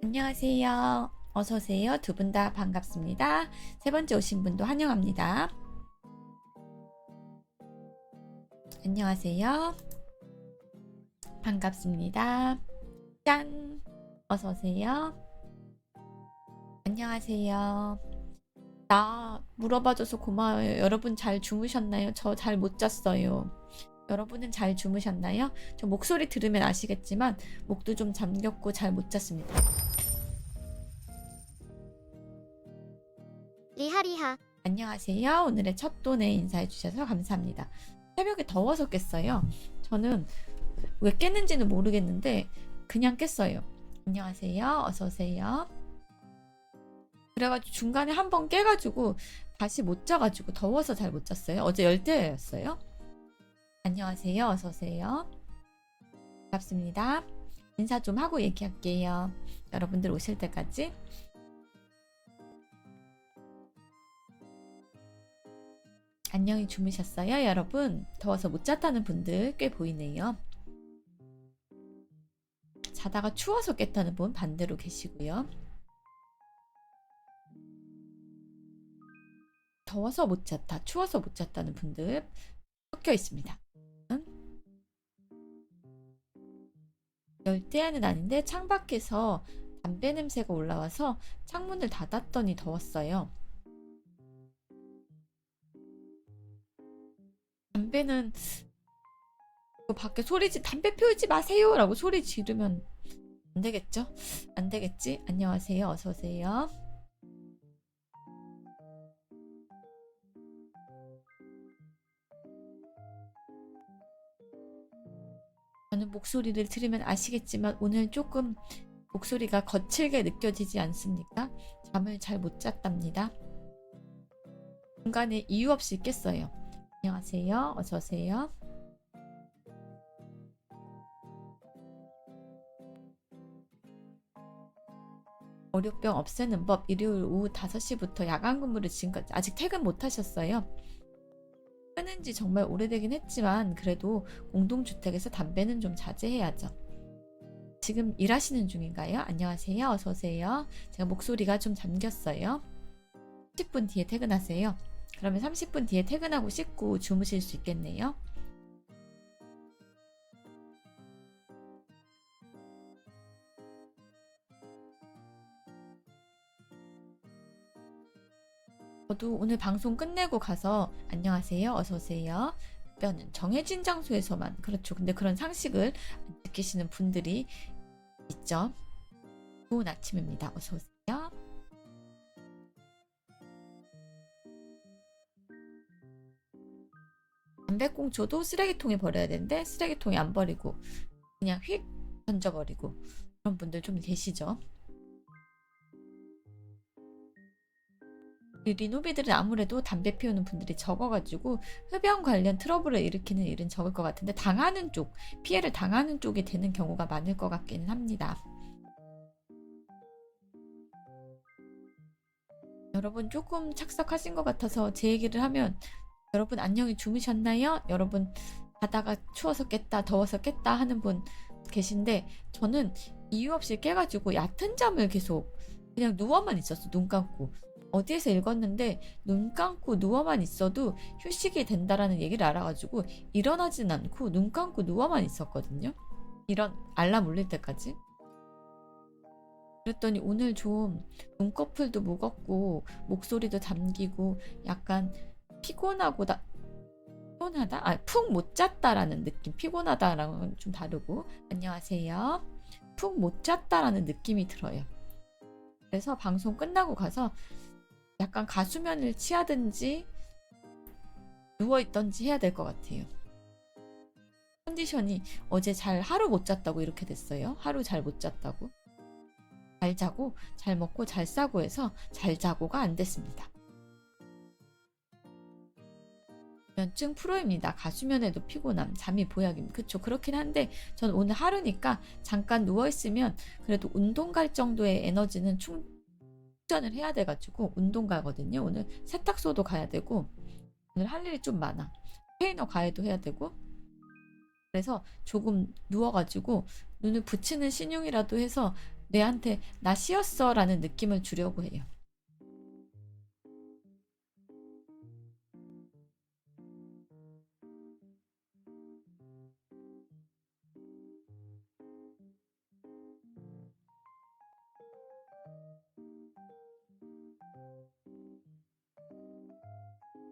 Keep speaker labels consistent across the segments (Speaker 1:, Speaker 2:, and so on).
Speaker 1: 안녕하세요. 어서오세요. 두 분 다 반갑습니다. 세 번째 오신 분도 환영합니다. 안녕하세요. 반갑습니다. 짠! 어서오세요. 안녕하세요. 나 물어봐줘서 고마워요. 여러분 잘 주무셨나요? 저 잘 못 잤어요. 여러분은 잘 주무셨나요? 저 목소리 들으면 아시겠지만 목도 좀 잠겼고 잘 못 잤습니다.
Speaker 2: 리하리하.
Speaker 1: 안녕하세요. 오늘의 첫 돈에 인사해 주셔서 감사합니다. 새벽에 더워서 깼어요. 저는 왜 깼는지는 모르겠는데 그냥 깼어요. 안녕하세요. 어서 오세요. 그래가지고 중간에 한 번 깨가지고 다시 못 자가지고 더워서 잘 못 잤어요. 어제 열대였어요. 안녕하세요. 어서 오세요. 반갑습니다. 인사 좀 하고 얘기할게요. 여러분들 오실 때까지. 안녕히 주무셨어요, 여러분? 더워서 못 잤다는 분들 꽤 보이네요. 자다가 추워서 깼다는 분 반대로 계시고요. 더워서 못 잤다, 추워서 못 잤다는 분들 섞여 있습니다. 열대야는 아닌데 창밖에서 담배 냄새가 올라와서 창문을 닫았더니 더웠어요. 담배는 밖에 담배 피우지 마세요 라고 소리 지르면 안 되겠죠? 안 되겠지? 안녕하세요. 어서 오세요. 저는 목소리를 들으면 아시겠지만 오늘 조금 목소리가 거칠게 느껴지지 않습니까? 잠을 잘 못 잤답니다. 중간에 이유 없이 깼어요. 안녕하세요. 어서 오세요. 월요병 없애는 법 일요일 오후 5시부터 야간 근무를 지금까지 아직 퇴근 못 하셨어요. 끊은 지 정말 오래되긴 했지만 그래도 공동주택에서 담배는 좀 자제해야죠. 지금 일하시는 중인가요? 안녕하세요. 어서 오세요. 제가 목소리가 좀 잠겼어요. 30분 뒤에 퇴근하세요. 그러면 30분 뒤에 퇴근하고 씻고 주무실 수 있겠네요. 저도 오늘 방송 끝내고 가서 안녕하세요. 어서 오세요. 뼈는 정해진 장소에서만 그렇죠. 근데 그런 상식을 안 지키시는 분들이 있죠. 좋은 아침입니다. 어서 오세요. 담배꽁초도 쓰레기통에 버려야 되는데 쓰레기통에 안 버리고 그냥 휙 던져버리고 그런 분들 좀 계시죠. 리노비들은 아무래도 담배 피우는 분들이 적어가지고 흡연 관련 트러블을 일으키는 일은 적을 것 같은데 당하는 쪽, 피해를 당하는 쪽이 되는 경우가 많을 것 같기는 합니다. 여러분 조금 착석하신 것 같아서 제 얘기를 하면 여러분 안녕히 주무셨나요? 여러분 자다가 추워서 깼다, 더워서 깼다 하는 분 계신데 저는 이유 없이 깨가지고 얕은 잠을 계속 그냥 누워만 있었어. 눈 감고. 어디에서 읽었는데 눈 감고 누워만 있어도 휴식이 된다라는 얘기를 알아가지고 일어나진 않고 눈 감고 누워만 있었거든요. 이런 알람 울릴 때까지. 그랬더니 오늘 좀 눈꺼풀도 무겁고 목소리도 잠기고 약간 피곤하고 피곤하다? 푹 못 잤다라는 느낌. 피곤하다랑은 좀 다르고. 안녕하세요. 푹 못 잤다라는 느낌이 들어요. 그래서 방송 끝나고 가서 약간 가수면을 취하든지 누워있던지 해야 될 것 같아요. 컨디션이 어제 하루 못 잤다고 이렇게 됐어요. 하루 잘 못 잤다고. 잘 자고 잘 먹고 잘 싸고 해서 잘 자고가 안 됐습니다. 면증 프로입니다. 가수면에도 피곤함, 잠이 보약입니다. 그쵸? 그렇긴 한데 전 오늘 하루니까 잠깐 누워있으면 그래도 운동 갈 정도의 에너지는 충전을 해야 돼가지고 운동 가거든요. 오늘 세탁소도 가야 되고 오늘 할 일이 좀 많아. 트레이너 가해도 해야 되고 그래서 조금 누워가지고 눈을 붙이는 신용이라도 해서 뇌한테 나 쉬었어 라는 느낌을 주려고 해요.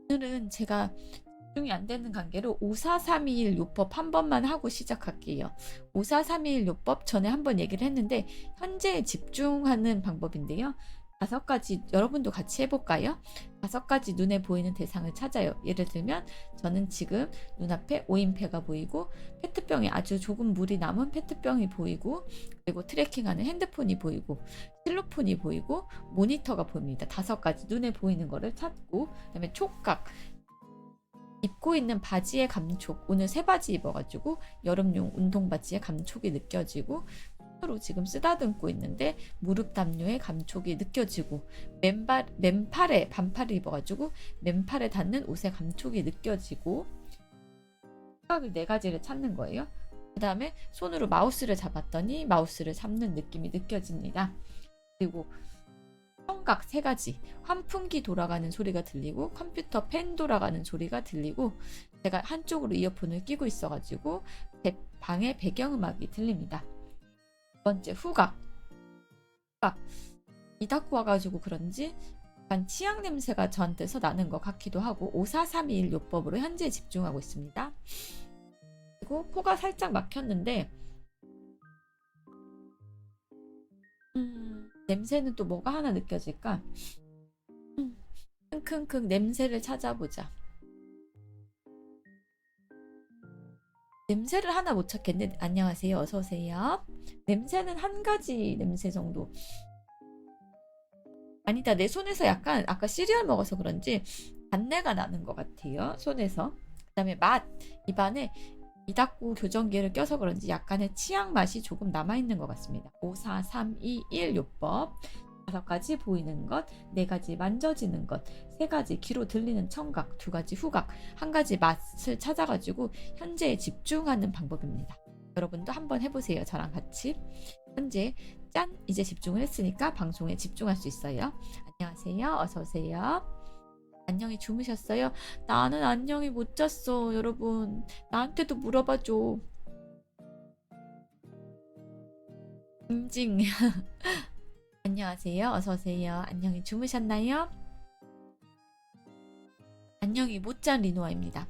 Speaker 1: 오늘은 제가 집중이 안 되는 관계로 54321 요법 한 번만 하고 시작할게요. 54321 요법 전에 한번 얘기를 했는데 현재에 집중하는 방법인데요. 5가지 여러분도 같이 해볼까요? 5가지 눈에 보이는 대상을 찾아요. 예를 들면 저는 지금 눈앞에 오인패가 보이고 페트병에 아주 조금 물이 남은 페트병이 보이고 그리고 트래킹하는 핸드폰이 보이고 실로폰이 보이고 모니터가 보입니다. 5가지 눈에 보이는 거를 찾고 그다음에 촉각 입고 있는 바지의 감촉 오늘 새 바지 입어가지고 여름용 운동 바지의 감촉이 느껴지고 손으로 지금 쓰다듬고 있는데 무릎 담요의 감촉이 느껴지고 맨팔에 반팔을 입어가지고 맨팔에 닿는 옷의 감촉이 느껴지고 촉각을 4가지를 찾는 거예요. 그 다음에 손으로 마우스를 잡았더니 마우스를 잡는 느낌이 느껴집니다. 그리고 청각 3가지 환풍기 돌아가는 소리가 들리고 컴퓨터 팬 돌아가는 소리가 들리고 제가 한쪽으로 이어폰을 끼고 있어가지고 제 방의 배경음악이 들립니다. 두 번째 후각 이 닫고 와가지고 그런지 약간 치약 냄새가 저한테서 나는 것 같기도 하고 54321 요법으로 현재에 집중하고 있습니다. 그리고 코가 살짝 막혔는데 냄새는 또 뭐가 하나 느껴질까? 킁킁킁 냄새를 찾아보자. 냄새를 하나 못 찾겠네. 안녕하세요. 어서오세요. 냄새는 한 가지 냄새 정도. 아니다. 내 손에서 약간 아까 시리얼 먹어서 그런지 단내가 나는 것 같아요. 손에서. 그 다음에 맛. 입안에 이닦고 교정기를 껴서 그런지 약간의 치약 맛이 조금 남아있는 것 같습니다. 5, 4, 3, 2, 1 요법 5가지 보이는 것, 4가지 만져지는 것, 3가지 귀로 들리는 청각, 2가지 후각, 1가지 맛을 찾아가지고 현재에 집중하는 방법입니다. 여러분도 한번 해보세요. 저랑 같이. 현재 짠! 이제 집중을 했으니까 방송에 집중할 수 있어요. 안녕하세요. 어서오세요. 안녕히 주무셨어요? 나는 안녕히 못 잤어. 여러분 나한테도 물어봐줘. 임징. 안녕하세요. 어서오세요. 안녕히 주무셨나요? 안녕히 못 잔 리노아입니다.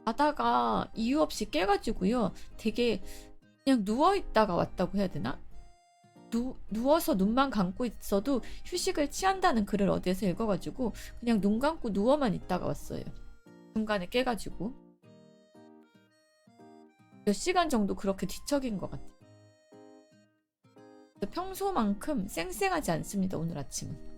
Speaker 1: 자다가 이유 없이 깨가지고요. 되게 그냥 누워있다가 왔다고 해야 되나? 누워서 눈만 감고 있어도 휴식을 취한다는 글을 어디에서 읽어가지고 그냥 눈 감고 누워만 있다가 왔어요. 중간에 깨가지고 몇 시간 정도 그렇게 뒤척인 것 같아요. 평소만큼 쌩쌩하지 않습니다. 오늘 아침은.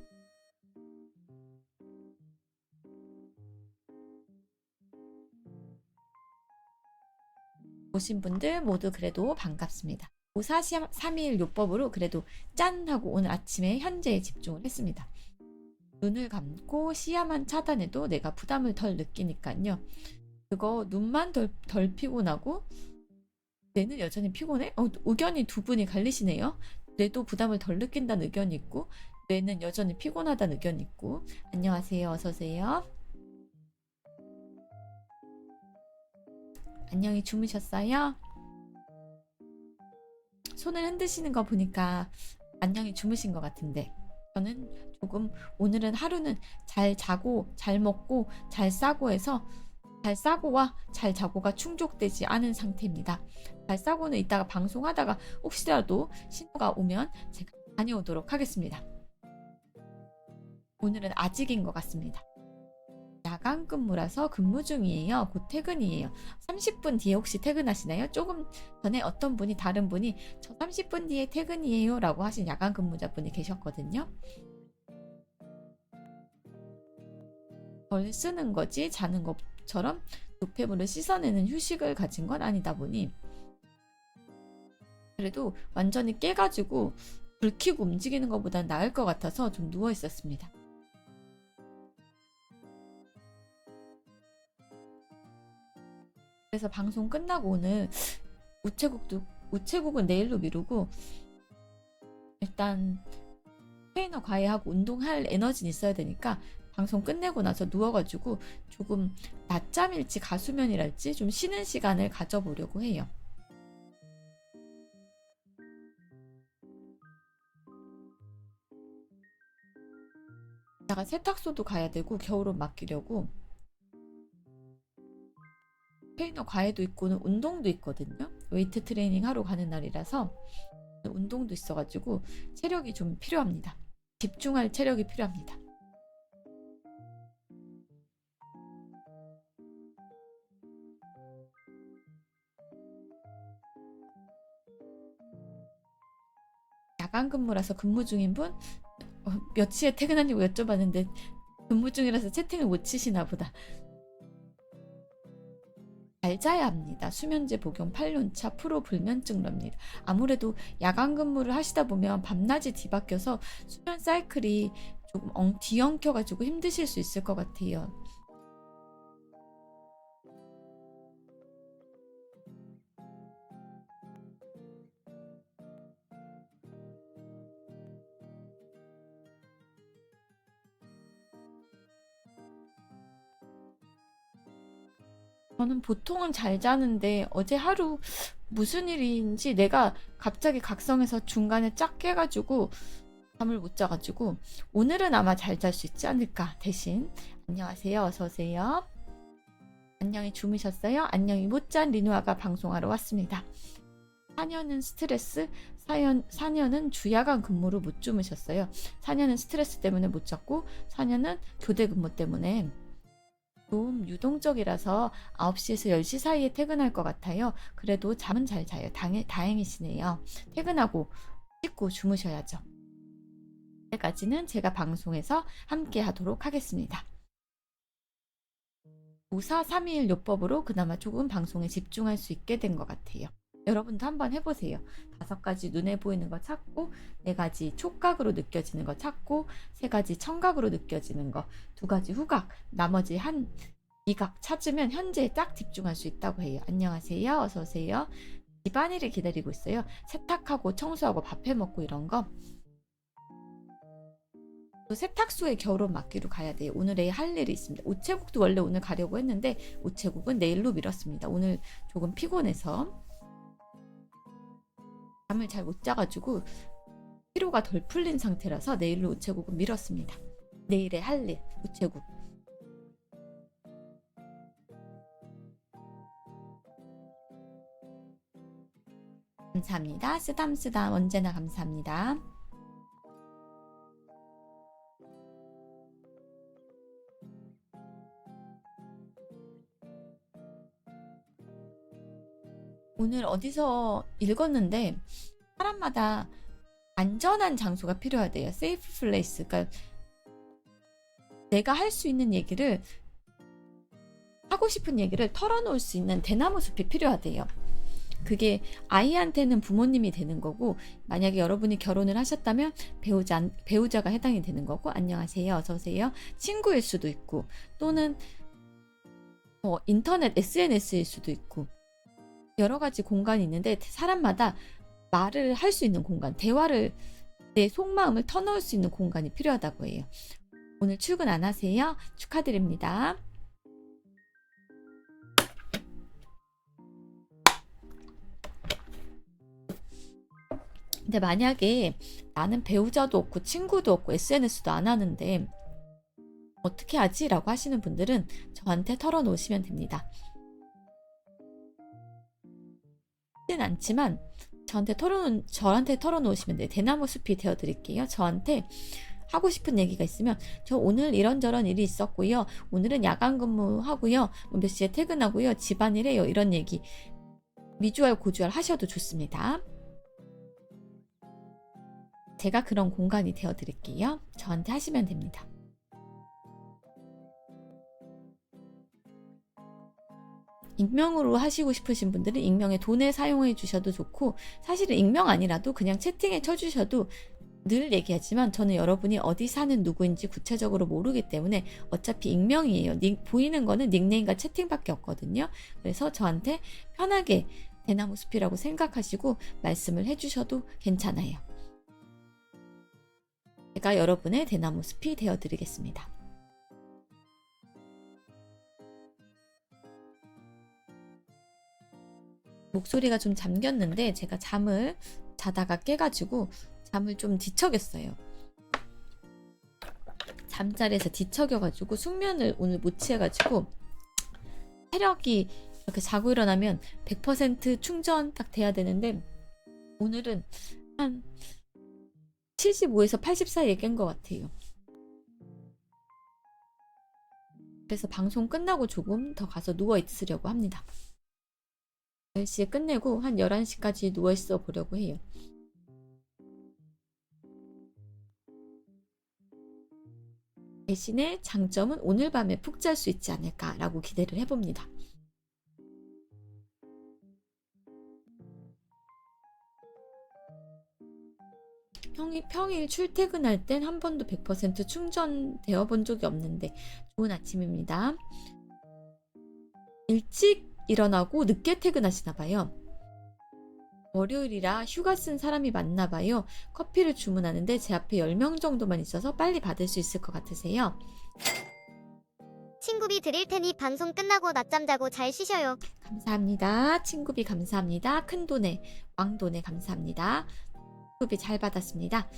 Speaker 1: 오신 분들 모두 그래도 반갑습니다. 54321 요법으로 그래도 짠! 하고 오늘 아침에 현재에 집중을 했습니다. 눈을 감고 시야만 차단해도 내가 부담을 덜 느끼니까요. 그거 눈만 덜 피곤하고 뇌는 여전히 피곤해? 의견이 두 분이 갈리시네요. 뇌도 부담을 덜 느낀다는 의견이 있고 뇌는 여전히 피곤하다는 의견이 있고. 안녕하세요. 어서오세요. 안녕히 주무셨어요? 손을 흔드시는 거 보니까 안녕히 주무신 것 같은데 저는 조금 오늘은 하루는 잘 자고 잘 먹고 잘 싸고 해서 잘 싸고와 잘 자고가 충족되지 않은 상태입니다. 잘 싸고는 이따가 방송하다가 혹시라도 신호가 오면 제가 다녀오도록 하겠습니다. 오늘은 아직인 것 같습니다. 야간 근무라서 근무 중이에요. 곧 퇴근이에요. 30분 뒤에 혹시 퇴근하시나요? 조금 전에 어떤 분이 다른 분이 저 30분 뒤에 퇴근이에요 라고 하신 야간 근무자분이 계셨거든요. 덜 쓰는 거지 자는 것처럼 노폐물을 씻어내는 휴식을 가진 건 아니다 보니 그래도 완전히 깨가지고 불 켜고 움직이는 것보단 나을 것 같아서 좀 누워 있었습니다. 그래서 방송 끝나고 오늘 우체국은 내일로 미루고 일단 트레이너 과외하고 운동할 에너지는 있어야 되니까 방송 끝내고 나서 누워가지고 조금 낮잠일지 가수면이랄지 좀 쉬는 시간을 가져보려고 해요. 제가 세탁소도 가야 되고 겨울옷 맡기려고 트레이너 과외도 있고는 운동도 있거든요. 웨이트 트레이닝 하러 가는 날이라서 운동도 있어가지고 체력이 좀 필요합니다. 집중할 체력이 필요합니다. 야간 근무라서 근무 중인 분 몇 시에 퇴근하냐고 여쭤봤는데 근무 중이라서 채팅을 못 치시나 보다. 잘 자야 합니다. 수면제 복용 8년차 프로 불면증러입니다. 아무래도 야간 근무를 하시다 보면 밤낮이 뒤바뀌어서 수면 사이클이 조금 뒤엉켜가지고 힘드실 수 있을 것 같아요. 저는 보통은 잘 자는데 어제 하루 무슨 일인지 내가 갑자기 각성해서 중간에 짝 깨가지고 잠을 못 자가지고 오늘은 아마 잘 잘 수 있지 않을까. 대신 안녕하세요. 어서오세요. 안녕히 주무셨어요? 안녕히 못 잔 리누아가 방송하러 왔습니다. 4년은 스트레스, 4년은 주야간 근무로 못 주무셨어요. 4년은 스트레스 때문에 못 잤고 4년은 교대 근무 때문에 좀 유동적이라서 9시에서 10시 사이에 퇴근할 것 같아요. 그래도 잠은 잘 자요. 다행이시네요. 퇴근하고 씻고 주무셔야죠. 때까지는 제가 방송에서 함께 하도록 하겠습니다. 5431 요법으로 그나마 조금 방송에 집중할 수 있게 된 것 같아요. 여러분도 한번 해보세요. 5가지 눈에 보이는 거 찾고 4가지 촉각으로 느껴지는 거 찾고 3가지 청각으로 느껴지는 거 2가지 후각 나머지 한 미각 찾으면 현재에 딱 집중할 수 있다고 해요. 안녕하세요. 어서오세요. 집안일을 기다리고 있어요. 세탁하고 청소하고 밥 해먹고 이런 거. 또 세탁소에 겨울옷 맡기로 가야 돼요. 오늘에 할 일이 있습니다. 우체국도 원래 오늘 가려고 했는데 우체국은 내일로 미뤘습니다. 오늘 조금 피곤해서 잠을 잘 못 자가지고 피로가 덜 풀린 상태라서 내일로 우체국은 미뤘습니다. 내일에 할 일, 우체국. 감사합니다. 쓰담쓰담 언제나 감사합니다. 오늘 어디서 읽었는데 사람마다 안전한 장소가 필요하대요. 세이프 플레이스. 그러니까 내가 할 수 있는 얘기를 하고 싶은 얘기를 털어놓을 수 있는 대나무 숲이 필요하대요. 그게 아이한테는 부모님이 되는 거고 만약에 여러분이 결혼을 하셨다면 배우자가 해당이 되는 거고 안녕하세요. 어서오세요. 친구일 수도 있고 또는 인터넷 SNS일 수도 있고 여러 가지 공간이 있는데 사람마다 말을 할 수 있는 공간, 대화를 내 속마음을 터놓을 수 있는 공간이 필요하다고 해요. 오늘 출근 안 하세요? 축하드립니다. 근데 만약에 나는 배우자도 없고 친구도 없고 SNS도 안 하는데 어떻게 하지? 라고 하시는 분들은 저한테 털어놓으시면 됩니다. 쉽진 않지만 저한테 털어놓으시면 돼요. 대나무 숲이 되어드릴게요. 저한테 하고 싶은 얘기가 있으면 저 오늘 이런저런 일이 있었고요. 오늘은 야간 근무하고요. 몇 시에 퇴근하고요. 집안일해요. 이런 얘기 미주알 고주알 하셔도 좋습니다. 제가 그런 공간이 되어드릴게요. 저한테 하시면 됩니다. 익명으로 하시고 싶으신 분들은 익명의 돈을 사용해 주셔도 좋고 사실은 익명 아니라도 그냥 채팅에 쳐주셔도 늘 얘기하지만 저는 여러분이 어디 사는 누구인지 구체적으로 모르기 때문에 어차피 익명이에요. 보이는 거는 닉네임과 채팅밖에 없거든요. 그래서 저한테 편하게 대나무 숲이라고 생각하시고 말씀을 해주셔도 괜찮아요. 제가 여러분의 대나무 숲이 되어드리겠습니다. 목소리가 좀 잠겼는데 제가 잠을 자다가 깨가지고 잠을 좀 뒤척였어요. 잠자리에서 뒤척여가지고 숙면을 오늘 못 취해가지고 체력이 이렇게 자고 일어나면 100% 충전 딱 돼야 되는데 오늘은 한 75에서 80 사이에 깬 것 같아요. 그래서 방송 끝나고 조금 더 가서 누워 있으려고 합니다. 10시에 끝내고 한 11시까지 누워 있어 보려고 해요. 대신에 장점은 오늘 밤에 푹 잘 수 있지 않을까라고 기대를 해봅니다. 평일 출퇴근할 땐 한 번도 100% 충전되어 본 적이 없는데 좋은 아침입니다. 일찍 일어나고 늦게 퇴근하시나 봐요. 월요일이라 휴가 쓴 사람이 많나 봐요. 커피를 주문하는데 제 앞에 10명 정도만 있어서 빨리 받을 수 있을 것 같으세요?
Speaker 2: 친구비 드릴 테니 방송 끝나고 낮잠 자고 잘 쉬셔요.
Speaker 1: 감사합니다. 친구비 감사합니다. 큰돈에 왕돈에 감사합니다. 친구비 잘 받았습니다.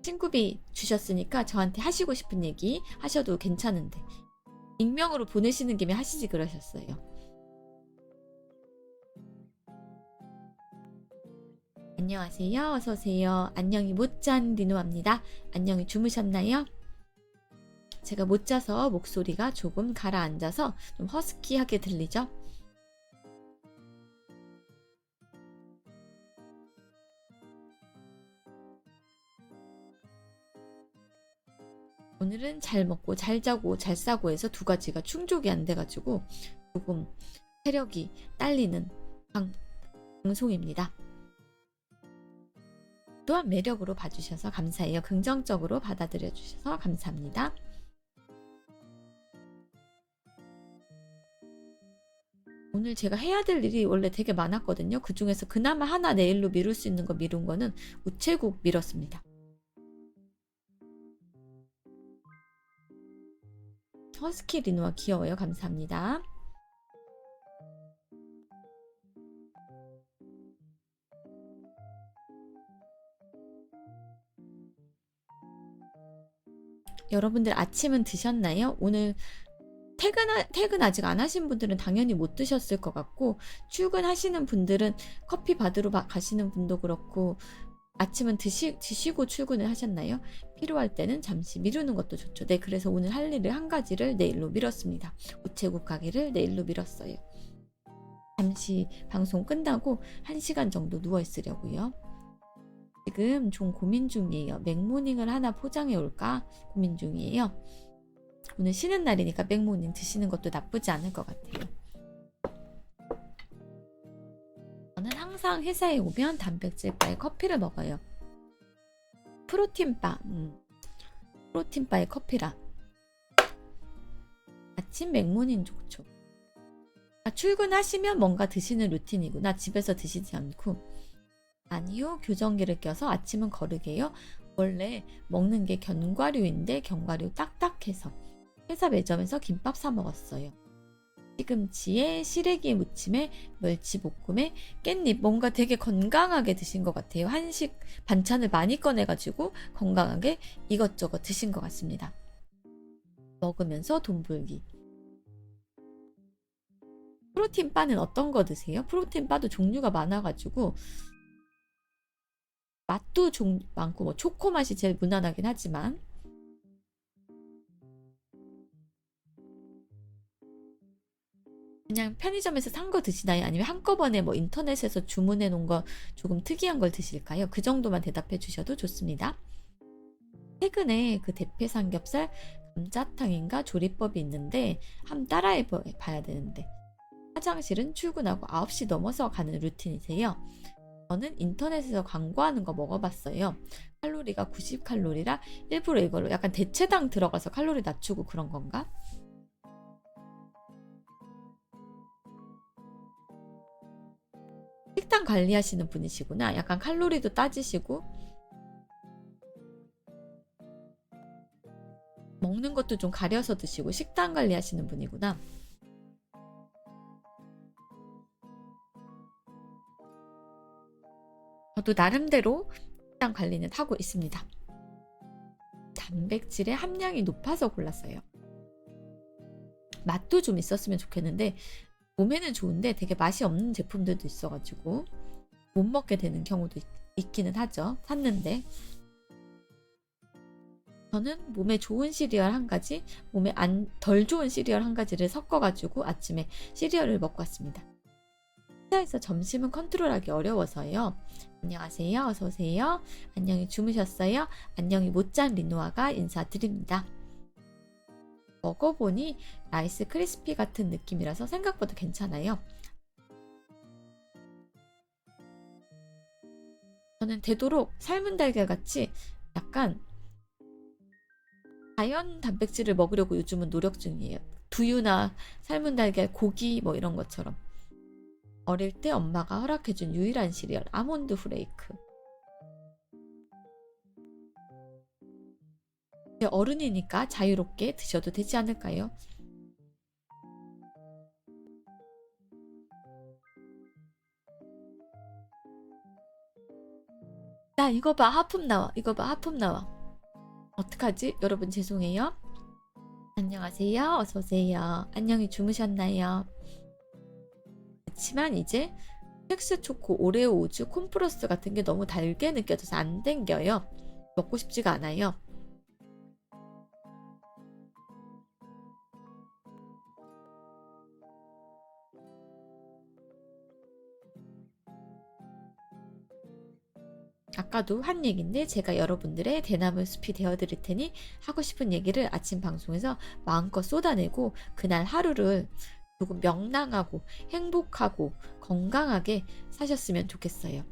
Speaker 1: 친구비 주셨으니까 저한테 하시고 싶은 얘기 하셔도 괜찮은데 익명으로 보내시는 김에 하시지 그러셨어요. 안녕하세요. 어서오세요. 안녕히 못 잔 리노입니다. 안녕히 주무셨나요? 제가 못 자서 목소리가 조금 가라앉아서 좀 허스키하게 들리죠? 오늘은 잘 먹고 잘 자고 잘 싸고 해서 두 가지가 충족이 안 돼가지고 조금 체력이 딸리는 방송입니다. 또한 매력으로 봐주셔서 감사해요. 긍정적으로 받아들여 주셔서 감사합니다. 오늘 제가 해야 될 일이 원래 되게 많았거든요. 그 중에서 그나마 하나 내일로 미룰 수 있는 거 미룬 거는 우체국 미뤘습니다. 허스키 리노아 귀여워요. 감사합니다. 여러분들 아침은 드셨나요? 오늘 퇴근 아직 안 하신 분들은 당연히 못 드셨을 것 같고 출근하시는 분들은 커피 받으러 가시는 분도 그렇고 아침은 드시고 출근을 하셨나요? 필요할 때는 잠시 미루는 것도 좋죠. 네, 그래서 오늘 할 일을 한 가지를 내일로 미뤘습니다. 우체국 가기를 내일로 미뤘어요. 잠시 방송 끝나고 1시간 정도 누워 있으려고요. 지금 좀 고민 중이에요. 맥모닝을 하나 포장해 올까 고민 중이에요. 오늘 쉬는 날이니까 맥모닝 드시는 것도 나쁘지 않을 것 같아요. 저는 항상 회사에 오면 단백질바에 커피를 먹어요. 프로틴바, 프로틴바에 커피라. 아침 맥모닝 좋죠. 출근하시면 뭔가 드시는 루틴이구나. 집에서 드시지 않고. 아니요, 교정기를 껴서 아침은 거르게요. 원래 먹는 게 견과류인데 견과류 딱딱해서 회사 매점에서 김밥 사 먹었어요. 시금치에 시래기 무침에 멸치볶음에 깻잎, 뭔가 되게 건강하게 드신 것 같아요. 한식 반찬을 많이 꺼내가지고 건강하게 이것저것 드신 것 같습니다. 먹으면서 돈 벌기. 프로틴 바는 어떤 거 드세요? 프로틴 바도 종류가 많아가지고 맛도 많고 뭐 초코 맛이 제일 무난하긴 하지만 그냥 편의점에서 산 거 드시나요? 아니면 한꺼번에 뭐 인터넷에서 주문해 놓은 거 조금 특이한 걸 드실까요? 그 정도만 대답해 주셔도 좋습니다. 최근에 그 대패 삼겹살 감자탕인가 조리법이 있는데 한번 따라해 봐야 되는데 화장실은 출근하고 9시 넘어서 가는 루틴이세요. 저는 인터넷에서 광고하는 거 먹어봤어요. 칼로리가 90칼로리라 일부러 이걸로 약간 대체당 들어가서 칼로리 낮추고 그런 건가? 식단 관리하시는 분이시구나. 약간 칼로리도 따지시고 먹는 것도 좀 가려서 드시고 식단 관리하시는 분이구나. 저도 나름대로 식단 관리는 하고 있습니다. 단백질의 함량이 높아서 골랐어요. 맛도 좀 있었으면 좋겠는데 몸에는 좋은데 되게 맛이 없는 제품들도 있어가지고 못 먹게 되는 경우도 있기는 하죠. 샀는데 저는 몸에 좋은 시리얼 한 가지, 몸에 덜 좋은 시리얼 한 가지를 섞어가지고 아침에 시리얼을 먹고 왔습니다. 회사에서 점심은 컨트롤하기 어려워서요. 안녕하세요. 어서오세요. 안녕히 주무셨어요? 안녕히 못 잔 리노아가 인사드립니다. 먹어보니 라이스 크리스피 같은 느낌이라서 생각보다 괜찮아요. 저는 되도록 삶은 달걀 같이 약간 자연 단백질을 먹으려고 요즘은 노력 중이에요. 두유나 삶은 달걀, 고기 뭐 이런 것처럼. 어릴 때 엄마가 허락해준 유일한 시리얼 아몬드 후레이크. 이제 어른이니까 자유롭게 드셔도 되지 않을까요? 나 이거 봐, 하품 나와. 이거 봐, 하품 나와. 어떡하지? 여러분 죄송해요. 안녕하세요. 어서오세요. 안녕히 주무셨나요? 그렇지만 이제 텍스 초코, 오레오 우주, 콘플러스 같은 게 너무 달게 느껴져서 안 땡겨요. 먹고 싶지가 않아요. 아까도 한 얘기인데 제가 여러분들의 대나무 숲이 되어드릴 테니 하고 싶은 얘기를 아침 방송에서 마음껏 쏟아내고 그날 하루를 조금 명랑하고 행복하고 건강하게 사셨으면 좋겠어요.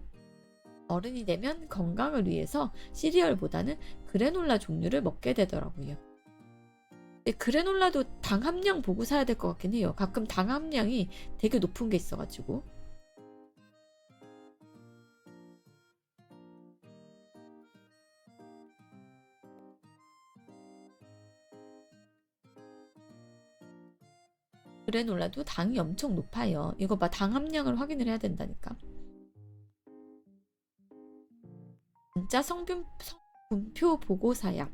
Speaker 1: 어른이 되면 건강을 위해서 시리얼보다는 그래놀라 종류를 먹게 되더라고요. 근데 그래놀라도 당 함량 보고 사야 될 것 같긴 해요. 가끔 당 함량이 되게 높은 게 있어가지고. 그래놀라도 당이 엄청 높아요. 이거 봐, 당 함량을 확인을 해야 된다니까. 진짜 성분표 보고사야.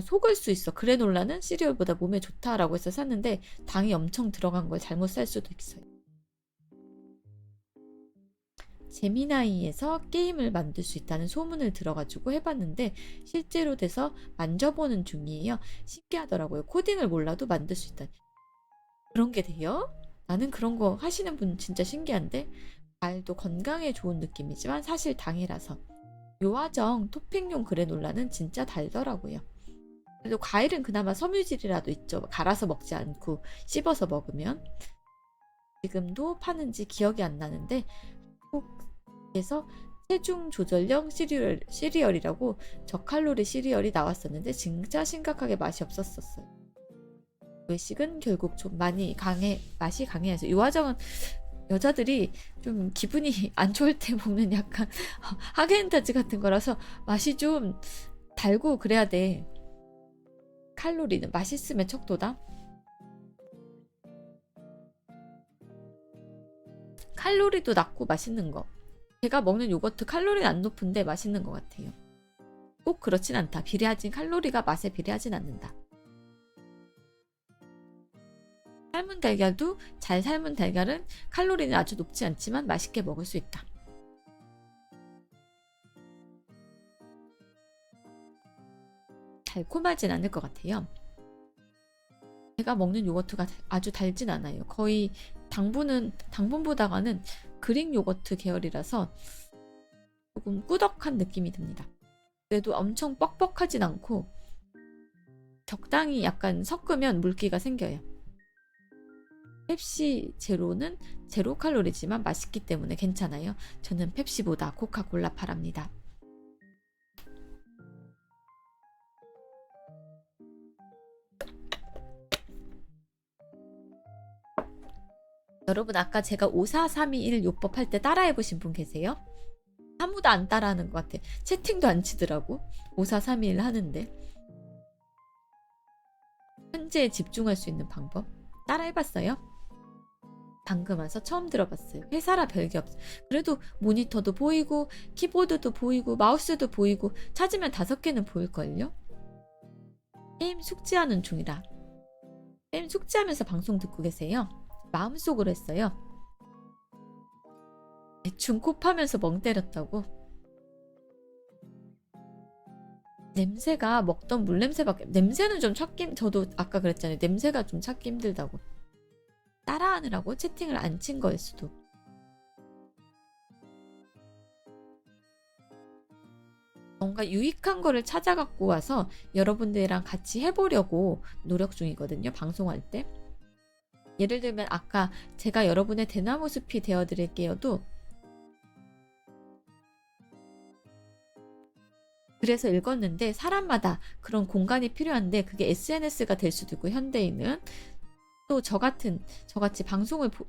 Speaker 1: 속을 수 있어. 그래놀라는 시리얼보다 몸에 좋다라고 해서 샀는데 당이 엄청 들어간 걸 잘못 살 수도 있어요. 제미나이에서 게임을 만들 수 있다는 소문을 들어가지고 해봤는데 실제로 돼서 만져보는 중이에요. 신기하더라고요. 코딩을 몰라도 만들 수 있다. 그런 게 돼요? 나는 그런 거 하시는 분 진짜 신기한데 과일도 건강에 좋은 느낌이지만 사실 당이라서 요아정 토핑용 그래놀라는 진짜 달더라고요. 그래도 과일은 그나마 섬유질이라도 있죠. 갈아서 먹지 않고 씹어서 먹으면. 지금도 파는지 기억이 안 나는데 한국에서 체중 조절형 시리얼이라고 저칼로리 시리얼이 나왔었는데 진짜 심각하게 맛이 없었어요. 외식은 결국 좀 맛이 강해서 요아정은 여자들이 좀 기분이 안 좋을 때 먹는 약간 하겐다즈 같은 거라서 맛이 좀 달고 그래야 돼. 칼로리는 맛있으면 척도다. 칼로리도 낮고 맛있는 거. 제가 먹는 요거트 칼로리는 안 높은데 맛있는 것 같아요. 꼭 그렇진 않다. 칼로리가 맛에 비례하진 않는다. 삶은 달걀도 잘 삶은 달걀은 칼로리는 아주 높지 않지만 맛있게 먹을 수 있다. 달콤하진 않을 것 같아요. 제가 먹는 요거트가 아주 달진 않아요. 거의 당분보다는 그릭 요거트 계열이라서 조금 꾸덕한 느낌이 듭니다. 그래도 엄청 뻑뻑하진 않고 적당히 약간 섞으면 물기가 생겨요. 펩시 제로는 제로 칼로리지만 맛있기 때문에 괜찮아요. 저는 펩시보다 코카콜라 파랍니다. 여러분 아까 제가 54321 요법 할 때 따라해보신 분 계세요? 아무도 안 따라하는 것 같아. 채팅도 안 치더라고. 54321 하는데. 현재에 집중할 수 있는 방법 따라해봤어요? 방금 와서 처음 들어봤어요. 회사라 별게 없어. 그래도 모니터도 보이고 키보드도 보이고 마우스도 보이고 찾으면 5개는 보일걸요? 게임 숙지하는 중이라. 게임 숙지하면서 방송 듣고 계세요? 마음속으로 했어요. 대충 코 파면서 멍 때렸다고? 냄새가 먹던 물냄새밖에. 냄새는 좀 찾기, 저도 아까 그랬잖아요. 냄새가 좀 찾기 힘들다고. 따라하느라고 채팅을 안 친 거일 수도. 뭔가 유익한 거를 찾아갖고 와서 여러분들이랑 같이 해보려고 노력 중이거든요. 방송할 때. 예를 들면 아까 제가 여러분의 대나무 숲이 되어드릴게요도 그래서 읽었는데 사람마다 그런 공간이 필요한데 그게 SNS가 될 수도 있고 현대인은 또 저같이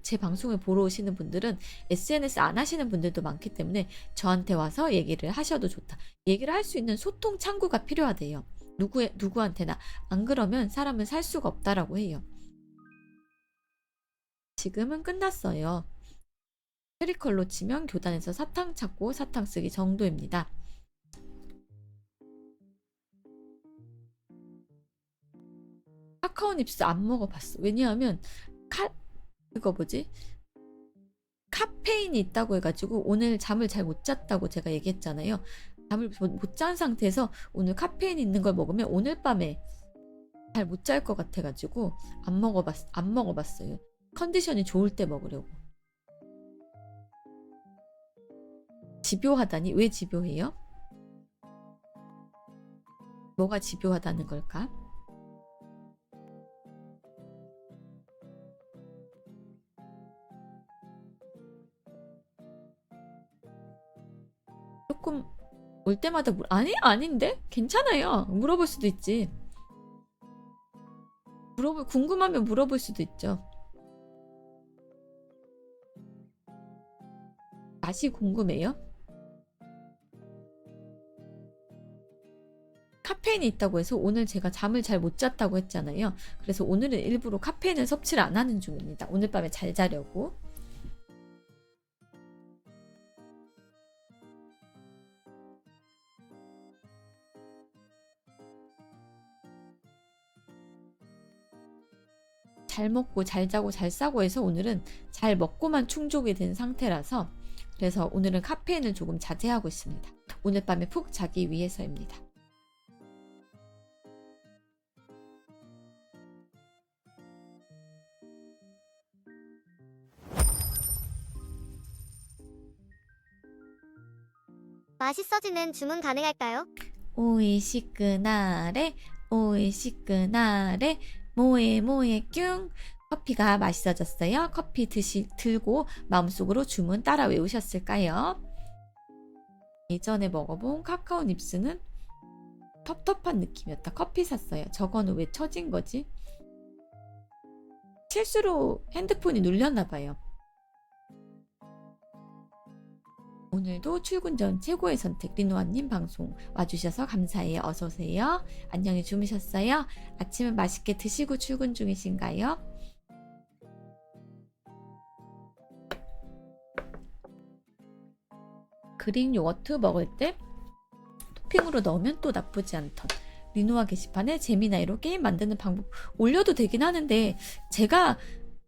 Speaker 1: 제 방송을 보러 오시는 분들은 SNS 안 하시는 분들도 많기 때문에 저한테 와서 얘기를 하셔도 좋다. 얘기를 할 수 있는 소통 창구가 필요하대요. 누구한테나. 안 그러면 사람은 살 수가 없다라고 해요. 지금은 끝났어요. 페리컬로 치면 교단에서 사탕 찾고 사탕 쓰기 정도입니다. 카카오닙스 안 먹어봤어. 왜냐하면 그거 뭐지? 카페인이 있다고 해가지고 오늘 잠을 잘 못 잤다고 제가 얘기했잖아요. 잠을 못 잔 상태에서 오늘 카페인 있는 걸 먹으면 오늘 밤에 잘 못 잘 것 같아가지고 안 먹어봤어요. 컨디션이 좋을 때 먹으려고. 집요하다니? 왜 집요해요? 뭐가 집요하다는 걸까? 조금 올 때마다 아닌데? 괜찮아요. 물어볼 수도 있지. 궁금하면 물어볼 수도 있죠. 맛이 궁금해요? 카페인이 있다고 해서 오늘 제가 잠을 잘 못 잤다고 했잖아요. 그래서 오늘은 일부러 카페인을 섭취를 안 하는 중입니다. 오늘 밤에 잘 자려고. 잘 먹고 잘 자고 잘 싸고 해서 오늘은 잘 먹고만 충족이 된 상태라서 그래서 오늘은 카페인을 조금 자제하고 있습니다. 오늘 밤에 푹 자기 위해서입니다.
Speaker 2: 맛있어지는 주문 가능할까요?
Speaker 1: 오이시끄나레 오이시끄나레 모에 뀨. 커피가 맛있어졌어요. 커피 들고 마음속으로 주문 따라 외우셨을까요? 예전에 먹어본 카카오 닙스는 텁텁한 느낌이었다. 커피 샀어요. 저거는 왜 처진 거지? 실수로 핸드폰이 눌렸나 봐요. 오늘도 출근 전 최고의 선택 리노아님 방송 와주셔서 감사해요. 어서오세요. 안녕히 주무셨어요? 아침은 맛있게 드시고 출근 중이신가요? 그릭 요거트 먹을 때 토핑으로 넣으면 또 나쁘지 않던 리노아 게시판에 재미나이로 게임 만드는 방법 올려도 되긴 하는데 제가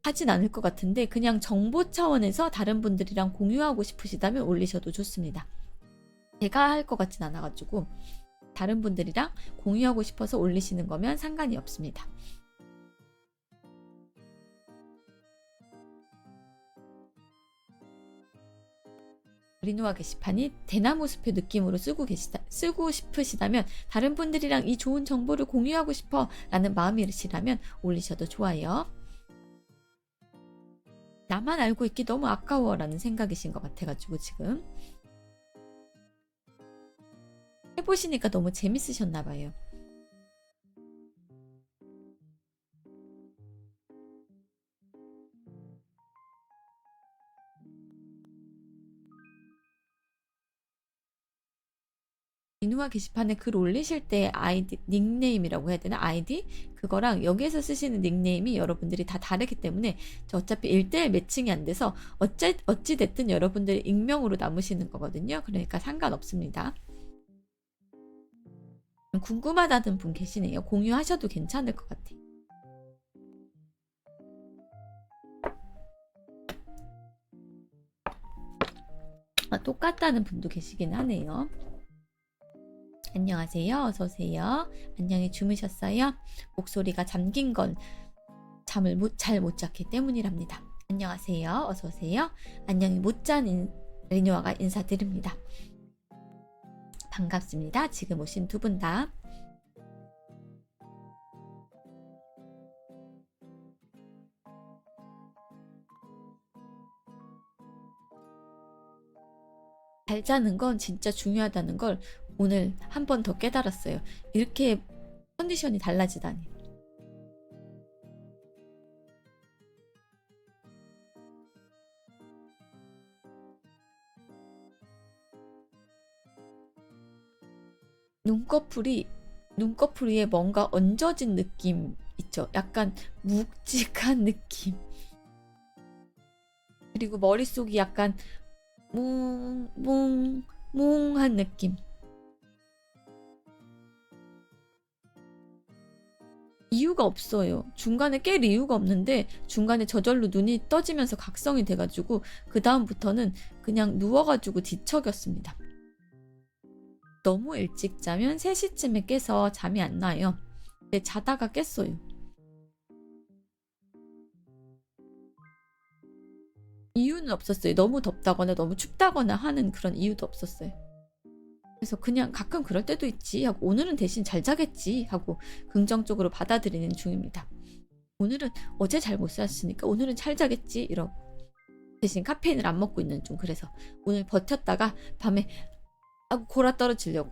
Speaker 1: 하진 않을 것 같은데 그냥 정보 차원에서 다른 분들이랑 공유하고 싶으시다면 올리셔도 좋습니다. 제가 할 것 같진 않아가지고 다른 분들이랑 공유하고 싶어서 올리시는 거면 상관이 없습니다. 리노아 게시판이 대나무 숲의 느낌으로 쓰고 싶으시다면 다른 분들이랑 이 좋은 정보를 공유하고 싶어 라는 마음이시라면 올리셔도 좋아요. 나만 알고 있기 너무 아까워 라는 생각이신 것 같아가지고 지금 해보시니까 너무 재밌으셨나봐요. 공유화 게시판에 글 올리실 때 아이디, 닉네임이라고 해야 되나? 아이디? 그거랑 여기에서 쓰시는 닉네임이 여러분들이 다 다르기 때문에 저 어차피 1대1 매칭이 안 돼서 어찌 됐든 여러분들이 익명으로 남으시는 거거든요. 그러니까 상관없습니다. 궁금하다는 분 계시네요. 공유하셔도 괜찮을 것 같아요. 똑같다는 분도 계시긴 하네요. 안녕하세요. 어서오세요. 안녕히 주무셨어요? 목소리가 잠긴 건 잠을 잘 못 잤기 때문이랍니다. 안녕하세요. 어서오세요. 안녕히 못 잔 리노아가 인사드립니다. 반갑습니다. 지금 오신 두 분 다. 잘 자는 건 진짜 중요하다는 걸 오늘 한 번 더 깨달았어요. 이렇게 컨디션이 달라지다니. 눈꺼풀 위에 뭔가 얹어진 느낌 있죠? 약간 묵직한 느낌. 그리고 머릿속이 약간 몽한 느낌. 이유가 없어요. 중간에 깰 이유가 없는데 중간에 저절로 눈이 떠지면서 각성이 돼가지고 그 다음부터는 그냥 누워가지고 뒤척였습니다. 너무 일찍 자면 3시쯤에 깨서 잠이 안 나요. 근데 자다가 깼어요. 이유는 없었어요. 너무 덥다거나 너무 춥다거나 하는 그런 이유도 없었어요. 그래서 그냥 가끔 그럴 때도 있지 하고 오늘은 대신 잘 자겠지 하고 긍정적으로 받아들이는 중입니다. 오늘은 어제 잘 못 잤으니까 오늘은 잘 자겠지 이러고 대신 카페인을 안 먹고 있는 중. 그래서 오늘 버텼다가 밤에 골아 떨어지려고.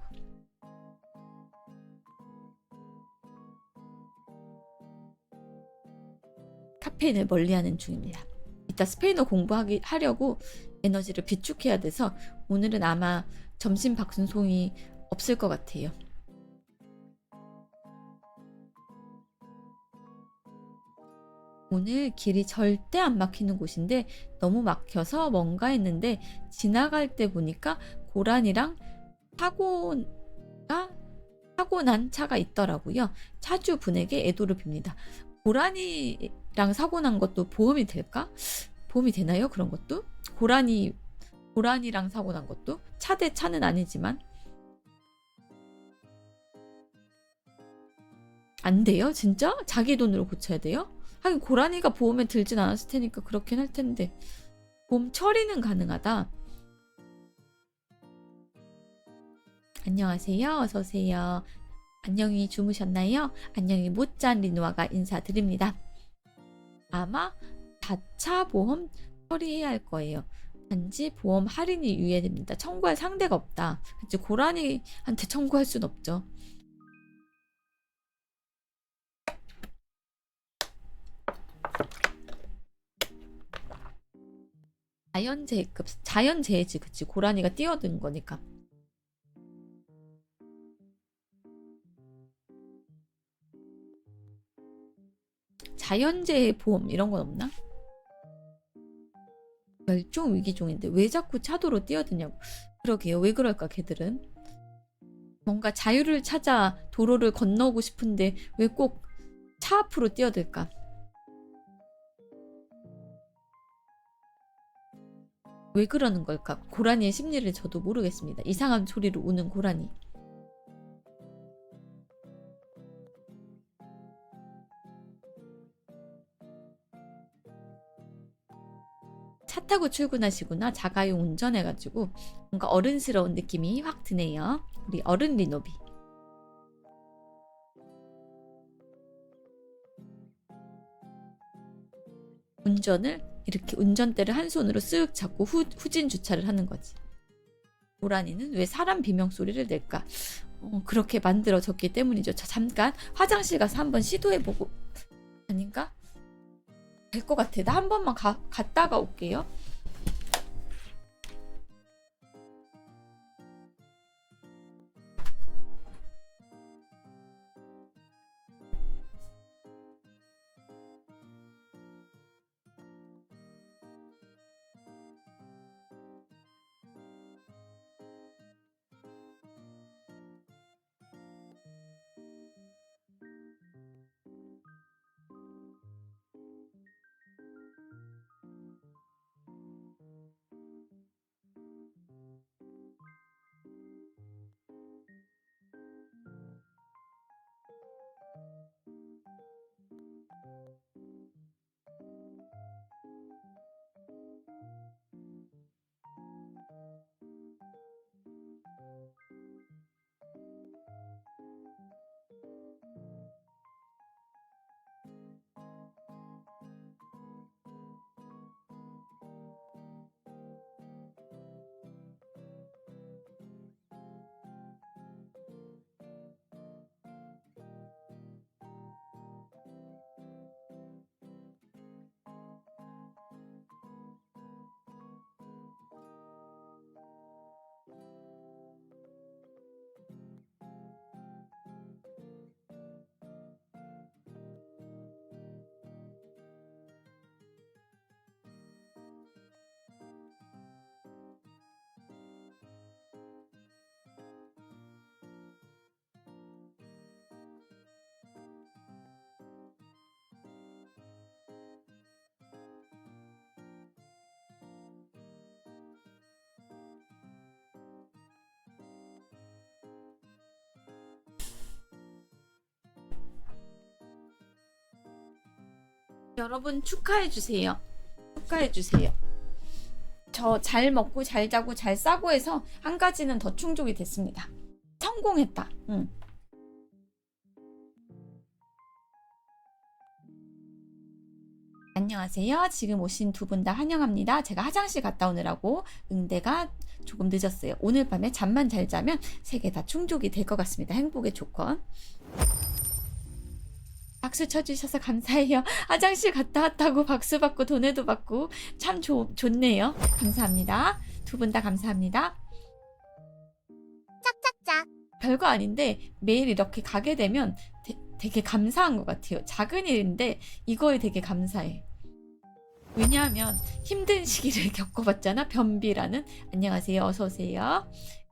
Speaker 1: 카페인을 멀리하는 중입니다. 이따 스페인어 공부하려고 에너지를 비축해야 돼서 오늘은 아마 점심 방송이 없을 것 같아요. 오늘 길이 절대 안 막히는 곳인데 너무 막혀서 뭔가 했는데 지나갈 때 보니까 고란이랑 사고 난 차가 있더라고요. 차주분에게 애도를 빕니다. 고란이랑 사고 난 것도 보험이 될까? 보험이 되나요? 그런 것도? 고란이랑 사고 난 것도? 차 대 차는 아니지만 안 돼요? 진짜? 자기 돈으로 고쳐야 돼요? 하긴 고라니가 보험에 들진 않았을 테니까 그렇긴 할 텐데 보험 처리는 가능하다. 안녕하세요. 어서오세요. 안녕히 주무셨나요? 안녕히 못 잔 리노아가 인사드립니다. 아마 자차 보험 처리해야 할 거예요. 단지 보험 할인이 유예됩니다. 청구할 상대가 없다. 그치, 고라니한테 청구할 순 없죠. 자연재해급, 자연재해지, 그치. 고라니가 뛰어든 거니까. 자연재해 보험 이런 건 없나? 멸종 위기종인데 왜 자꾸 차도로 뛰어드냐고. 그러게요. 왜 그럴까 걔들은. 뭔가 자유를 찾아 도로를 건너고 싶은데 왜 꼭 차 앞으로 뛰어들까? 왜 그러는 걸까? 고라니의 심리를 저도 모르겠습니다. 이상한 소리로 우는 고라니. 차 타고 출근하시구나. 자가용 운전해가지고 뭔가 어른스러운 느낌이 확 드네요. 우리 어른 리노비. 운전을 이렇게 운전대를 한 손으로 쓱 잡고 후진 주차를 하는 거지. 고라니는 왜 사람 비명 소리를 낼까? 그렇게 만들어졌기 때문이죠. 저 잠깐 화장실 가서 한번 시도해보고. 아닌가? 될 것 같아. 나 한 번만 갔다가 올게요. 여러분 축하해주세요. 축하해주세요. 저 잘 먹고 잘 자고 잘 싸고 해서 한 가지는 더 충족이 됐습니다. 성공했다. 응. 안녕하세요. 지금 오신 두 분 다 환영합니다. 제가 화장실 갔다 오느라고 응대가 조금 늦었어요. 오늘 밤에 잠만 잘 자면 세 개 다 충족이 될 것 같습니다. 행복의 조건. 박수 쳐주셔서 감사해요. 화장실 갔다 왔다고 박수 받고 돈에도 받고 참 좋네요. 감사합니다. 두 분 다 감사합니다.
Speaker 2: 짝짝짝.
Speaker 1: 별거 아닌데 매일 이렇게 가게 되면 되게 감사한 것 같아요. 작은 일인데 이거에 되게 감사해. 왜냐하면 힘든 시기를 겪어봤잖아. 변비라는. 안녕하세요. 어서오세요.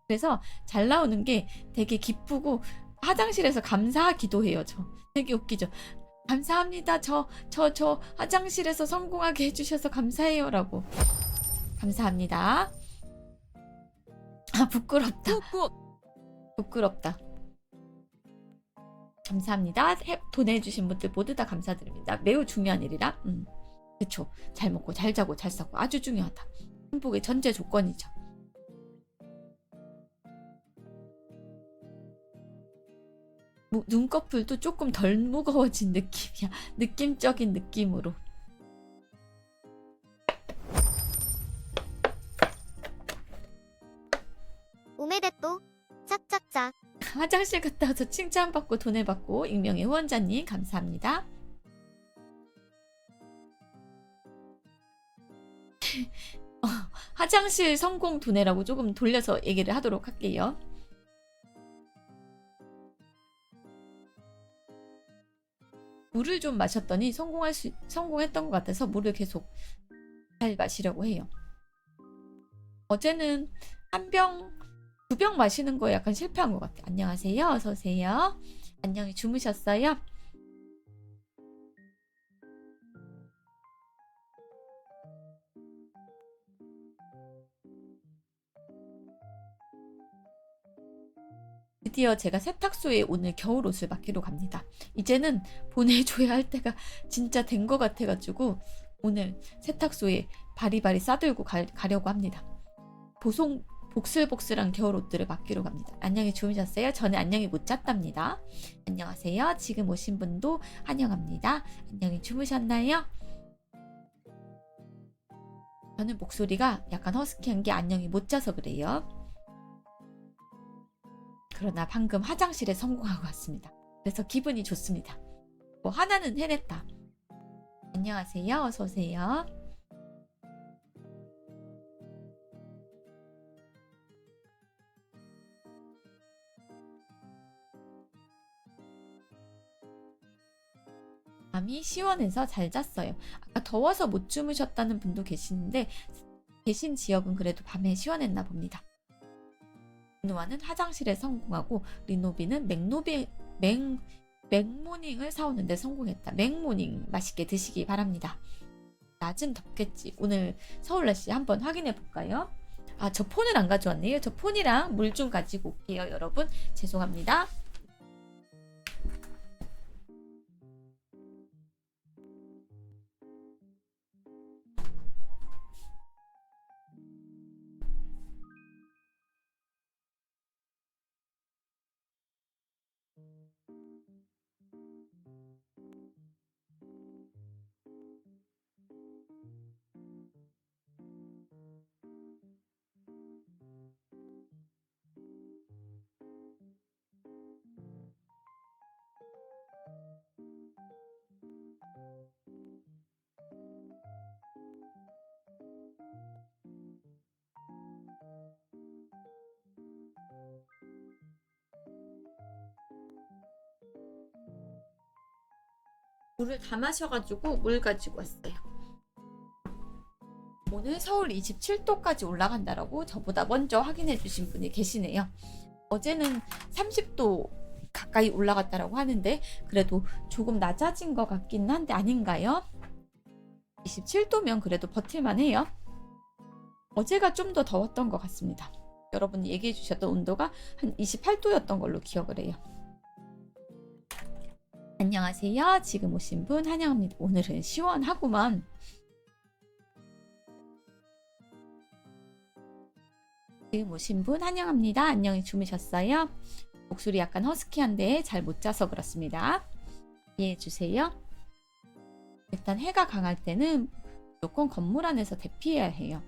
Speaker 1: 그래서 잘 나오는 게 되게 기쁘고 화장실에서 감사하기도 해요. 저 되게 웃기죠. 감사합니다. 저 화장실에서 성공하게 해주셔서 감사해요. 라고. 감사합니다. 아, 부끄럽다. 부끄럽다. 감사합니다. 돈해주신 분들 모두 다 감사드립니다. 매우 중요한 일이라. 그쵸. 잘 먹고 잘 자고 잘 싸고 아주 중요하다. 행복의 전제 조건이죠. 눈꺼풀도 조금 덜 무거워진 느낌이야. 느낌적인 느낌으로.
Speaker 2: 오메데또. 짝짝짝.
Speaker 1: 화장실 갔다 와서 칭찬받고 돈을 받고 익명의 후원자님 감사합니다. 화장실 성공 도내라고 조금 돌려서 얘기를 하도록 할게요. 물을 좀 마셨더니 성공했던 것 같아서 물을 계속 잘 마시려고 해요. 어제는 한 병, 2병 마시는 거에 약간 실패한 것 같아요. 안녕하세요. 어서오세요. 안녕히 주무셨어요? 드디어 제가 세탁소에 오늘 겨울옷을 맡기러 갑니다. 이제는 보내줘야 할 때가 진짜 된 것 같아가지고 오늘 세탁소에 바리바리 싸들고 가려고 합니다. 복슬복슬한 겨울옷들을 맡기러 갑니다. 안녕히 주무셨어요? 저는 안녕히 못 잤답니다. 안녕하세요. 지금 오신 분도 환영합니다. 안녕히 주무셨나요? 저는 목소리가 약간 허스키한 게 안녕히 못 자서 그래요. 그러나 방금 화장실에 성공하고 왔습니다. 그래서 기분이 좋습니다. 뭐 하나는 해냈다. 안녕하세요. 어서오세요. 밤이 시원해서 잘 잤어요. 아까 더워서 못 주무셨다는 분도 계시는데 계신 지역은 그래도 밤에 시원했나 봅니다. 리노아는 화장실에 성공하고 리노비는 맥모닝을 사오는데 성공했다. 맥모닝 맛있게 드시기 바랍니다. 낮은 덥겠지. 오늘 서울 날씨 한번 확인해 볼까요? 아, 저 폰을 안 가져왔네요. 저 폰이랑 물 좀 가지고 올게요. 여러분 죄송합니다. 물을 다 마셔가지고 물 가지고 왔어요. 오늘 서울 27도까지 올라간다라고 저보다 먼저 확인해 주신 분이 계시네요. 어제는 30도 가까이 올라갔다라고 하는데 그래도 조금 낮아진 것 같긴 한데 아닌가요? 27도면 그래도 버틸만 해요. 어제가 좀 더 더웠던 것 같습니다. 여러분이 얘기해 주셨던 온도가 한 28도였던 걸로 기억을 해요. 안녕하세요. 지금 오신 분 환영합니다. 오늘은 시원하구만. 지금 오신 분 환영합니다. 안녕히 주무셨어요? 목소리 약간 허스키한데 잘 못 자서 그렇습니다. 이해해 주세요. 일단 해가 강할 때는 무조건 건물 안에서 대피해야 해요.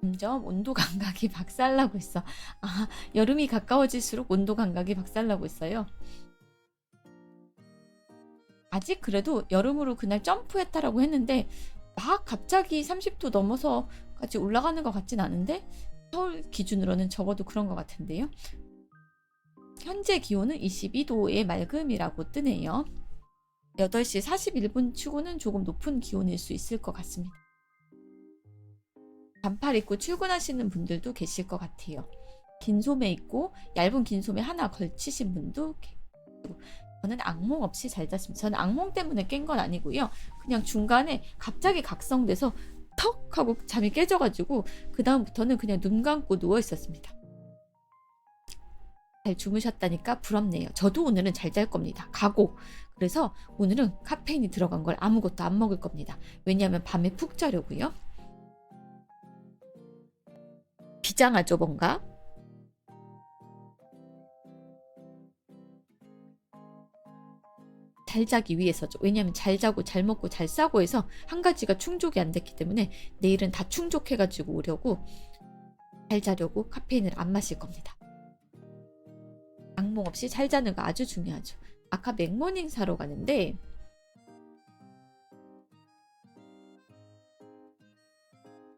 Speaker 1: 점점 온도 감각이 박살나고 있어. 아, 여름이 가까워질수록 온도 감각이 박살나고 있어요. 아직 그래도 여름으로 그날 점프했다라고 했는데 막 갑자기 30도 넘어서까지 올라가는 것 같진 않은데 서울 기준으로는 적어도 그런 것 같은데요. 현재 기온은 22도의 맑음이라고 뜨네요. 8시 41분 치고는 조금 높은 기온일 수 있을 것 같습니다. 반팔 입고 출근하시는 분들도 계실 것 같아요. 긴 소매 입고 얇은 긴 소매 하나 걸치신 분도 계시고, 저는 악몽 없이 잘 잤습니다. 저는 악몽 때문에 깬 건 아니고요. 그냥 중간에 갑자기 각성돼서 턱 하고 잠이 깨져가지고 그 다음부터는 그냥 눈 감고 누워 있었습니다. 잘 주무셨다니까 부럽네요. 저도 오늘은 잘 잘 겁니다. 각오. 그래서 오늘은 카페인이 들어간 걸 아무것도 안 먹을 겁니다. 왜냐하면 밤에 푹 자려고요. 비장하죠, 뭔가? 잘 자기 위해서죠. 왜냐하면 잘 자고 잘 먹고 잘 싸고 해서 한 가지가 충족이 안 됐기 때문에 내일은 다 충족해가지고 오려고 잘 자려고 카페인을 안 마실 겁니다. 악몽 없이 잘 자는 거 아주 중요하죠. 아까 맥모닝 사러 가는데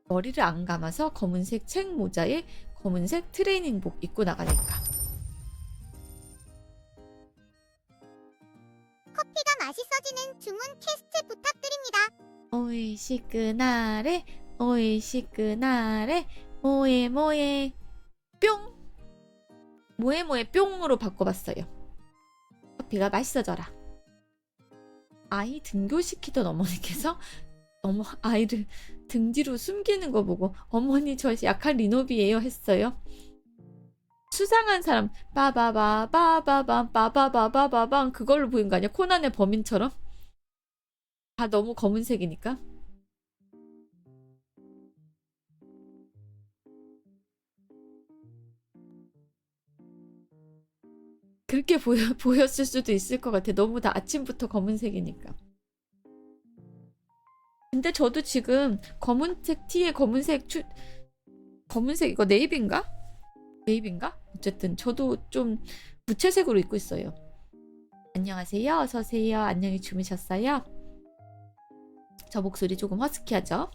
Speaker 1: 머리를 안 감아서 검은색 책 모자에 검은색 트레이닝복 입고 나가니까
Speaker 2: 커피가 맛있어지는 주문 퀘스트 부탁드립니다.
Speaker 1: 오이 시끄나래 오이 시끄나래 모에 모에 뿅 모에 모에 뿅으로 바꿔봤어요. 커피가 맛있어져라. 아이 등교시키던 어머니께서 너무 아이를 등 뒤로 숨기는 거 보고 어머니 저 약한 리노비예요 했어요. 수상한 사람 빠바바 빠바밤 빠바바바바밤 그걸로 보인 거 아니야? 코난의 범인처럼? 다 너무 검은색이니까. 그렇게 보였을 수도 있을 것 같아. 너무 다 아침부터 검은색이니까. 근데 저도 지금 검은색 티에 검은색 이거 네이비인가? 네이비인가? 어쨌든 저도 좀 무채색으로 입고 있어요. 안녕하세요. 어서오세요. 안녕히 주무셨어요? 저 목소리 조금 허스키하죠?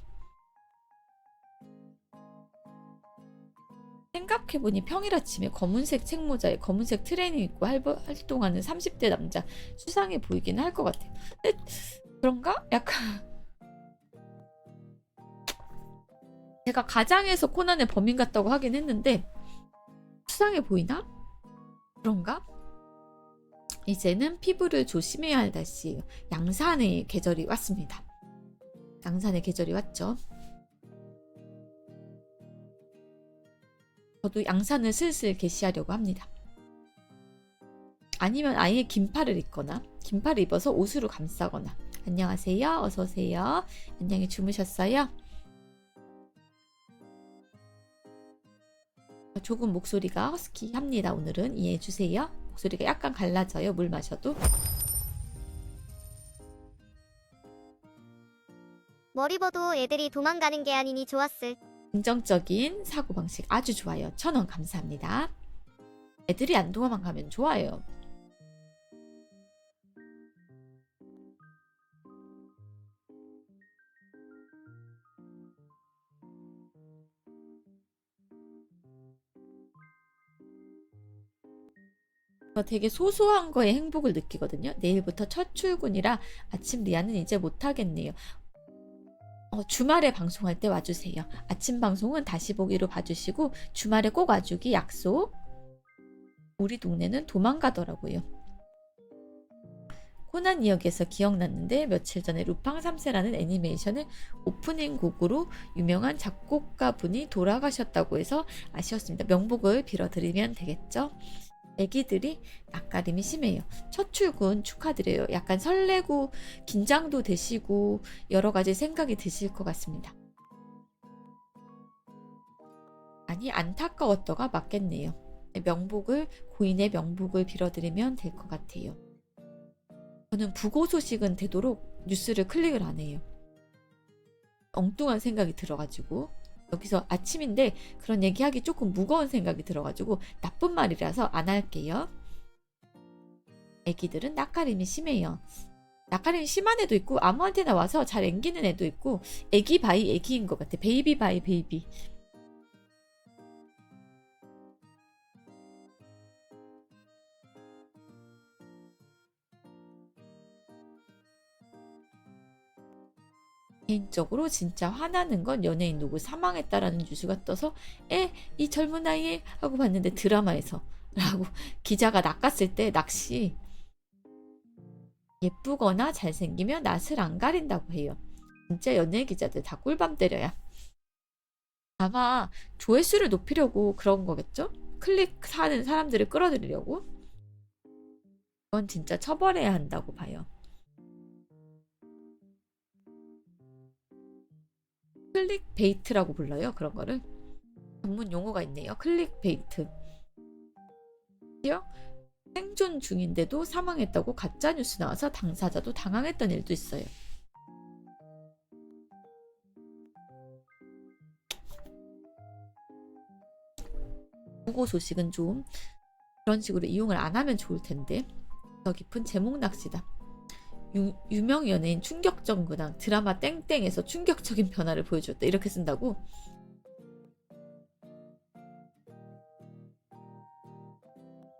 Speaker 1: 생각해보니 평일 아침에 검은색 책모자에 검은색 트레이닝 입고 활동하는 30대 남자 수상해 보이긴 할 것 같아요. 근데 그런가? 약간 제가 가장에서 코난의 범인 같다고 하긴 했는데 수상해 보이나? 그런가? 이제는 피부를 조심해야 할 날씨예요. 양산의 계절이 왔습니다. 양산의 계절이 왔죠. 저도 양산을 슬슬 개시하려고 합니다. 아니면 아예 긴팔을 입거나 긴팔을 입어서 옷으로 감싸거나. 안녕하세요. 어서오세요. 안녕히 주무셨어요? 조금 목소리가 허스키합니다. 오늘은 이해해주세요. 목소리가 약간 갈라져요. 물 마셔도.
Speaker 2: 머리 봐도 애들이 도망가는 게 아니니 좋았을.
Speaker 1: 긍정적인 사고방식 아주 좋아요. 1000원 감사합니다. 애들이 안 도망가면 좋아요. 저 되게 소소한 거에 행복을 느끼거든요. 내일부터 첫 출근이라 아침 리아는 이제 못하겠네요. 주말에 방송할 때 와주세요. 아침 방송은 다시 보기로 봐주시고 주말에 꼭 와주기 약속. 우리 동네는 도망가더라고요. 코난 이야기에서 기억났는데 며칠 전에 루팡 3세라는 애니메이션의 오프닝 곡으로 유명한 작곡가분이 돌아가셨다고 해서 아쉬웠습니다. 명복을 빌어드리면 되겠죠? 애기들이 낯가림이 심해요. 첫 출근 축하드려요. 약간 설레고 긴장도 되시고 여러 가지 생각이 드실 것 같습니다. 아니 안타까웠더가 맞겠네요. 고인의 명복을 빌어드리면 될 것 같아요. 저는 부고 소식은 되도록 뉴스를 클릭을 안 해요. 엉뚱한 생각이 들어가지고 여기서 아침인데 그런 얘기하기 조금 무거운 생각이 들어가지고 나쁜 말이라서 안 할게요. 애기들은 낯가림이 심해요. 낯가림이 심한 애도 있고 아무한테나 와서 잘 앵기는 애도 있고 애기 바이 애기인 것 같아. 베이비 바이 베이비. 개인적으로 진짜 화나는 건 연예인 누구 사망했다라는 뉴스가 떠서 이 젊은 나이에 하고 봤는데 드라마에서 라고 기자가 낚았을 때 낚시 예쁘거나 잘생기면 낯을 안 가린다고 해요. 진짜 연예 기자들 다 꿀밤 때려야. 아마 조회수를 높이려고 그런 거겠죠? 클릭하는 사람들을 끌어들이려고? 그건 진짜 처벌해야 한다고 봐요. 클릭베이트라고 불러요. 그런 거를. 전문 용어가 있네요. 클릭베이트. 생존 중인데도 사망했다고 가짜뉴스 나와서 당사자도 당황했던 일도 있어요. 보고 소식은 좀 그런 식으로 이용을 안 하면 좋을 텐데. 더 깊은 제목 낚시다. 유명 연예인 충격적 근황 드라마 땡땡에서 충격적인 변화를 보여줬다. 이렇게 쓴다고?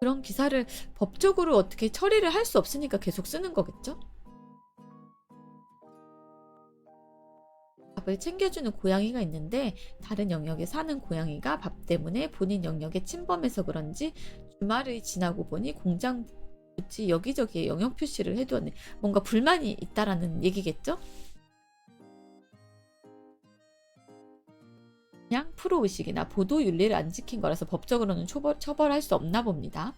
Speaker 1: 그런 기사를 법적으로 어떻게 처리를 할 수 없으니까 계속 쓰는 거겠죠? 밥을 챙겨주는 고양이가 있는데 다른 영역에 사는 고양이가 밥 때문에 본인 영역에 침범해서 그런지 주말을 지나고 보니 공장 부지 여기저기에 영역 표시를 해두었네. 뭔가 불만이 있다라는 얘기겠죠? 그냥 프로의식이나 보도 윤리를 안 지킨 거라서 법적으로는 처벌할 수 없나 봅니다.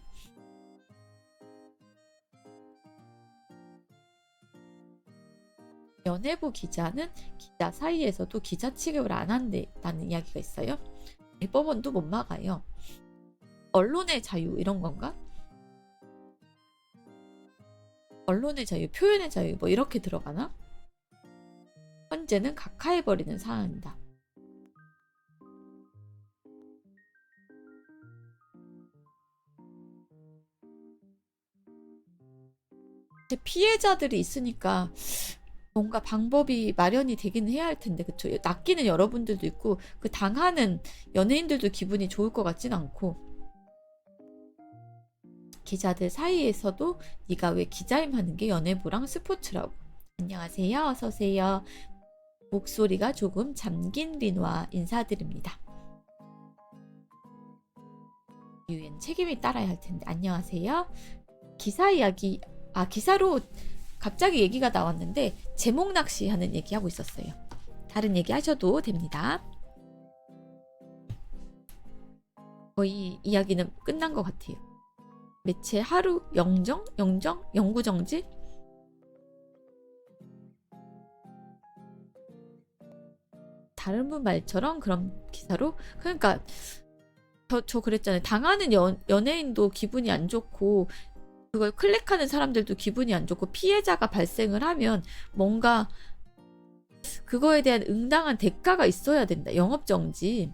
Speaker 1: 연예부 기자는 기자 사이에서도 기자 취급을 안 한다는 이야기가 있어요. 대법원도 못 막아요. 언론의 자유 이런 건가? 언론의 자유, 표현의 자유 뭐 이렇게 들어가나? 현재는 각하해버리는 상황이다. 피해자들이 있으니까 뭔가 방법이 마련이 되긴 해야 할 텐데 그쵸? 낚이는 여러분들도 있고 그 당하는 연예인들도 기분이 좋을 것 같진 않고 기자들 사이에서도 네가 왜 기자임 하는 게 연예부랑 스포츠라고. 안녕하세요. 어서오세요. 목소리가 조금 잠긴 리노아 인사드립니다. 유엔 책임이 따라야 할 텐데. 안녕하세요. 기사 이야기 기사로 갑자기 얘기가 나왔는데 제목 낚시 하는 얘기 하고 있었어요. 다른 얘기 하셔도 됩니다. 거의 이야기는 끝난 것 같아요. 매체 하루 영구정지? 다른 분 말처럼 그런 기사로 그러니까 저 그랬잖아요. 당하는 연예인도 기분이 안 좋고 그걸 클릭하는 사람들도 기분이 안 좋고 피해자가 발생을 하면 뭔가 그거에 대한 응당한 대가가 있어야 된다. 영업정지.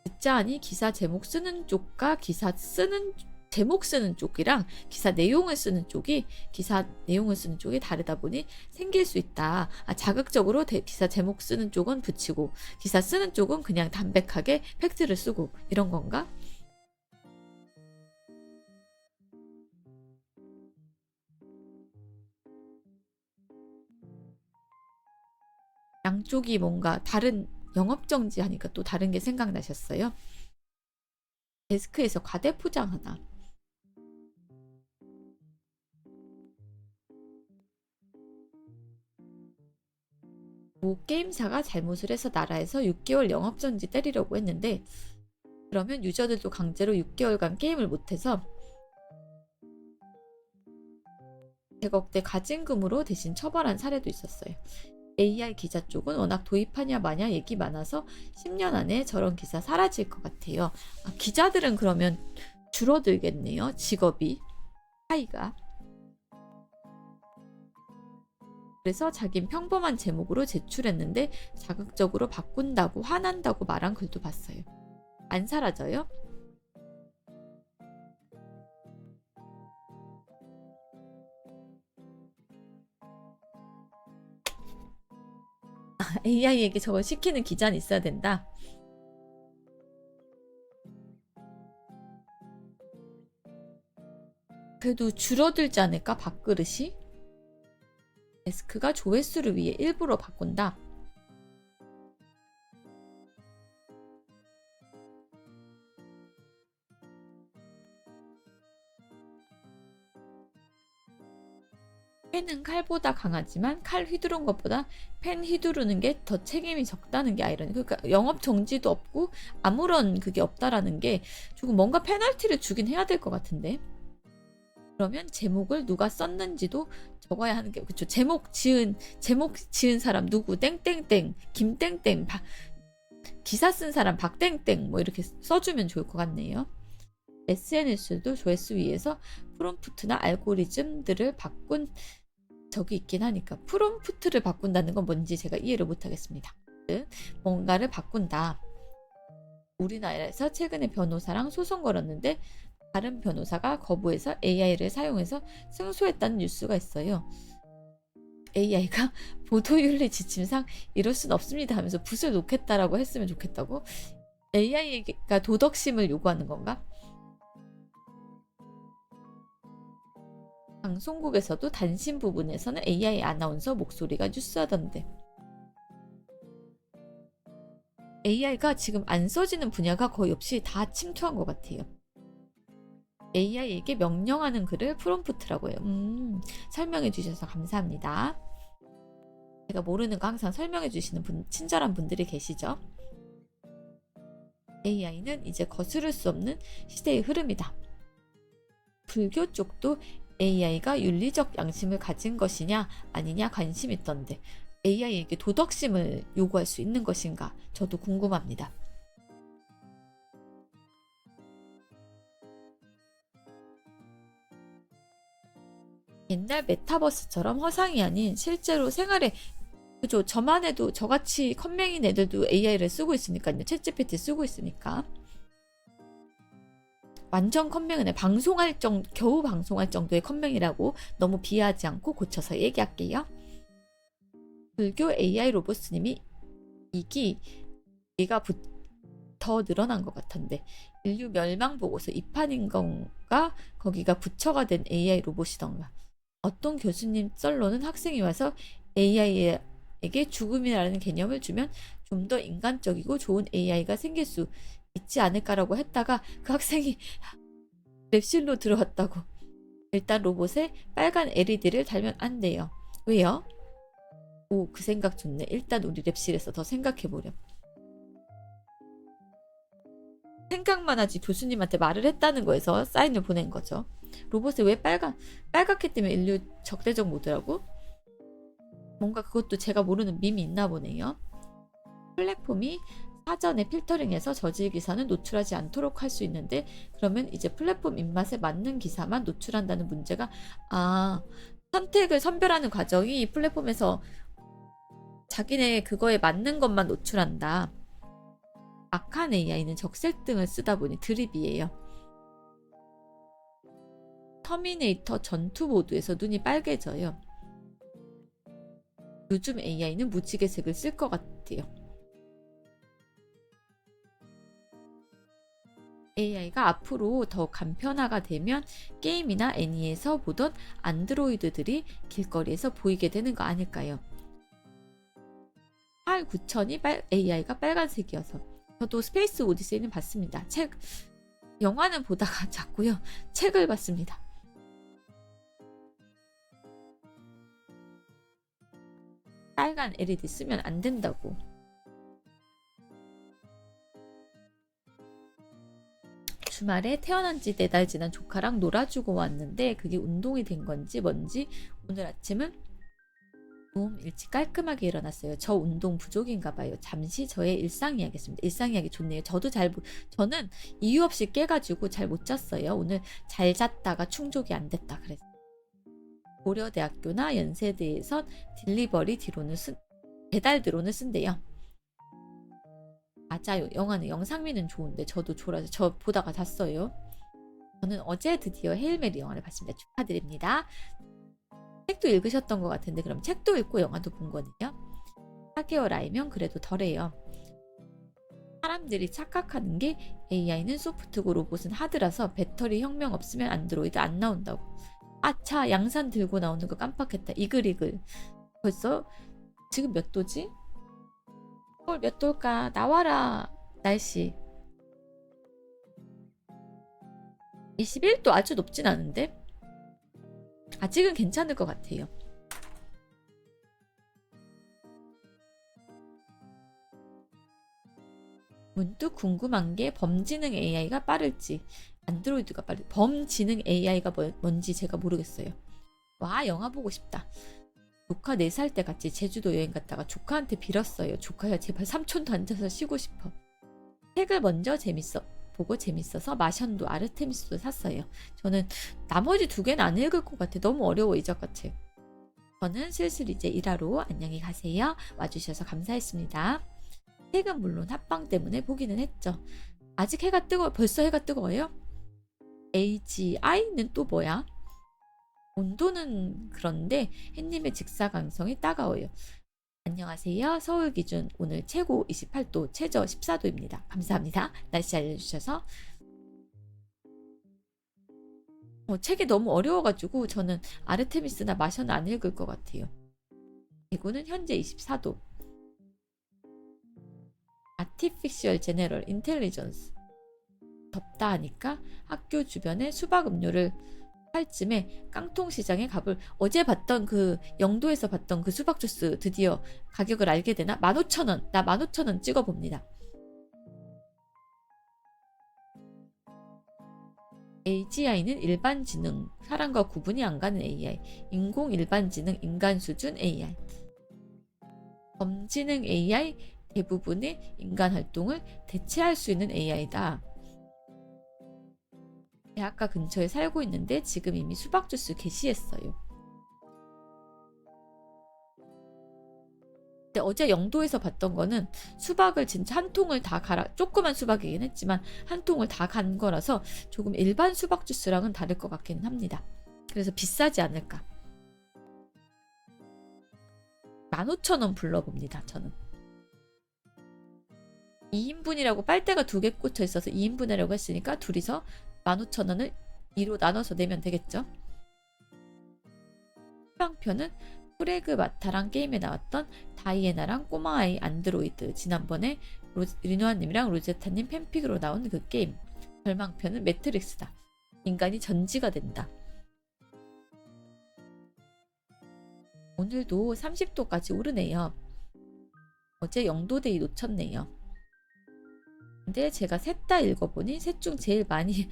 Speaker 1: 듣자하니 기사 제목 쓰는 쪽과 기사 쓰는 제목 쓰는 쪽이랑 기사 내용을 쓰는 쪽이 다르다 보니 생길 수 있다. 자극적으로 기사 제목 쓰는 쪽은 붙이고 기사 쓰는 쪽은 그냥 담백하게 팩트를 쓰고 이런 건가? 양쪽이 뭔가 다른 영업정지 하니까 또 다른 게 생각나셨어요? 데스크에서 과대포장 하나. 모 게임사가 잘못을 해서 나라에서 6개월 영업정지 때리려고 했는데 그러면 유저들도 강제로 6개월간 게임을 못해서 100억대 가진금으로 대신 처벌한 사례도 있었어요. AI 기자 쪽은 워낙 도입하냐 마냐 얘기 많아서 10년 안에 저런 기사 사라질 것 같아요. 기자들은 그러면 줄어들겠네요. 직업이 차이가. 그래서 자긴 평범한 제목으로 제출했는데 자극적으로 바꾼다고 화난다고 말한 글도 봤어요. 안 사라져요? AI에게 저걸 시키는 기자는 있어야 된다. 그래도 줄어들지 않을까? 밥그릇이? 데스크가 조회수를 위해 일부러 바꾼다. 펜은 칼보다 강하지만 칼 휘두른 것보다 펜 휘두르는 게 더 책임이 적다는 게 아이러니. 그러니까 영업 정지도 없고 아무런 그게 없다라는 게 조금 뭔가 페널티를 주긴 해야 될 것 같은데. 그러면 제목을 누가 썼는지도 적어야 하는 게 그렇죠. 제목 지은 사람 누구 땡땡땡 김땡땡 기사 쓴 사람 박땡땡 뭐 이렇게 써주면 좋을 것 같네요. SNS도 조회수 위해서 프롬프트나 알고리즘들을 바꾼 적이 있긴 하니까 프롬프트를 바꾼다는 건 뭔지 제가 이해를 못하겠습니다. 뭔가를 바꾼다. 우리나라에서 최근에 변호사랑 소송 걸었는데 다른 변호사가 거부해서 AI를 사용해서 승소했다는 뉴스가 있어요. AI가 보도윤리 지침상 이럴 순 없습니다 하면서 붓을 놓겠다라고 했으면 좋겠다고? AI가 도덕심을 요구하는 건가? 방송국에서도 단신 부분에서는 AI 아나운서 목소리가 뉴스하던데. AI가 지금 안 써지는 분야가 거의 없이 다 침투한 것 같아요. AI에게 명령하는 글을 프롬프트라고 해요. 설명해 주셔서 감사합니다. 제가 모르는 거 항상 설명해 주시는 친절한 분들이 계시죠? AI는 이제 거스를 수 없는 시대의 흐름이다. 불교 쪽도 AI가 윤리적 양심을 가진 것이냐 아니냐 관심 있던데 AI에게 도덕심을 요구할 수 있는 것인가 저도 궁금합니다. 옛날 메타버스처럼 허상이 아닌 실제로 생활에 그죠. 저만 해도 저같이 컴맹인 애들도 AI를 쓰고 있으니까요. 챗GPT 쓰고 있으니까. 완전 컴맹은 겨우 방송할 정도의 컴맹이라고 너무 비하하지 않고 고쳐서 얘기할게요. 불교 AI 로봇스님이 얘가 더 늘어난 것 같은데 인류 멸망 보고서 입판인 건가 거기가 부처가 된 AI 로봇이던가. 어떤 교수님 썰로는 학생이 와서 AI에게 죽음이라는 개념을 주면 좀 더 인간적이고 좋은 AI가 생길 수 있지 않을까라고 했다가 그 학생이 랩실로 들어왔다고. 일단 로봇에 빨간 LED를 달면 안 돼요. 왜요? 오, 그 생각 좋네. 일단 우리 랩실에서 더 생각해보렴. 생각만 하지 교수님한테 말을 했다는 거에서 사인을 보낸 거죠. 로봇에 왜 빨갛기 때문에 인류 적대적 모드라고? 뭔가 그것도 제가 모르는 밈이 있나 보네요. 플랫폼이 사전에 필터링해서 저질 기사는 노출하지 않도록 할 수 있는데 그러면 이제 플랫폼 입맛에 맞는 기사만 노출한다는 문제가 선택을 선별하는 과정이 플랫폼에서 자기네 그거에 맞는 것만 노출한다. 악한 AI는 적색 등을 쓰다 보니 드립이에요. 터미네이터 전투 모드에서 눈이 빨개져요. 요즘 AI는 무지개색을 쓸 것 같아요. AI가 앞으로 더 간편화가 되면 게임이나 애니에서 보던 안드로이드들이 길거리에서 보이게 되는 거 아닐까요? 89,000이 AI가 빨간색이어서 저도 스페이스 오디세이는 봤습니다. 영화는 보다가 잤고요. 책을 봤습니다. 빨간 LED 쓰면 안 된다고. 주말에 태어난 지 4달 지난 조카랑 놀아주고 왔는데 그게 운동이 된 건지 뭔지 오늘 아침은 좀 일찍 깔끔하게 일어났어요. 저 운동 부족인가 봐요. 잠시 저의 일상 이야기했습니다. 일상 이야기 좋네요. 저는 이유 없이 깨가지고 잘 못 잤어요. 오늘 잘 잤다가 충족이 안 됐다 그랬어요. 고려대학교나 연세대에선 배달 드론을 쓴대요. 맞아요. 영화는 영상미는 좋은데 저도 졸아서 저 보다가 잤어요. 저는 어제 드디어 헤일메리 영화를 봤습니다. 축하드립니다. 책도 읽으셨던 것 같은데 그럼 책도 읽고 영화도 본 거네요. 4개월 아이면 그래도 덜해요. 사람들이 착각하는 게 AI는 소프트고 로봇은 하드라서 배터리 혁명 없으면 안드로이드 안 나온다고. 아차, 양산 들고 나오는 거 깜빡했다. 이글이글. 벌써 지금 몇 도지? 서울 몇 도일까? 나와라 날씨. 21도 아주 높진 않은데 아직은 괜찮을 것 같아요. 문득 궁금한 게 범지능 AI가 빠를지 안드로이드가 빠를지 범지능 AI가 뭔지 제가 모르겠어요. 와 영화 보고 싶다. 조카 4살 때 같이 제주도 여행 갔다가 조카한테 빌었어요. 조카야 제발 삼촌도 앉아서 쉬고 싶어. 책을 먼저 보고 재밌어서 마션도 아르테미스도 샀어요. 저는 나머지 2개는 안 읽을 것 같아. 너무 어려워 이 작가 책. 저는 슬슬 이제 일하러 안녕히 가세요. 와주셔서 감사했습니다. 책은 물론 합방 때문에 보기는 했죠. 아직 벌써 해가 뜨거워요? AGI는 또 뭐야? 온도는 그런데 햇님의 직사광선이 따가워요. 안녕하세요. 서울 기준 오늘 최고 28도, 최저 14도입니다. 감사합니다. 날씨 알려주셔서. 책이 너무 어려워가지고 저는 아르테미스나 마션은 안 읽을 것 같아요. 대구는 현재 24도. 아티피셜 제너럴 인텔리전스. 덥다 하니까 학교 주변에 수박 음료를 할 쯤에 깡통시장에 어제 봤던 영도에서 봤던 그 수박 주스 드디어 가격을 알게 되나? 15,000원. 나 15,000원 찍어봅니다. AGI는 일반지능, 사람과 구분이 안 가는 AI, 인공 일반지능, 인간 수준 AI. 범지능 AI, 대부분의 인간 활동을 대체할 수 있는 AI다. 대학가 근처에 살고 있는데 지금 이미 수박 주스 게시했어요. 근데 어제 영도에서 봤던 거는 수박을 진짜 한 통을 다 조그만 수박이긴 했지만 한 통을 다 간 거라서 조금 일반 수박 주스랑은 다를 것 같기는 합니다. 그래서 비싸지 않을까. 15,000원 불러봅니다. 저는 2인분이라고 빨대가 2개 꽂혀 있어서 2인분이라고 했으니까 둘이서 15,000원을 2로 나눠서 내면 되겠죠. 수강표는 프레그 마타랑 게임에 나왔던 다이애나랑 꼬마아이 안드로이드, 지난번에 리노아님이랑 로제타님 팬픽으로 나온 그 게임. 절망표는 매트릭스다. 인간이 전지가 된다. 오늘도 30도까지 오르네요. 어제 영도데이 놓쳤네요. 근데 제가 셋 다 읽어보니 셋 중 제일 많이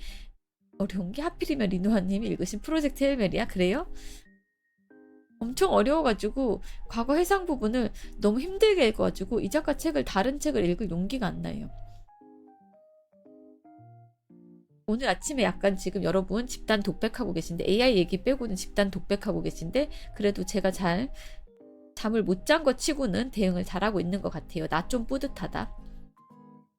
Speaker 1: 어려운 게 하필이면 리노아님이 읽으신 프로젝트 헬메리야? 그래요? 엄청 어려워가지고 과거 해상 부분을 너무 힘들게 읽어가지고 이 작가 다른 책을 읽을 용기가 안 나요. 오늘 아침에 약간 지금 여러분 집단 독백하고 계신데 AI 얘기 빼고는 집단 독백하고 계신데 그래도 제가 잠을 못 잔 것 치고는 대응을 잘하고 있는 것 같아요. 나 좀 뿌듯하다.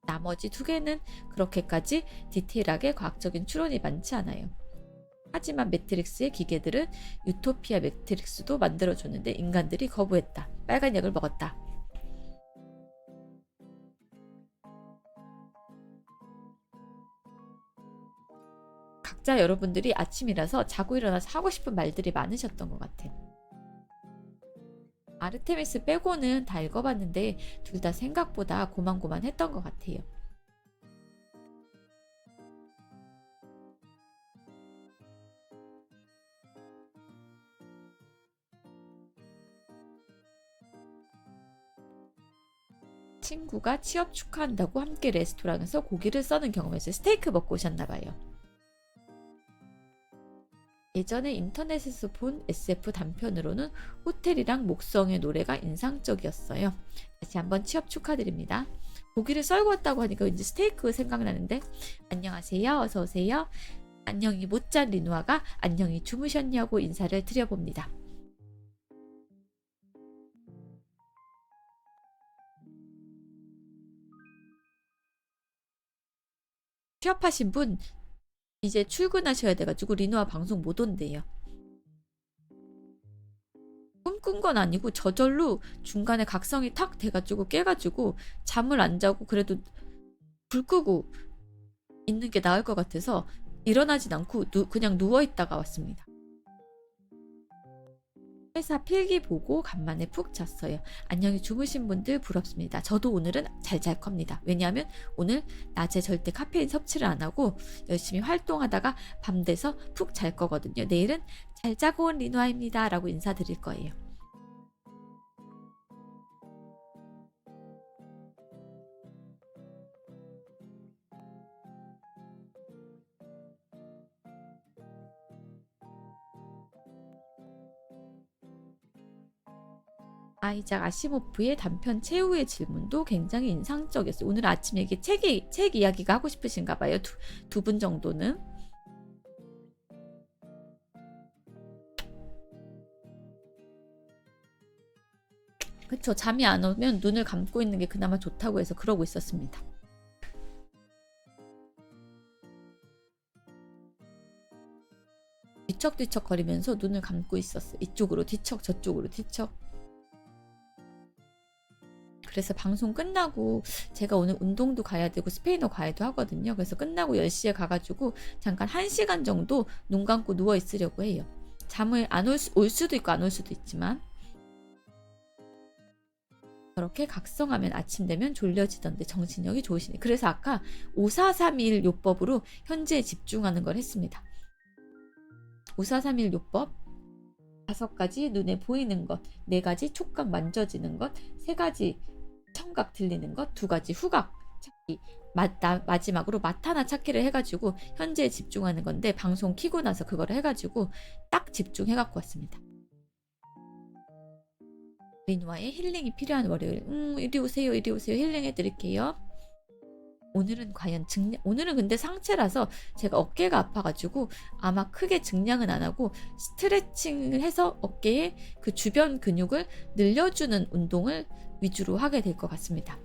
Speaker 1: 나머지 2개는 그렇게까지 디테일하게 과학적인 추론이 많지 않아요. 하지만 매트릭스의 기계들은 유토피아 매트릭스도 만들어줬는데 인간들이 거부했다. 빨간 약을 먹었다. 각자 여러분들이 아침이라서 자고 일어나서 하고 싶은 말들이 많으셨던 것 같아요. 아르테미스 빼고는 다 읽어봤는데 둘 다 생각보다 고만고만했던 것 같아요. 친구가 취업 축하한다고 함께 레스토랑에서 고기를 써는 경험에서 스테이크 먹고 오셨나봐요. 예전에 인터넷에서 본 SF 단편으로는 호텔이랑 목성의 노래가 인상적이었어요. 다시 한번 취업 축하드립니다. 고기를 썰고 왔다고 하니까 왠지 스테이크 생각나는데. 안녕하세요. 어서오세요. 안녕히 못 잔 리누아가 안녕히 주무셨냐고 인사를 드려봅니다. 취업하신 분 이제 출근하셔야 돼가지고 리누아 방송 못 온대요. 꿈꾼 건 아니고 저절로 중간에 각성이 탁 돼가지고 깨가지고 잠을 안 자고 그래도 불 끄고 있는 게 나을 것 같아서 일어나진 않고 그냥 누워있다가 왔습니다. 회사 필기 보고 간만에 푹 잤어요. 안녕히 주무신 분들 부럽습니다. 저도 오늘은 잘 잘 겁니다. 왜냐하면 오늘 낮에 절대 카페인 섭취를 안 하고 열심히 활동하다가 밤 돼서 푹 잘 거거든요. 내일은 잘 자고 온 리누아입니다 라고 인사드릴 거예요. 아이작 아시모프의 단편 최후의 질문도 굉장히 인상적이었어요. 오늘 아침 얘기 책 이야기가 하고 싶으신가 봐요. 두 분 정도는. 그쵸. 잠이 안 오면 눈을 감고 있는 게 그나마 좋다고 해서 그러고 있었습니다. 뒤척뒤척 거리면서 눈을 감고 있었어요. 이쪽으로 뒤척 저쪽으로 뒤척. 그래서 방송 끝나고 제가 오늘 운동도 가야 되고 스페인어 과외도 하거든요. 그래서 끝나고 10시에 가가지고 잠깐 1시간 정도 눈 감고 누워 있으려고 해요. 잠을 안 올 수도 있고 안 올 수도 있지만 저렇게 각성하면 아침 되면 졸려지던데 정신력이 좋으시네. 그래서 아까 5431 요법으로 현재에 집중하는 걸 했습니다. 5431 요법 5가지 눈에 보이는 것, 4가지 촉각 만져지는 것, 3가지 청각 들리는 것, 2가지 후각 찾기, 마지막으로 맛 하나 찾기를 해가지고 현재에 집중하는 건데 방송 키고 나서 그거를 해가지고 딱 집중해갖고 왔습니다. 리누아의 힐링이 필요한 월요일. 이리 오세요 이리 오세요 힐링 해드릴게요. 오늘은 과연 오늘은 근데 상체라서 제가 어깨가 아파가지고 아마 크게 증량은 안 하고 스트레칭을 해서 어깨의 그 주변 근육을 늘려주는 운동을 위주로 하게 될 것 같습니다.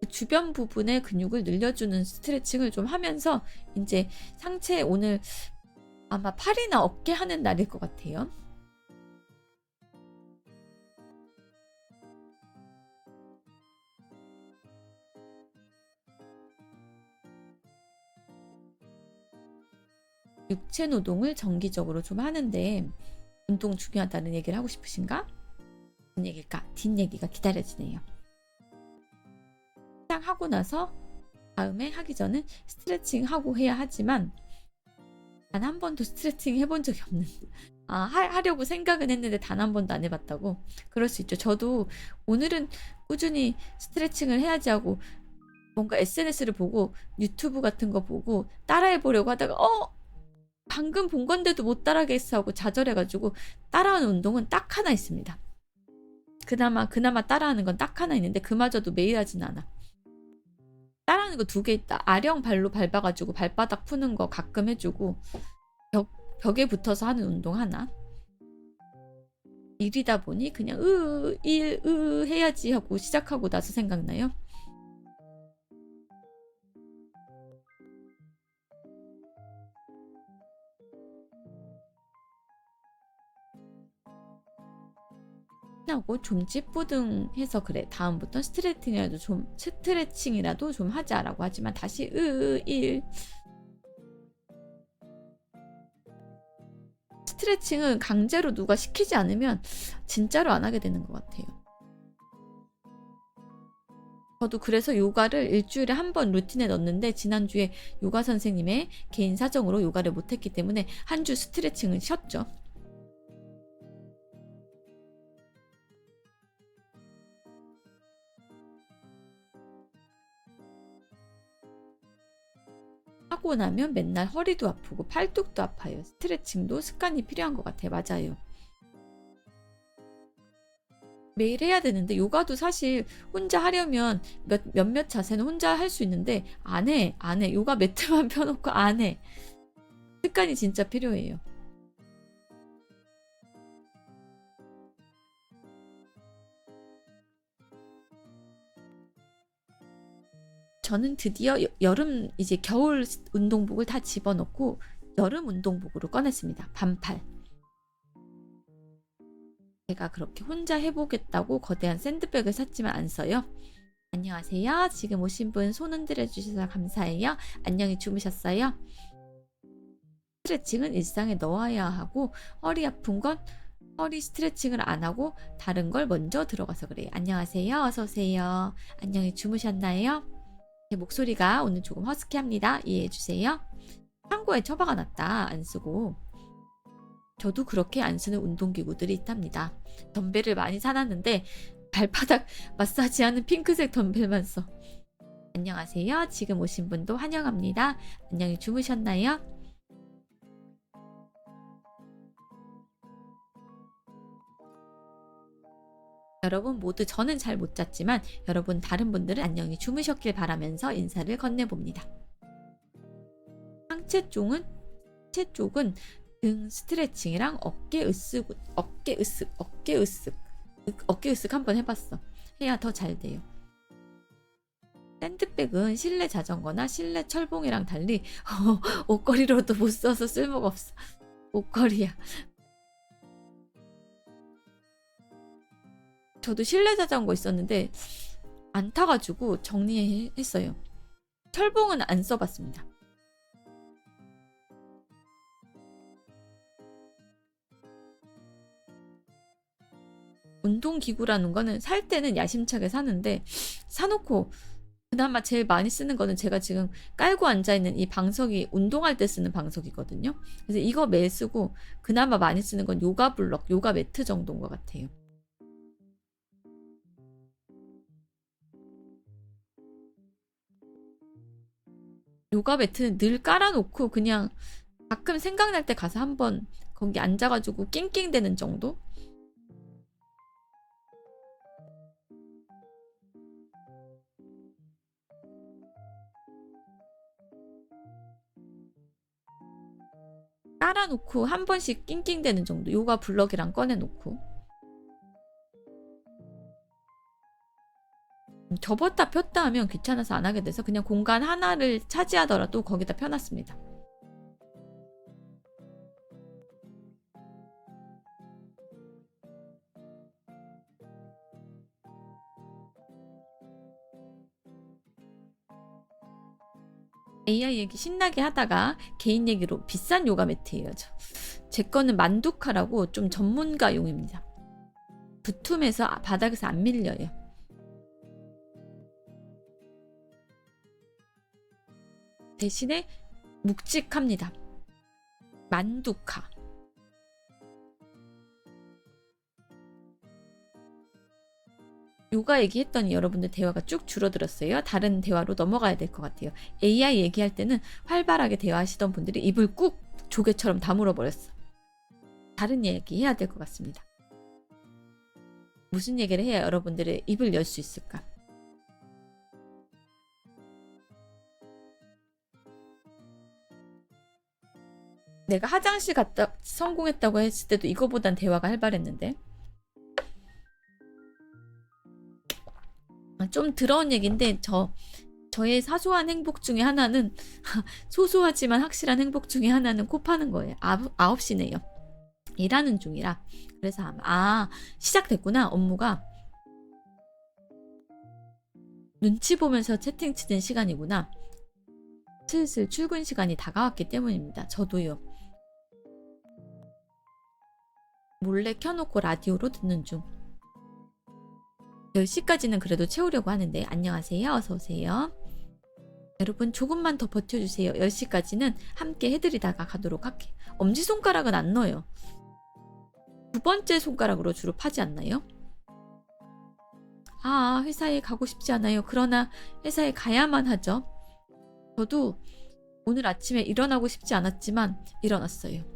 Speaker 1: 주변 부분의 근육을 늘려주는 스트레칭을 좀 하면서 이제 상체 오늘 아마 팔이나 어깨 하는 날일 것 같아요. 육체 노동을 정기적으로 좀 하는데 운동 중요하다는 얘기를 하고 싶으신가? 무슨 얘기일까? 뒷얘기가 기다려지네요. 하고 나서 다음에 하기 전에 스트레칭 하고 해야 하지만 단 한 번도 스트레칭 해본 적이 없는데 하려고 생각은 했는데 단 한 번도 안 해봤다고. 그럴 수 있죠. 저도 오늘은 꾸준히 스트레칭을 해야지 하고 뭔가 SNS를 보고 유튜브 같은 거 보고 따라해보려고 하다가 방금 본 건데도 못 따라하겠어 하고 좌절해가지고 따라하는 운동은 딱 하나 있습니다. 그나마 따라하는 건 딱 하나 있는데 그마저도 매일 하진 않아. 따라하는 거 2개 있다. 아령 발로 밟아가지고 발바닥 푸는 거 가끔 해주고 벽에 붙어서 하는 운동 하나. 일이다 보니 그냥 해야지 하고 시작하고 나서 생각나요. 하고 좀 찌뿌둥해서 그래 다음부터 스트레칭이라도 좀 하자라고 하지만 다시 스트레칭은 강제로 누가 시키지 않으면 진짜로 안 하게 되는 것 같아요. 저도 그래서 요가를 일주일에 한 번 루틴에 넣었는데 지난주에 요가 선생님의 개인 사정으로 요가를 못했기 때문에 한 주 스트레칭을 쉬었죠. 하고 나면 맨날 허리도 아프고 팔뚝도 아파요. 스트레칭도 습관이 필요한 것 같아요. 맞아요. 매일 해야 되는데 요가도 사실 혼자 하려면 몇몇 자세는 혼자 할 수 있는데 안 해. 요가 매트만 펴놓고 안 해. 습관이 진짜 필요해요. 저는 드디어 여름 이제 겨울 운동복을 다 집어넣고 여름 운동복으로 꺼냈습니다. 반팔. 제가 그렇게 혼자 해보겠다고 거대한 샌드백을 샀지만 안 써요. 안녕하세요. 지금 오신 분 손 흔들어 주셔서 감사해요. 안녕히 주무셨어요? 스트레칭은 일상에 넣어야 하고 허리 아픈 건 허리 스트레칭을 안 하고 다른 걸 먼저 들어가서 그래요. 안녕하세요. 어서 오세요. 안녕히 주무셨나요? 제 목소리가 오늘 조금 허스키합니다. 이해해 주세요. 창고에 처박아 놨다. 안 쓰고. 저도 그렇게 안 쓰는 운동기구들이 있답니다. 덤벨을 많이 사놨는데 발바닥 마사지하는 핑크색 덤벨만 써. 안녕하세요. 지금 오신 분도 환영합니다. 안녕히 주무셨나요? 여러분 모두 저는 잘 못 잤지만 여러분 다른 분들은 안녕히 주무셨길 바라면서 인사를 건네봅니다. 상체 쪽은 등 스트레칭이랑 어깨 으쓱 한번 해봤어. 해야 더 잘 돼요. 샌드백은 실내 자전거나 실내 철봉이랑 달리 옷걸이로도 못 써서 쓸모가 없어. 옷걸이야. 저도 실내 자전거 있었는데 안 타가지고 정리했어요. 철봉은 안 써봤습니다. 운동기구라는 거는 살 때는 야심차게 사는데 사놓고 그나마 제일 많이 쓰는 거는 제가 지금 깔고 앉아있는 이 방석이 운동할 때 쓰는 방석이거든요. 그래서 이거 매일 쓰고 그나마 많이 쓰는 건 요가 블럭, 요가 매트 정도인 것 같아요. 요가 매트는 늘 깔아놓고 그냥 가끔 생각날 때 가서 한번 거기 앉아가지고 낑낑대는 정도? 깔아놓고 한 번씩 낑낑대는 정도. 요가 블럭이랑 꺼내놓고. 접었다 폈다 하면 귀찮아서 안 하게 돼서 그냥 공간 하나를 차지하더라도 거기다 펴놨습니다. AI 얘기 신나게 하다가 개인 얘기로 비싼 요가 매트예요. 제 거는 만두카라고 좀 전문가용입니다. 두툼해서 바닥에서 안 밀려요. 대신에 묵직합니다. 만두카. 요가 얘기했더니 여러분들 대화가 쭉 줄어들었어요. 다른 대화로 넘어가야 될 것 같아요. AI 얘기할 때는 활발하게 대화하시던 분들이 입을 꾹 조개처럼 다물어 버렸어. 다른 얘기 해야 될 것 같습니다. 무슨 얘기를 해야 여러분들의 입을 열 수 있을까? 내가 화장실 갔다 성공했다고 했을 때도 이거보단 대화가 활발했는데. 좀 더러운 얘기인데 저의 사소한 행복 중에 하나는 소소하지만 확실한 행복 중에 하나는 코 파는 거예요. 9시네요. 일하는 중이라. 그래서 아마 시작됐구나 업무가. 눈치 보면서 채팅 치는 시간이구나. 슬슬 출근 시간이 다가왔기 때문입니다. 저도요. 몰래 켜놓고 라디오로 듣는 중. 10시까지는 그래도 채우려고 하는데. 안녕하세요. 어서오세요. 여러분 조금만 더 버텨주세요. 10시까지는 함께 해드리다가 가도록 할게요. 엄지손가락은 안 넣어요. 두 번째 손가락으로 주로 파지 않나요? 아, 회사에 가고 싶지 않아요. 그러나 회사에 가야만 하죠. 저도 오늘 아침에 일어나고 싶지 않았지만 일어났어요.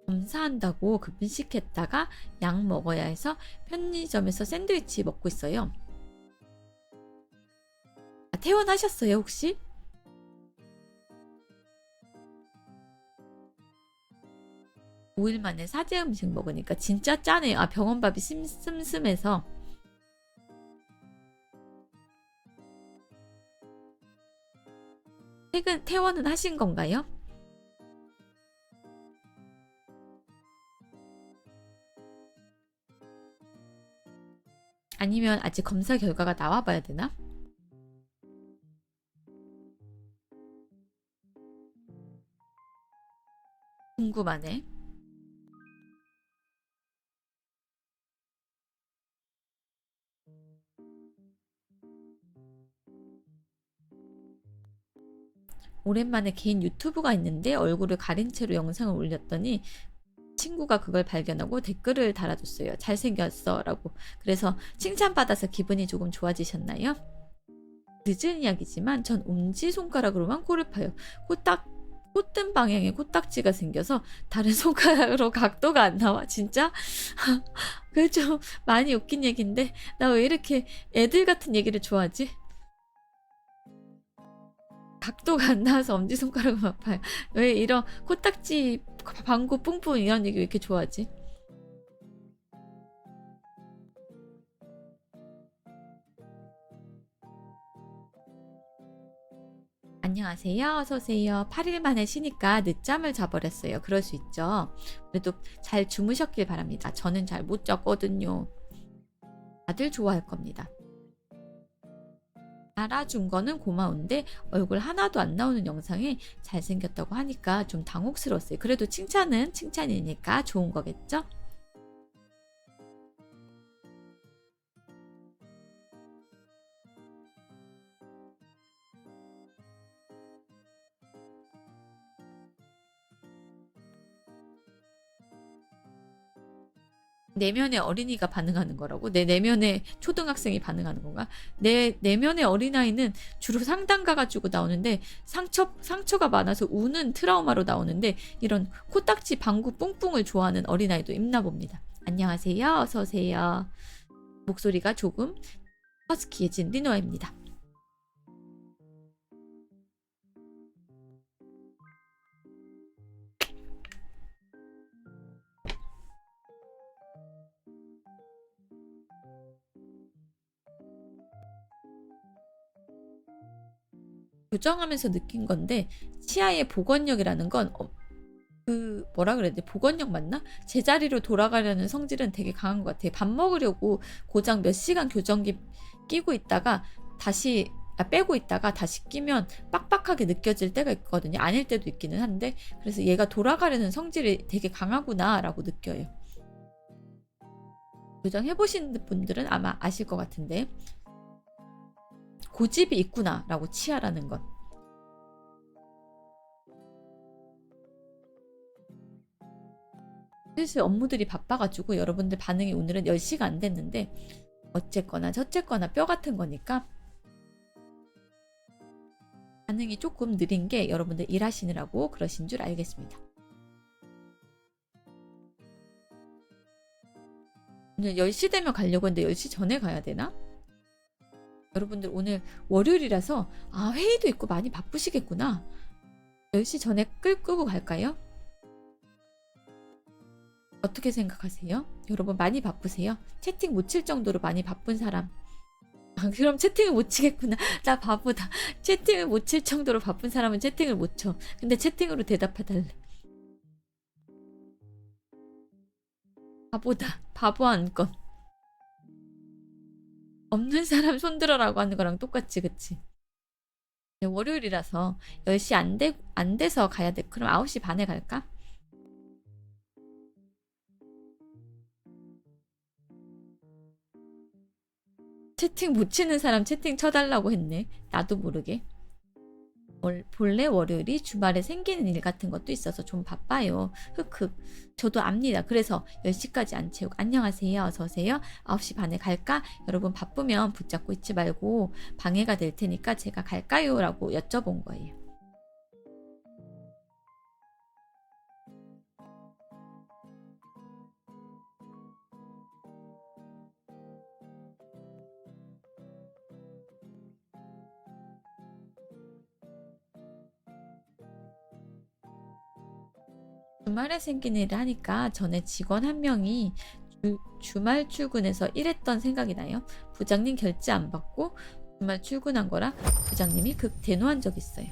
Speaker 1: 검사한다고 급식했다가 약 먹어야 해서 편의점에서 샌드위치 먹고 있어요. 아, 퇴원하셨어요 혹시? 오일 만에 사제 음식 먹으니까 진짜 짜네요. 아, 병원밥이 슴슴해서. 퇴원은 하신 건가요? 아니면 아직 검사 결과가 나와봐야 되나? 궁금하네. 오랜만에 개인 유튜브가 있는데 얼굴을 가린 채로 영상을 올렸더니 친구가 그걸 발견하고 댓글을 달아줬어요. 잘생겼어 라고. 그래서 칭찬받아서 기분이 조금 좋아지셨나요? 늦은 이야기지만 전 엄지손가락으로만 코를 파요. 콧등 방향에 코딱지가 생겨서 다른 손가락으로 각도가 안 나와. 진짜? 그게 좀 많이 웃긴 얘기인데 나 왜 이렇게 애들 같은 얘기를 좋아하지? 각도가 안 나와서 엄지손가락을 아파요. 왜 이런 코딱지 방구 뿡뿡 이런 얘기 왜 이렇게 좋아하지? 안녕하세요. 어서오세요. 8일 만에 쉬니까 늦잠을 자버렸어요. 그럴 수 있죠. 그래도 잘 주무셨길 바랍니다. 저는 잘 못 잤거든요. 다들 좋아할 겁니다. 알아준 거는 고마운데 얼굴 하나도 안 나오는 영상에 잘생겼다고 하니까 좀 당혹스러웠어요. 그래도 칭찬은 칭찬이니까 좋은 거겠죠? 내면의 어린이가 반응하는 거라고? 내 내면의 초등학생이 반응하는 건가? 내 내면의 어린아이는 주로 상담 가가지고 나오는데 상처가 많아서 우는 트라우마로 나오는데 이런 코딱지 방구 뿡뿡을 좋아하는 어린아이도 있나 봅니다. 안녕하세요. 어서오세요. 목소리가 조금 허스키해진 리노아입니다. 교정하면서 느낀 건데 치아의 복원력이라는 건 그 뭐라 그래야 돼? 복원력 맞나? 제자리로 돌아가려는 성질은 되게 강한 것 같아요. 밥 먹으려고 고장 몇 시간 교정기 끼고 있다가 다시 빼고 있다가 다시 끼면 빡빡하게 느껴질 때가 있거든요. 아닐 때도 있기는 한데 그래서 얘가 돌아가려는 성질이 되게 강하구나라고 느껴요. 교정해보신 분들은 아마 아실 것 같은데 고집이 있구나라고 치아라는 건. 슬슬 업무들이 바빠가지고 여러분들 반응이 오늘은 10시가 안 됐는데 어쨌거나 저쨌거나 뼈 같은 거니까 반응이 조금 느린 게 여러분들 일하시느라고 그러신 줄 알겠습니다. 오늘 10시 되면 가려고 했는데 10시 전에 가야 되나? 여러분들 오늘 월요일이라서 아 회의도 있고 많이 바쁘시겠구나. 10시 전에 끄고 갈까요? 어떻게 생각하세요? 여러분 많이 바쁘세요? 채팅 못 칠 정도로 많이 바쁜 사람. 아, 그럼 채팅을 못 치겠구나. 나 바보다. 채팅을 못 칠 정도로 바쁜 사람은 채팅을 못 쳐. 근데 채팅으로 대답해달래. 바보다. 바보한 건. 없는 사람 손들어라고 하는 거랑 똑같지, 그치? 네, 월요일이라서 10시 안 돼서 가야 돼. 그럼 9시 반에 갈까? 채팅 못 치는 사람 채팅 쳐달라고 했네. 나도 모르게. 본래 월요일이 주말에 생기는 일 같은 것도 있어서 좀 바빠요. 흑흑. 저도 압니다. 그래서 10시까지 안 채우고 안녕하세요. 어서오세요. 9시 반에 갈까? 여러분 바쁘면 붙잡고 있지 말고 방해가 될 테니까 제가 갈까요? 라고 여쭤본 거예요. 주말에 생기는 일을 하니까 전에 직원 한 명이 주말 출근해서 일했던 생각이 나요. 부장님 결제 안 받고 주말 출근한 거라 부장님이 극 대노한 적 있어요.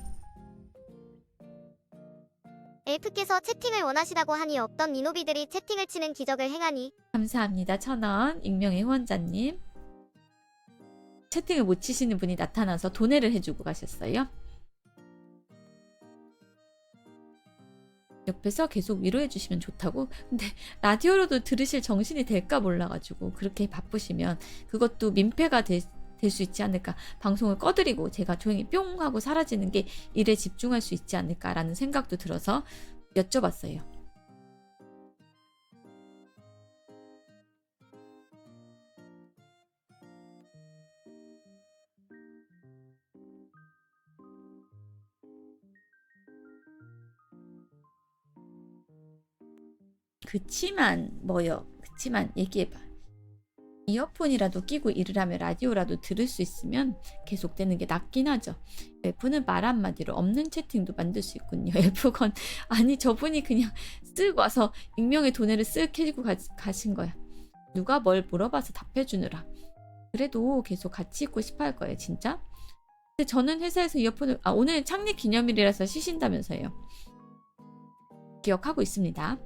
Speaker 2: 엘프께서 채팅을 원하시다고 하니 없던 리노비들이 채팅을 치는 기적을 행하니
Speaker 1: 감사합니다. 1,000원 익명의 후원자님. 채팅을 못 치시는 분이 나타나서 도내를 해주고 가셨어요. 옆에서 계속 위로해 주시면 좋다고. 근데 라디오로도 들으실 정신이 될까 몰라가지고 그렇게 바쁘시면 그것도 민폐가 될 수 있지 않을까. 방송을 꺼드리고 제가 조용히 뿅 하고 사라지는 게 일에 집중할 수 있지 않을까라는 생각도 들어서 여쭤봤어요. 그치만 뭐요? 그치만 얘기해봐. 이어폰이라도 끼고 일을 하면 라디오라도 들을 수 있으면 계속되는 게 낫긴 하죠. 엘프는 말 한마디로 없는 채팅도 만들 수 있군요. 엘프건 아니 저분이 그냥 쓱 와서 익명의 도내를 쓱 해주고 가신 거야. 누가 뭘 물어봐서 답해주느라. 그래도 계속 같이 있고 싶어 할 거예요. 진짜? 근데 저는 회사에서 이어폰을 오늘 창립 기념일이라서 쉬신다면서요. 기억하고 있습니다.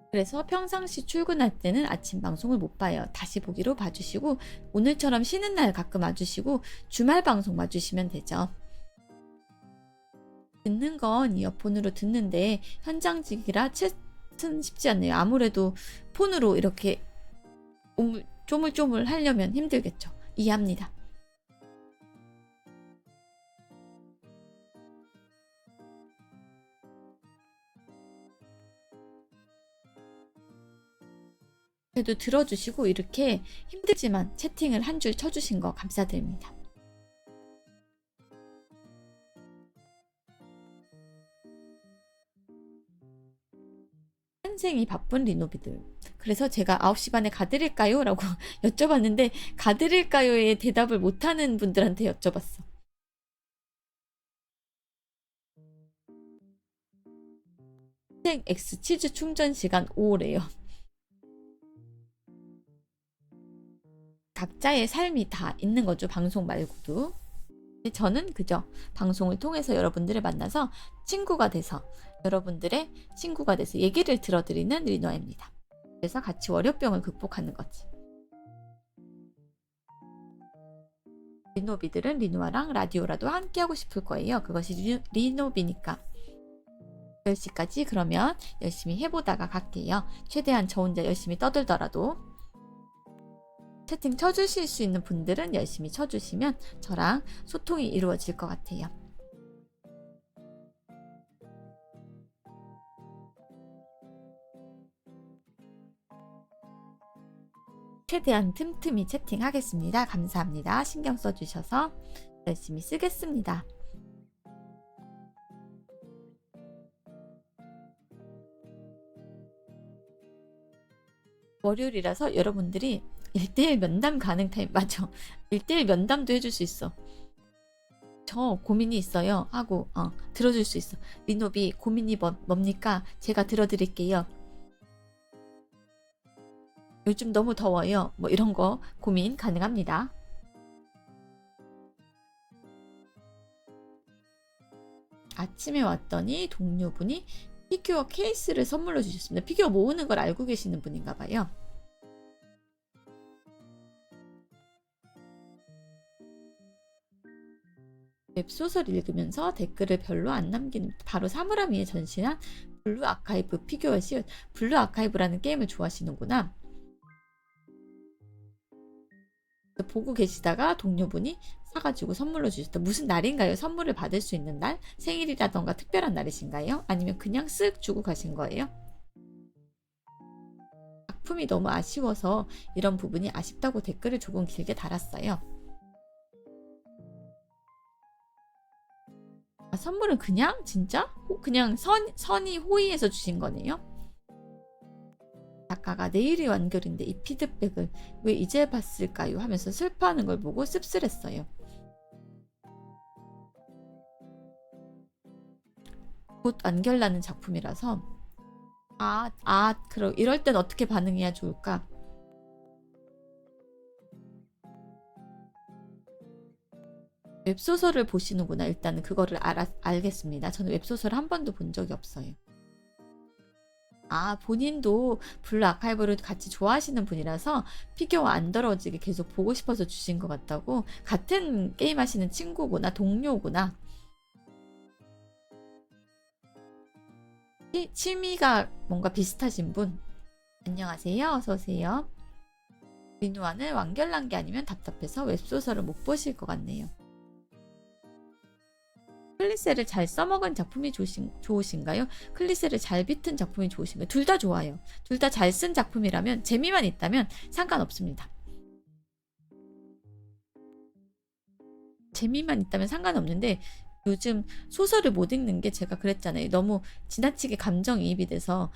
Speaker 1: 그래서 평상시 출근할 때는 아침 방송을 못 봐요. 다시 보기로 봐주시고 오늘처럼 쉬는 날 가끔 와주시고 주말 방송 와주시면 되죠. 듣는 건 이어폰으로 듣는데 현장직이라 채는 쉽지 않네요. 아무래도 폰으로 이렇게 쪼물쪼물 하려면 힘들겠죠. 이해합니다. 그래도 들어주시고 이렇게 힘들지만 채팅을 한 줄 쳐주신 거 감사드립니다. 한생이 바쁜 리노비들. 그래서 제가 9시 반에 가드릴까요? 라고 여쭤봤는데 가드릴까요에 대답을 못하는 분들한테 여쭤봤어. 한생 X 치즈 충전 시간 5래요. 각자의 삶이 다 있는 거죠. 방송 말고도. 저는 그저 방송을 통해서 여러분들을 만나서 친구가 돼서 여러분들의 친구가 돼서 얘기를 들어드리는 리노아입니다. 그래서 같이 월요병을 극복하는 거지. 리노비들은 리노아랑 라디오라도 함께 하고 싶을 거예요. 그것이 리노비니까. 10시까지 그러면 열심히 해보다가 갈게요. 최대한 저 혼자 열심히 떠들더라도 채팅 쳐주실 수 있는 분들은 열심히 쳐주시면 저랑 소통이 이루어질 것 같아요. 최대한 틈틈이 채팅하겠습니다. 감사합니다. 신경 써주셔서 열심히 쓰겠습니다. 월요일이라서 여러분들이 1대1 면담 가능 타임 맞아. 1대1 면담도 해줄 수 있어. 저 고민이 있어요 하고 들어줄 수 있어. 리노비 고민이 뭡니까? 제가 들어드릴게요. 요즘 너무 더워요. 뭐 이런 거 고민 가능합니다. 아침에 왔더니 동료분이 피규어 케이스를 선물로 주셨습니다. 피규어 모으는 걸 알고 계시는 분인가 봐요. 웹소설 읽으면서 댓글을 별로 안 남기는 바로 사물함 위에 전시한 블루 아카이브 피규어 시옷. 블루 아카이브라는 게임을 좋아하시는구나. 보고 계시다가 동료분이 사가지고 선물로 주셨다. 무슨 날인가요? 선물을 받을 수 있는 날? 생일이라던가 특별한 날이신가요? 아니면 그냥 쓱 주고 가신 거예요? 작품이 너무 아쉬워서 이런 부분이 아쉽다고 댓글을 조금 길게 달았어요. 아, 선물은 그냥 진짜? 그냥 선이 호의해서 주신 거네요? 작가가 내일이 완결인데 이 피드백을 왜 이제 봤을까요? 하면서 슬퍼하는 걸 보고 씁쓸했어요. 곧 완결나는 작품이라서 그럼 이럴 땐 어떻게 반응해야 좋을까? 웹소설을 보시는구나. 일단은 그거를 알겠습니다. 저는 웹소설을 한 번도 본 적이 없어요. 본인도 블루 아카이브를 같이 좋아하시는 분이라서 피규어가 안 더러워지게 계속 보고 싶어서 주신 것 같다고. 같은 게임 하시는 친구구나. 동료구나. 취미가 뭔가 비슷하신 분. 안녕하세요. 어서오세요. 리누아는 완결난 게 아니면 답답해서 웹소설을 못 보실 것 같네요. 클리세를 잘 써먹은 작품이 좋으신가요? 클리세를 잘 비튼 작품이 좋으신가요? 둘 다 좋아요. 둘 다 잘 쓴 작품이라면, 재미만 있다면 상관없습니다. 재미만 있다면 상관없는데 요즘 소설을 못 읽는 게 제가 그랬잖아요. 너무 지나치게 감정이입이 돼서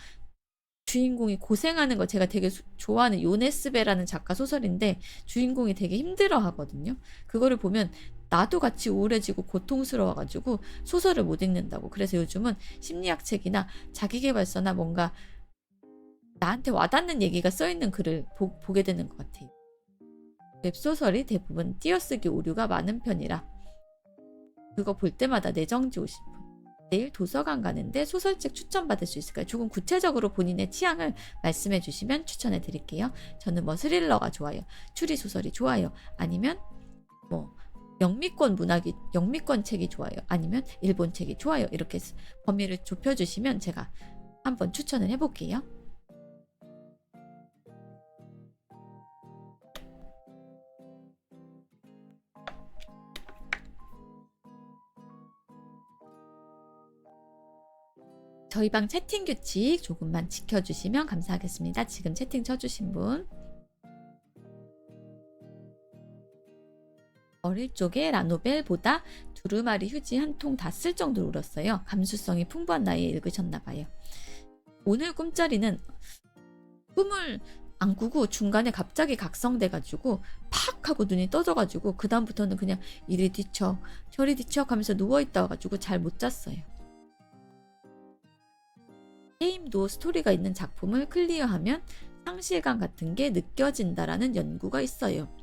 Speaker 1: 주인공이 고생하는 거. 제가 되게 좋아하는 요네스베라는 작가 소설인데 주인공이 되게 힘들어 하거든요. 그거를 보면 나도 같이 우울해지고 고통스러워가지고 소설을 못 읽는다고. 그래서 요즘은 심리학 책이나 자기계발서나 뭔가 나한테 와닿는 얘기가 써있는 글을 보게 되는 것 같아요. 웹소설이 대부분 띄어쓰기 오류가 많은 편이라 그거 볼 때마다 내정지 오실 분. 내일 도서관 가는데 소설책 추천받을 수 있을까요? 조금 구체적으로 본인의 취향을 말씀해 주시면 추천해 드릴게요. 저는 뭐 스릴러가 좋아요. 추리 소설이 좋아요. 아니면 뭐 영미권 책이 좋아요. 아니면 일본 책이 좋아요. 이렇게 범위를 좁혀주시면 제가 한번 추천을 해볼게요. 저희 방 채팅 규칙 조금만 지켜주시면 감사하겠습니다. 지금 채팅 쳐주신 분. 어릴 적에 라노벨보다 두루마리 휴지 한 통 다 쓸 정도로 울었어요. 감수성이 풍부한 나이에 읽으셨나봐요. 오늘 꿈자리는 꿈을 안 꾸고 중간에 갑자기 각성돼가지고 팍 하고 눈이 떠져가지고 그 다음부터는 그냥 이리 뒤척 저리 뒤척 하면서 누워있다 와가지고 잘 못 잤어요. 게임도 스토리가 있는 작품을 클리어하면 상실감 같은 게 느껴진다라는 연구가 있어요.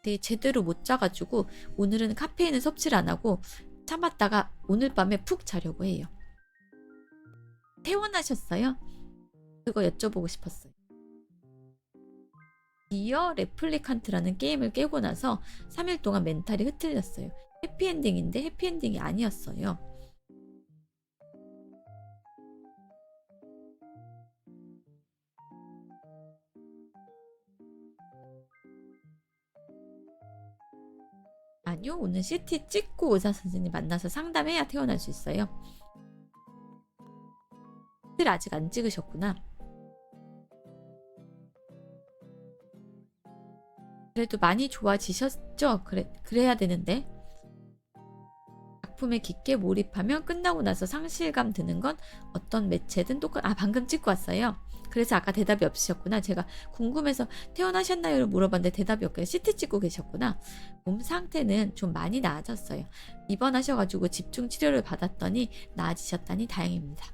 Speaker 1: 되게 제대로 못 자가지고 오늘은 카페인을 섭취를 안 하고 참았다가 오늘 밤에 푹 자려고 해요. 퇴원하셨어요? 그거 여쭤보고 싶었어요. 니어 레플리칸트라는 게임을 깨고 나서 3일 동안 멘탈이 흐트렸어요. 해피엔딩인데 해피엔딩이 아니었어요. 아니요, 오늘 CT 찍고 의사 선생님 만나서 상담해야 퇴원할 수 있어요. 아직 안 찍으셨구나. 그래도 많이 좋아지셨죠? 그래야 되는데. 작품에 깊게 몰입하면 끝나고 나서 상실감 드는 건 어떤 매체든 방금 찍고 왔어요. 그래서 아까 대답이 없으셨구나. 제가 궁금해서 퇴원하셨나요? 물어봤는데 대답이 없고요. CT 찍고 계셨구나. 몸 상태는 좀 많이 나아졌어요. 입원하셔가지고 집중 치료를 받았더니 나아지셨다니 다행입니다.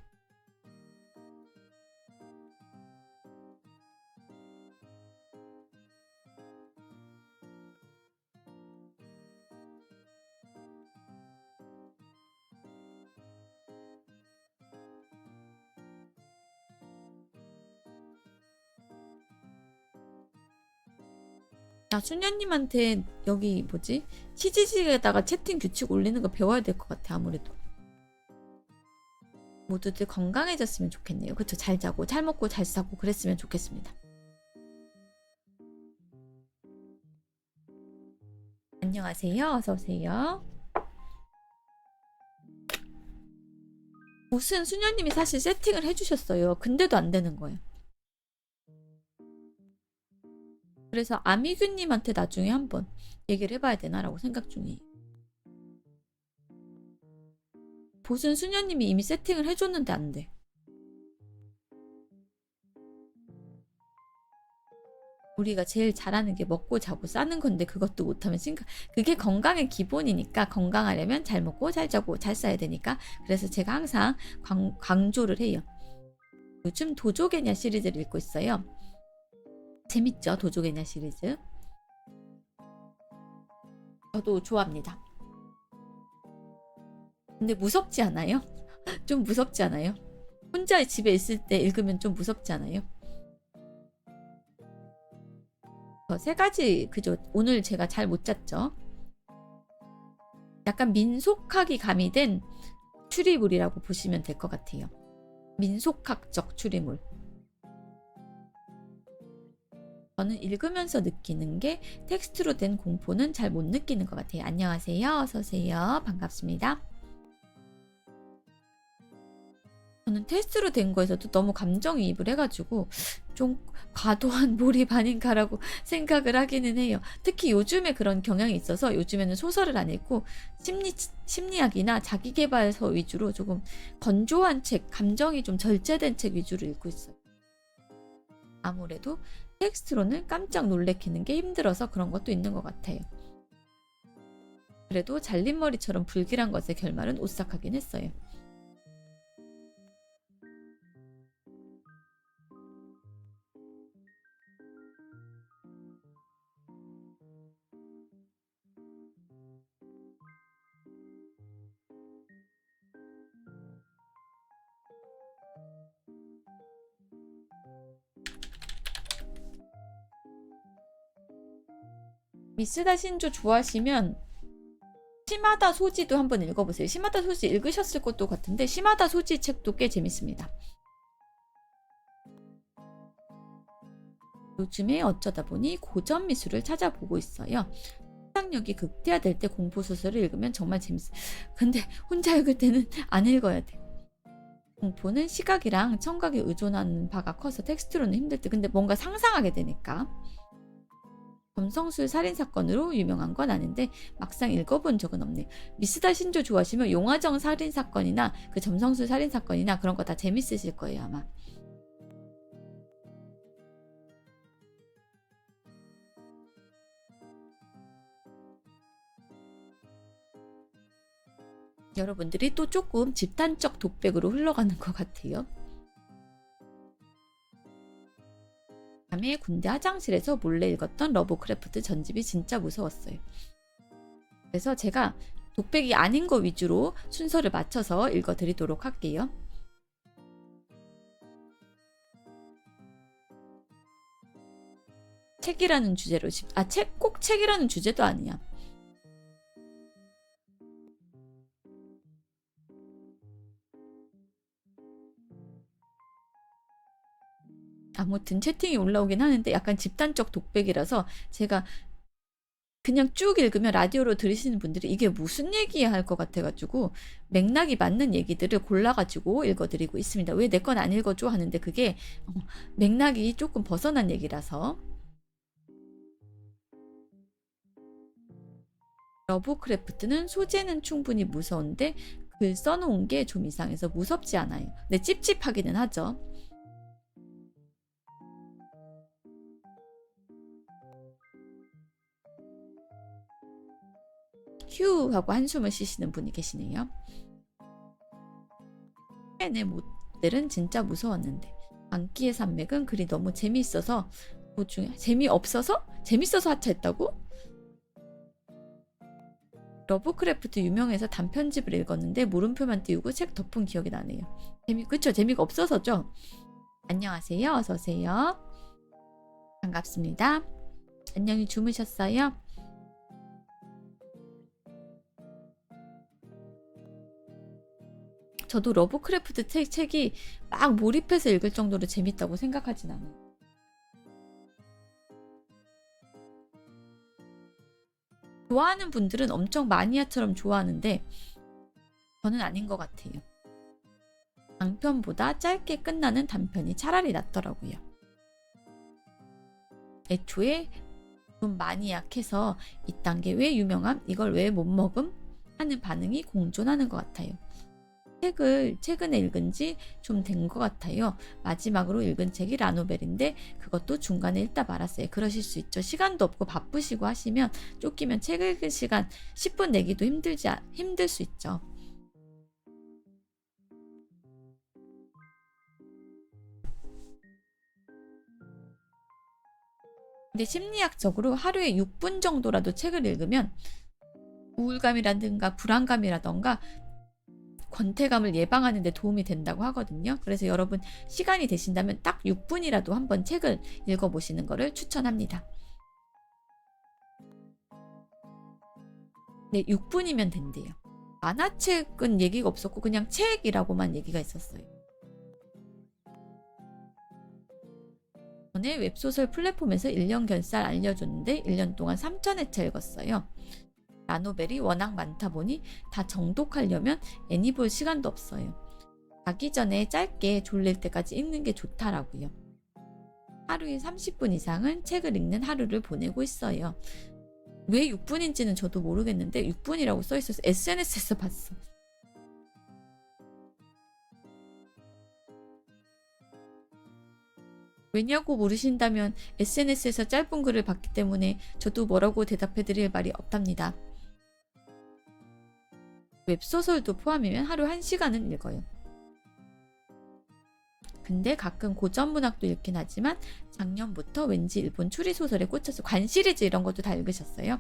Speaker 1: 나 수녀님한테 여기 뭐지? CGG에다가 채팅 규칙 올리는 거 배워야 될 것 같아. 아무래도. 모두들 건강해졌으면 좋겠네요. 그쵸? 잘 자고 잘 먹고 잘 싸고 그랬으면 좋겠습니다. 안녕하세요. 어서오세요. 무슨 수녀님이 사실 세팅을 해주셨어요. 근데도 안 되는 거예요. 그래서 아미규님한테 나중에 한번 얘기를 해봐야 되나라고 생각 중이에요. 보슨 수녀님이 이미 세팅을 해줬는데 안 돼. 우리가 제일 잘하는 게 먹고 자고 싸는 건데 그것도 못하면 그게 건강의 기본이니까 건강하려면 잘 먹고 잘 자고 잘 싸야 되니까 그래서 제가 항상 강조를 해요. 요즘 도조개냐 시리즈를 읽고 있어요. 재밌죠? 도조개냐 시리즈. 저도 좋아합니다. 근데 무섭지 않아요? 좀 무섭지 않아요? 혼자 집에 있을 때 읽으면 좀 무섭지 않아요? 세 가지 그죠? 오늘 제가 잘 못 잤죠? 약간 민속학이 가미된 추리물이라고 보시면 될 것 같아요. 민속학적 추리물. 저는 읽으면서 느끼는 게 텍스트로 된 공포는 잘 못 느끼는 것 같아요. 안녕하세요. 어서오세요. 반갑습니다. 저는 텍스트로 된 거에서도 너무 감정이입을 해가지고 좀 과도한 몰입 아닌가라고 생각을 하기는 해요. 특히 요즘에 그런 경향이 있어서 요즘에는 소설을 안 읽고 심리학이나 자기계발서 위주로 조금 건조한 책, 감정이 좀 절제된 책 위주로 읽고 있어요. 아무래도 텍스트로는 깜짝 놀래키는 게 힘들어서 그런 것도 있는 것 같아요. 그래도 잘린머리처럼 불길한 것의 결말은 오싹하긴 했어요. 미스다 신조 좋아하시면 시마다 소지도 한번 읽어보세요. 시마다 소지 읽으셨을 것도 같은데 시마다 소지 책도 꽤 재밌습니다. 요즘에 어쩌다 보니 고전 미술을 찾아보고 있어요. 상상력이 극대화될 때 공포소설을 읽으면 정말 재밌어요. 근데 혼자 읽을 때는 안 읽어야 돼. 공포는 시각이랑 청각에 의존하는 바가 커서 텍스트로는 힘들 때 근데 뭔가 상상하게 되니까. 점성술 살인사건으로 유명한 건 아는데 막상 읽어본 적은 없네요. 미스다 신조 좋아하시면 용화정 살인사건이나 그 점성술 살인사건이나 그런 거 다 재밌으실 거예요 아마. 여러분들이 또 조금 집단적 독백으로 흘러가는 것 같아요. 밤에 군대 화장실에서 몰래 읽었던 러브크래프트 전집이 진짜 무서웠어요. 그래서 제가 독백이 아닌 거 위주로 순서를 맞춰서 읽어드리도록 할게요. 책이라는 주제로 꼭 책이라는 주제도 아니야. 아무튼 채팅이 올라오긴 하는데 약간 집단적 독백이라서 제가 그냥 쭉 읽으면 라디오로 들으시는 분들이 이게 무슨 얘기야 할 것 같아가지고 맥락이 맞는 얘기들을 골라가지고 읽어드리고 있습니다. 왜 내 건 안 읽어줘 하는데 그게 맥락이 조금 벗어난 얘기라서. 러브크래프트는 소재는 충분히 무서운데 글 써놓은 게 좀 이상해서 무섭지 않아요. 근데 찝찝하기는 하죠. 휴 하고 한숨을 쉬시는 분이 계시네요. 내 모델은 진짜 무서웠는데 안기의 산맥은 글이 너무 재미있어서 도중에 재미없어서? 재밌어서 하차했다고? 러브크래프트 유명해서 단편집을 읽었는데 물음표만 띄우고 책 덮은 기억이 나네요. 그쵸? 재미가 없어서죠? 안녕하세요. 어서오세요. 반갑습니다. 안녕히 주무셨어요? 저도 러브크래프트 책이 막 몰입해서 읽을 정도로 재밌다고 생각하진 않아요. 좋아하는 분들은 엄청 마니아처럼 좋아하는데 저는 아닌 것 같아요. 장편보다 짧게 끝나는 단편이 차라리 낫더라고요. 애초에 좀 많이 약해서 이딴 게 왜 유명함? 이걸 왜 못 먹음? 하는 반응이 공존하는 것 같아요. 책을 최근에 읽은 지 좀 된 것 같아요. 마지막으로 읽은 책이 라노벨인데 그것도 중간에 읽다 말았어요. 그러실 수 있죠. 시간도 없고 바쁘시고 하시면 쫓기면 책 읽을 시간 10분 내기도 힘들 수 있죠. 근데 심리학적으로 하루에 6분 정도라도 책을 읽으면 우울감이라든가 불안감이라던가 권태감을 예방하는 데 도움이 된다고 하거든요. 그래서 여러분 시간이 되신다면 딱 6분이라도 한번 책을 읽어보시는 것을 추천합니다. 네, 6분이면 된대요. 만화책은 얘기가 없었고 그냥 책이라고만 얘기가 있었어요. 전에 웹소설 플랫폼에서 1년 결살 알려줬는데 1년 동안 3,000회차 읽었어요. 라노벨이 워낙 많다 보니 다 정독하려면 애니 볼 시간도 없어요. 자기 전에 짧게 졸릴 때까지 읽는 게 좋다라고요. 하루에 30분 이상은 책을 읽는 하루를 보내고 있어요. 왜 6분인지는 저도 모르겠는데 6분이라고 써있어서 SNS에서 봤어. 왜냐고 물으신다면 SNS에서 짧은 글을 봤기 때문에 저도 뭐라고 대답해드릴 말이 없답니다. 웹소설도 포함이면 하루 1시간은 읽어요. 근데 가끔 고전 문학도 읽긴 하지만 작년부터 왠지 일본 추리소설에 꽂혀서 관 시리즈 이런 것도 다 읽으셨어요?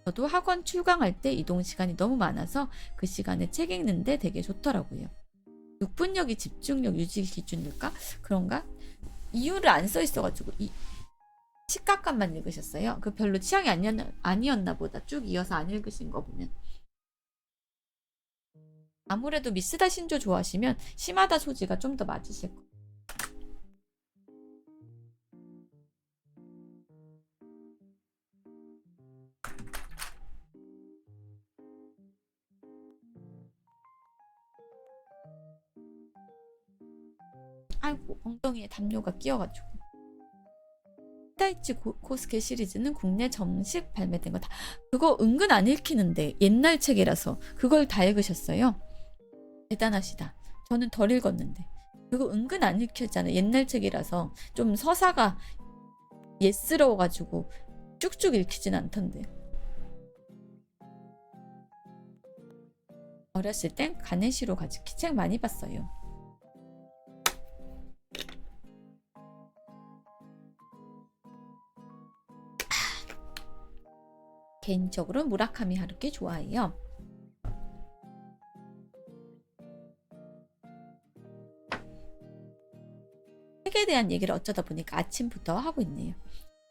Speaker 1: 저도 학원 출강할 때 이동 시간이 너무 많아서 그 시간에 책 읽는데 되게 좋더라고요. 6분력이 집중력 유지 기준일까? 그런가? 이유를 안 써 있어가지고 시각감만 읽으셨어요? 그 별로 취향이 아니었나 보다. 쭉 이어서 안 읽으신 거 보면. 아무래도 미스다 신조 좋아하시면 시마다 소지가 좀 더 맞으실 거예요. 아이고 엉덩이에 담요가 끼어가지고. 히다이치 코스케 시리즈는 국내 정식 발매된 거다. 그거 은근 안 읽히는데 옛날 책이라서 그걸 다 읽으셨어요? 대단하시다. 저는 덜 읽었는데 그거 은근 안 읽혔잖아요. 옛날 책이라서 좀 서사가 옛스러워가지고 쭉쭉 읽히진 않던데. 어렸을 땐 가네시로 가즈키 책 많이 봤어요. 개인적으로 무라카미 하루키 좋아해요. 책에 대한 얘기를 어쩌다 보니까 아침부터 하고 있네요.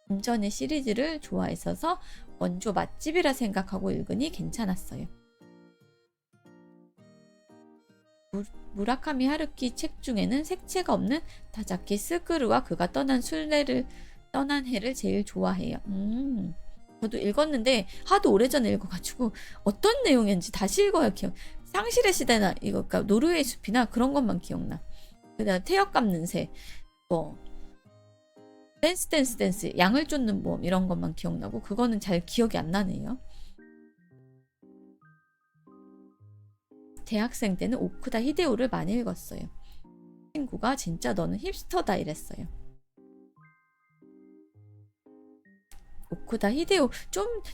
Speaker 1: 좀 전에 시리즈를 좋아했어서 원조 맛집이라 생각하고 읽으니 괜찮았어요. 무라카미 하루키 책 중에는 색채가 없는 다자키 스그루와 그가 떠난 해를 제일 좋아해요. 저도 읽었는데 하도 오래전에 읽어가지고 어떤 내용이었는지 다시 읽어야 상실의 시대나 이거 그러니까 노르웨이 숲이나 그런 것만 기억나. 그다음 태엽 감는 새, 뭐 댄스 양을 쫓는 모험 이런 것만 기억나고 그거는 잘 기억이 안 나네요. 대학생 때는 오쿠다 히데오를 많이 읽었어요. 친구가 진짜 너는 힙스터다 이랬어요. 오쿠다 히데오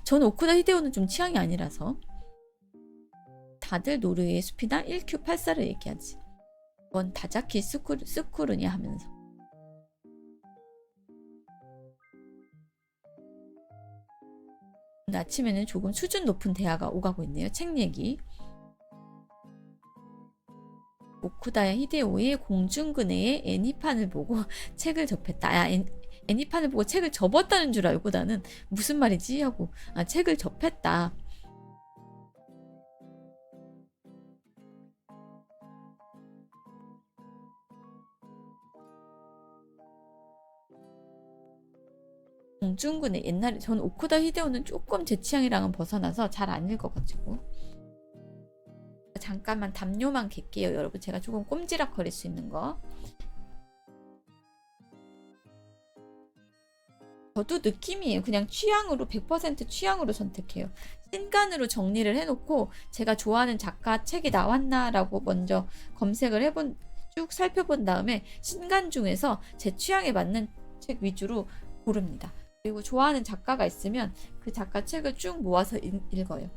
Speaker 1: 전 오쿠다 히데오는 좀 취향이 아니라서. 다들 노르웨이 숲이나 1Q84를 얘기하지. 뭔 다자키 스쿠르냐 하면서. 오늘 아침에는 조금 수준 높은 대화가 오가고 있네요. 책 얘기. 오쿠다 히데오의 공중근해의 애니판을 보고 책을 접했다. 애니판을 보고 책을 접었다는 줄 알고 나는 무슨 말이지 하고 책을 접했다. 봉준군의 옛날에 전 오쿠다 히데오는 조금 제 취향이랑은 벗어나서 잘 안 읽어가지고 잠깐만 담요만 갤게요 여러분. 제가 조금 꼼지락 거릴 수 있는 거. 저도 느낌이에요. 그냥 취향으로 100% 취향으로 선택해요. 신간으로 정리를 해놓고 제가 좋아하는 작가 책이 나왔나라고 먼저 검색을 해본 쭉 살펴본 다음에 신간 중에서 제 취향에 맞는 책 위주로 고릅니다. 그리고 좋아하는 작가가 있으면 그 작가 책을 쭉 모아서 읽어요.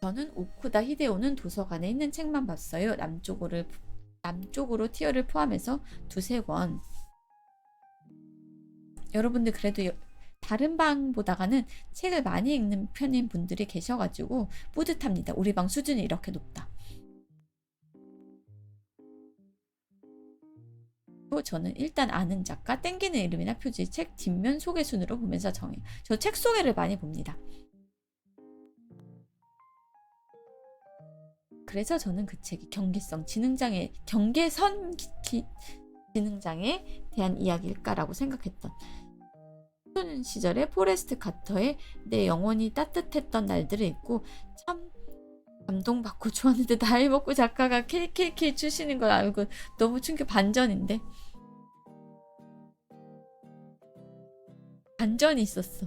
Speaker 1: 저는 오쿠다 히데오는 도서관에 있는 책만 봤어요. 남쪽으로 티어를 포함해서 두세 권. 여러분들 그래도 다른 방보다가는 책을 많이 읽는 편인 분들이 계셔가지고 뿌듯합니다. 우리 방 수준이 이렇게 높다. 저는 일단 아는 작가, 땡기는 이름이나 표지, 책 뒷면 소개 순으로 보면서 정해요. 저 책 소개를 많이 봅니다. 그래서 저는 그 책이 경계선 지능장애 대한 이야기일까라고 생각했던 청소년 시절에 포레스트 가터의 내 영혼이 따뜻했던 날들을 읽고 참 감동받고 좋았는데 나이 먹고 작가가 KKK 주시는 걸 알고 너무 충격. 반전인데 반전이 있었어.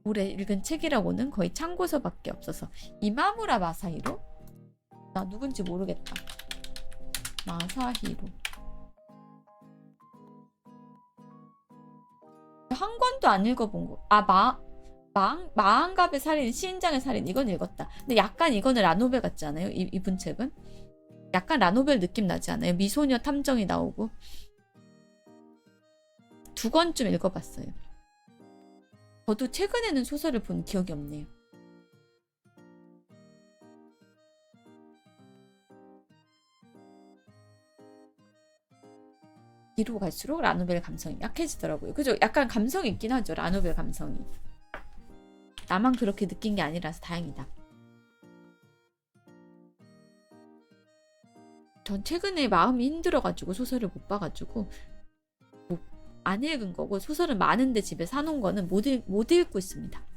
Speaker 1: 올해 읽은 책이라고는 거의 참고서밖에 없어서 이마무라 마사히로? 나 누군지 모르겠다. 마사히로. 한 권도 안 읽어본 거. 마한갑의 살인, 시인장의 살인 이건 읽었다. 근데 약간 이거는 라노벨 같지 않아요? 이분 책은? 약간 라노벨 느낌 나지 않아요? 미소녀 탐정이 나오고. 2권쯤 읽어봤어요. 저도 최근에는 소설을 본 기억이 없네요. 뒤로 갈수록 라노벨 감성이 약해지더라고요. 그죠? 약간 감성이 있긴 하죠. 라노벨 감성이. 나만 그렇게 느낀 게 아니라서 다행이다. 전 최근에 마음이 힘들어가지고 소설을 못 봐가지고 안 읽은 거고, 소설은 많은데 집에 사놓은 거는 못 읽고 있습니다.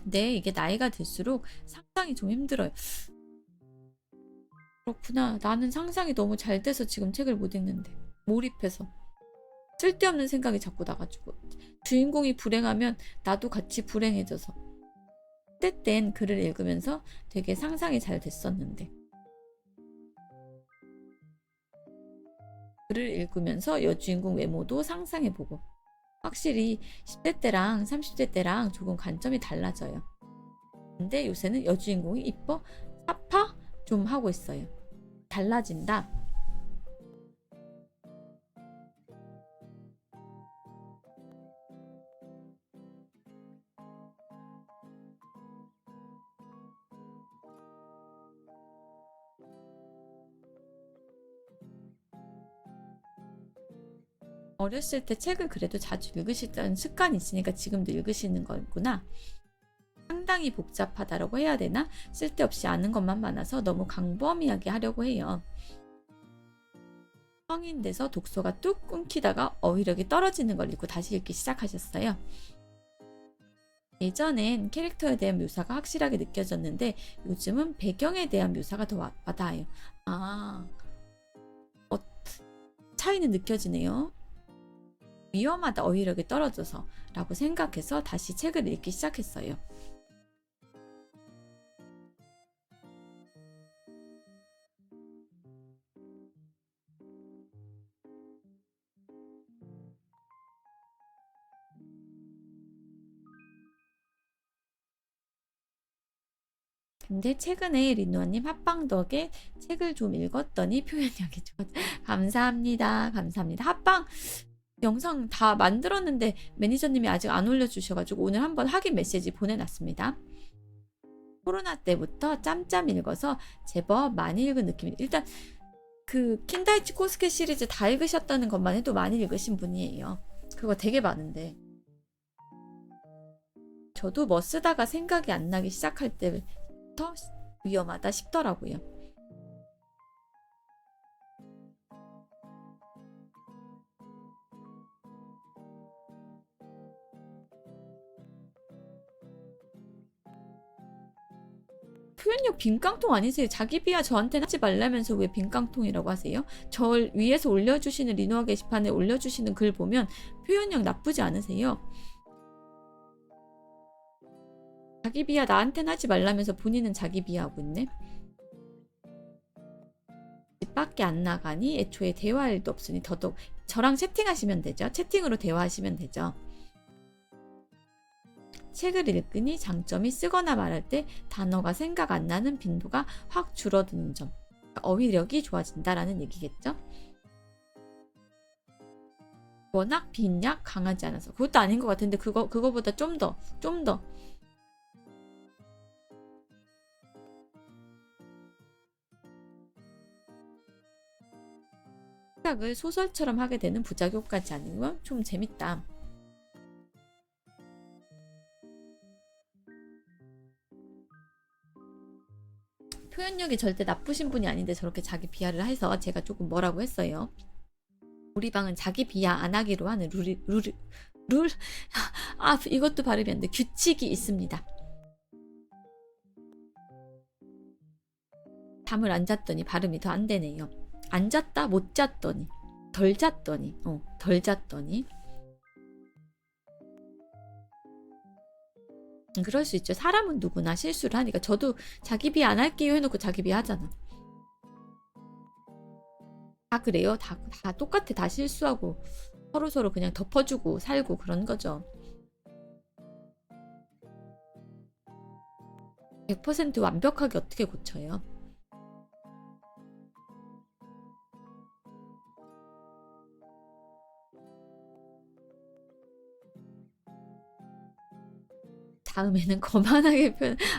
Speaker 1: 근데 이게 나이가 들수록 상상이 좀 힘들어요. 그렇구나. 나는 상상이 너무 잘 돼서 지금 책을 못 읽는데. 몰입해서. 쓸데없는 생각이 자꾸 나가지고. 주인공이 불행하면 나도 같이 불행해져서. 그때 땐 글을 읽으면서 되게 상상이 잘 됐었는데. 글을 읽으면서 여주인공 외모도 상상해보고. 확실히 10대 때랑 30대 때랑 조금 관점이 달라져요. 근데 요새는 여주인공이 이뻐? 사파? 좀 하고 있어요. 달라진다. 어렸을 때 책을 그래도 자주 읽으시던 습관이 있으니까 지금도 읽으시는 거구나. 상당히 복잡하다라고 해야 되나? 쓸데없이 아는 것만 많아서 너무 광범위하게 하려고 해요. 성인 돼서 독서가 뚝 끊기다가 어휘력이 떨어지는 걸 읽고 다시 읽기 시작하셨어요. 예전엔 캐릭터에 대한 묘사가 확실하게 느껴졌는데 요즘은 배경에 대한 묘사가 더 와닿아요. 차이는 느껴지네요. 위험하다, 어휘력이 떨어져서 라고 생각해서 다시 책을 읽기 시작했어요. 근데 최근에 리누아님 합방 덕에 책을 좀 읽었더니 표현력이 좋아. 감사합니다. 감사합니다. 합방 영상 다 만들었는데 매니저님이 아직 안 올려주셔가지고 오늘 한번 확인 메시지 보내놨습니다. 코로나 때부터 짬짬 읽어서 제법 많이 읽은 느낌입니다. 일단 그 킨다이치 코스케 시리즈 다 읽으셨다는 것만 해도 많이 읽으신 분이에요. 그거 되게 많은데 저도 뭐 쓰다가 생각이 안 나기 시작할 때부터 위험하다 싶더라고요. 표현력 빈깡통 아니세요? 자기 비하 저한테는 하지 말라면서 왜 빈깡통이라고 하세요? 절 위에서 올려주시는 리노아 게시판에 올려주시는 글 보면 표현력 나쁘지 않으세요? 자기 비하 나한테는 하지 말라면서 본인은 자기 비하하고 있네? 집 밖에 안 나가니 애초에 대화할 일도 없으니 더더욱 저랑 채팅하시면 되죠. 채팅으로 대화하시면 되죠. 책을 읽으니 장점이 쓰거나 말할 때 단어가 생각 안 나는 빈도가 확 줄어드는 점. 어휘력이 좋아진다라는 얘기겠죠. 워낙 빈약 강하지 않아서. 그것도 아닌 것 같은데 그거보다 좀 더. 생각을 소설처럼 하게 되는 부작용까지 아니면 좀 재밌다. 표현력이 절대 나쁘신 분이 아닌데 저렇게 자기 비하를 해서 제가 조금 뭐라고 했어요. 우리 방은 자기 비하 안 하기로 하는 이것도 발음이 안 돼. 규칙이 있습니다. 잠을 안 잤더니 발음이 더 안 되네요. 안 잤다 못 잤더니 덜 잤더니 그럴 수 있죠. 사람은 누구나 실수를 하니까. 저도 자기 비하 안 할게요 해놓고 자기 비하 하잖아. 다 그래요. 다 똑같아. 다 실수하고 서로 그냥 덮어주고 살고 그런 거죠. 100% 완벽하게 어떻게 고쳐요? 다음에는 거만하게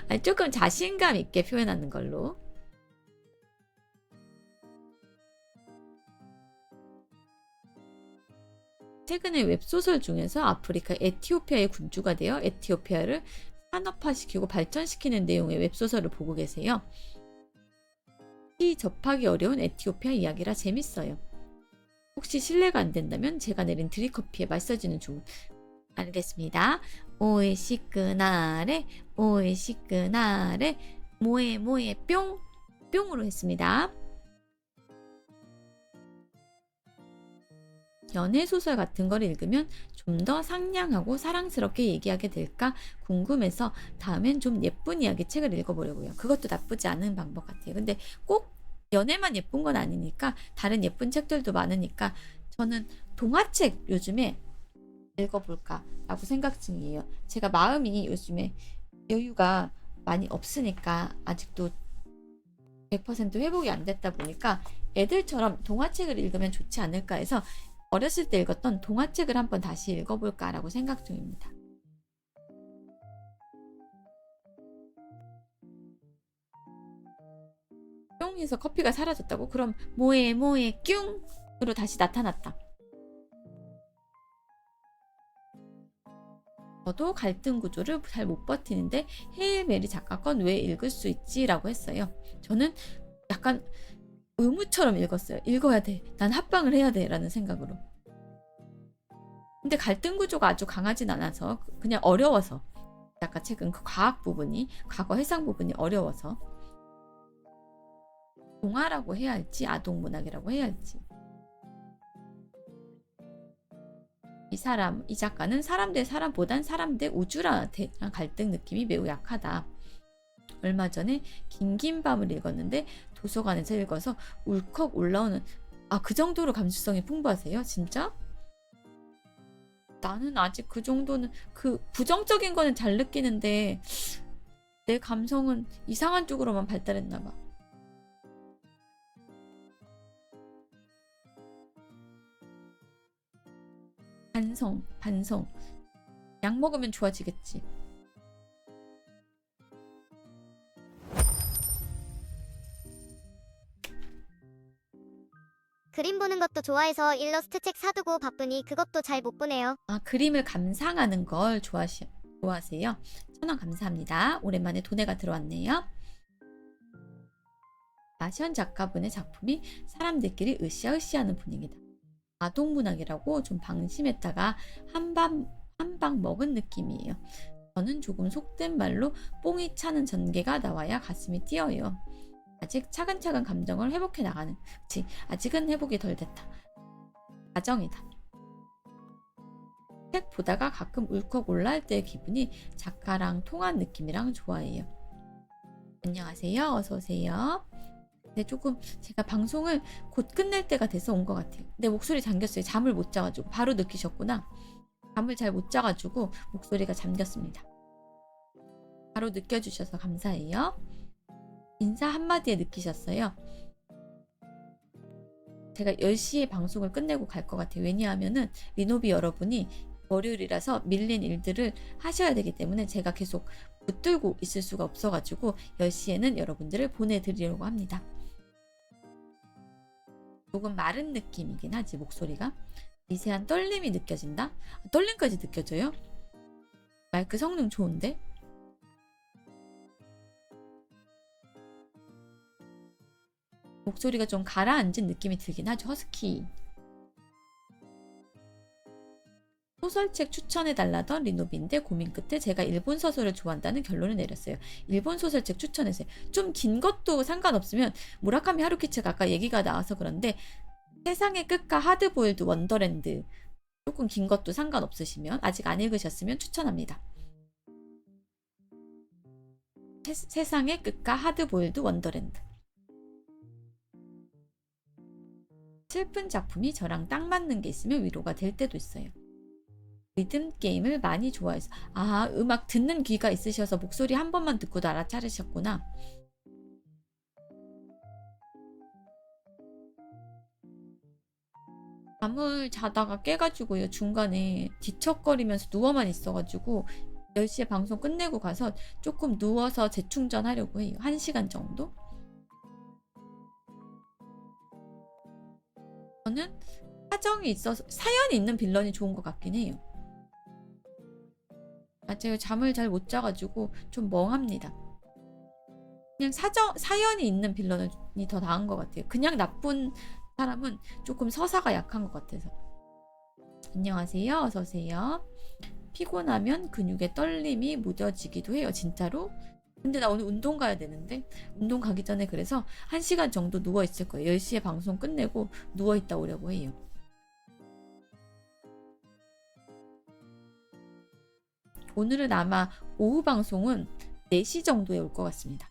Speaker 1: 아니 조금 자신감 있게 표현하는 걸로. 최근에 웹소설 중에서 아프리카 에티오피아의 군주가 되어 에티오피아를 산업화시키고 발전시키는 내용의 웹소설을 보고 계세요. 접하기 어려운 에티오피아 이야기라 재밌어요. 혹시 실례가 안 된다면 제가 내린 드립커피에 마사지는 중. 알겠습니다. 오이시끄나레 모에 뿅으로 했습니다. 연애소설 같은 걸 읽으면 좀 더 상냥하고 사랑스럽게 얘기하게 될까 궁금해서 다음엔 좀 예쁜 이야기 책을 읽어보려고요. 그것도 나쁘지 않은 방법 같아요. 근데 꼭 연애만 예쁜 건 아니니까 다른 예쁜 책들도 많으니까 저는 동화책 요즘에 읽어볼까 라고 생각 중이에요. 제가 마음이 요즘에 여유가 많이 없으니까 아직도 100% 회복이 안 됐다 보니까 애들처럼 동화책을 읽으면 좋지 않을까 해서 어렸을 때 읽었던 동화책을 한번 다시 읽어볼까 라고 생각 중입니다. 뿅에서 커피가 사라졌다고? 그럼 뭐에 뀨으로 다시 나타났다. 저도 갈등 구조를 잘 못 버티는데 헤일 메리 작가 건 왜 읽을 수 있지? 라고 했어요. 저는 약간 의무처럼 읽었어요. 읽어야 돼. 난 합방을 해야 돼. 라는 생각으로. 근데 갈등 구조가 아주 강하진 않아서 그냥 어려워서 작가 책은 그 과학 부분이 과거 해상 부분이 어려워서 동화라고 해야 할지 아동문학이라고 해야 할지 이 작가는 사람 대 사람보단 사람 대 우주랑 갈등 느낌이 매우 약하다. 얼마 전에 긴긴 밤을 읽었는데 도서관에서 읽어서 울컥 올라오는 그 정도로 감수성이 풍부하세요? 진짜? 나는 아직 그 정도는 그 부정적인 거는 잘 느끼는데 내 감성은 이상한 쪽으로만 발달했나 봐. 반성. 약 먹으면 좋아지겠지.
Speaker 2: 그림 보는 것도 좋아해서 일러스트 책 사두고 바쁘니 그것도 잘 못 보네요.
Speaker 1: 아, 그림을 감상하는 걸 좋아하세요? 1,000원 감사합니다. 오랜만에 돈에가 들어왔네요. 마시언 작가분의 작품이 사람들끼리 으쌰으쌰하는 분위기다. 아동문학이라고 좀 방심했다가 한 방 먹은 느낌이에요. 저는 조금 속된 말로 뽕이 차는 전개가 나와야 가슴이 뛰어요. 아직 차근차근 감정을 회복해 나가는, 그치, 아직은 회복이 덜 됐다. 과정이다. 책 보다가 가끔 울컥 올라할 때의 기분이 작가랑 통한 느낌이랑 좋아해요. 안녕하세요. 어서오세요. 네, 조금 제가 방송을 곧 끝낼 때가 돼서 온 것 같아요. 내 목소리 잠겼어요. 잠을 못 자가지고. 바로 느끼셨구나. 잠을 잘 못 자가지고 목소리가 잠겼습니다. 바로 느껴주셔서 감사해요. 인사 한마디에 느끼셨어요. 제가 10시에 방송을 끝내고 갈 것 같아요. 왜냐하면은 리노비 여러분이 월요일이라서 밀린 일들을 하셔야 되기 때문에 제가 계속 붙들고 있을 수가 없어가지고 10시에는 여러분들을 보내드리려고 합니다. 조금 마른 느낌이긴 하지, 목소리가. 미세한 떨림이 느껴진다? 떨림까지 느껴져요? 마이크 성능 좋은데? 목소리가 좀 가라앉은 느낌이 들긴 하죠. 허스키. 소설책 추천해달라던 리노비인데 고민 끝에 제가 일본 소설을 좋아한다는 결론을 내렸어요. 일본 소설책 추천했어요. 좀 긴 것도 상관없으면 무라카미 하루키책 아까 얘기가 나와서 그런데 세상의 끝과 하드보일드 원더랜드 조금 긴 것도 상관없으시면 아직 안 읽으셨으면 추천합니다. 세상의 끝과 하드보일드 원더랜드. 슬픈 작품이 저랑 딱 맞는 게 있으면 위로가 될 때도 있어요. 리듬 게임을 많이 좋아해서 음악 듣는 귀가 있으셔서 목소리 한 번만 듣고도 알아차리셨구나. 잠을 자다가 깨가지고요. 중간에 뒤척거리면서 누워만 있어가지고 10시에 방송 끝내고 가서 조금 누워서 재충전하려고 해요. 1시간 정도? 저는 사정이 있어서 사연이 있는 빌런이 좋은 것 같긴 해요. 맞아요. 잠을 잘 못 자가지고 좀 멍합니다. 그냥 사연이 있는 빌런이 더 나은 것 같아요. 그냥 나쁜 사람은 조금 서사가 약한 것 같아서. 안녕하세요. 어서오세요. 피곤하면 근육에 떨림이 무뎌지기도 해요. 진짜로? 근데 나 오늘 운동 가야 되는데 운동 가기 전에 그래서 1시간 정도 누워있을 거예요. 10시에 방송 끝내고 누워있다 오려고 해요. 오늘은 아마 오후 방송은 4시 정도에 올 것 같습니다.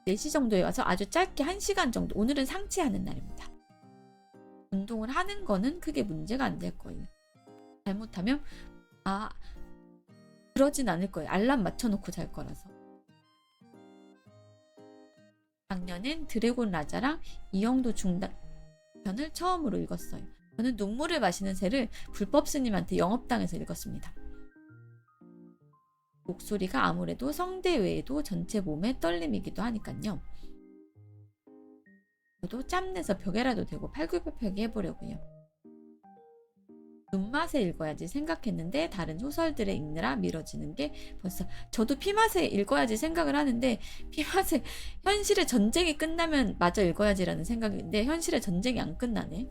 Speaker 1: 4시 정도에 와서 아주 짧게 1시간 정도. 오늘은 상체하는 날입니다. 운동을 하는 거는 크게 문제가 안 될 거예요. 잘못하면 그러진 않을 거예요. 알람 맞춰놓고 잘 거라서. 작년엔 드래곤 라자랑 이영도 중단편을 처음으로 읽었어요. 저는 눈물을 마시는 새를 불법 스님한테 영업당해서 읽었습니다. 목소리가 아무래도 성대 외에도 전체 몸의 떨림이기도 하니까요. 저도 짬내서 벽에라도 대고 팔굽혀펴기 해보려고요. 눈맛에 읽어야지 생각했는데 다른 소설들을 읽느라 미뤄지는 게 벌써 저도 피맛에 읽어야지 생각을 하는데 피맛에 현실의 전쟁이 끝나면 마저 읽어야지라는 생각인데 현실의 전쟁이 안 끝나네.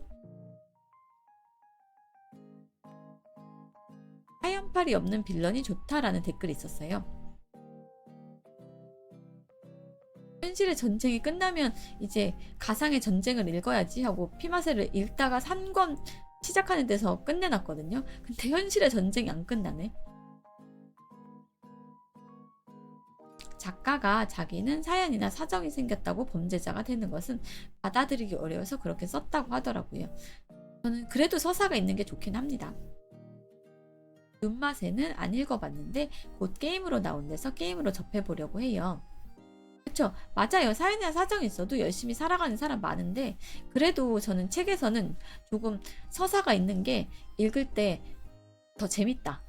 Speaker 1: 하얀팔이 없는 빌런이 좋다라는 댓글이 있었어요. 현실의 전쟁이 끝나면 이제 가상의 전쟁을 읽어야지 하고 피마세를 읽다가 3권 시작하는 데서 끝내놨거든요. 근데 현실의 전쟁이 안 끝나네. 작가가 자기는 사연이나 사정이 생겼다고 범죄자가 되는 것은 받아들이기 어려워서 그렇게 썼다고 하더라고요. 저는 그래도 서사가 있는 게 좋긴 합니다. 눈맛에는 안 읽어봤는데 곧 게임으로 나온대서 게임으로 접해보려고 해요. 그쵸. 맞아요. 사연이나 사정이 있어도 열심히 살아가는 사람 많은데, 그래도 저는 책에서는 조금 서사가 있는 게 읽을 때 더 재밌다.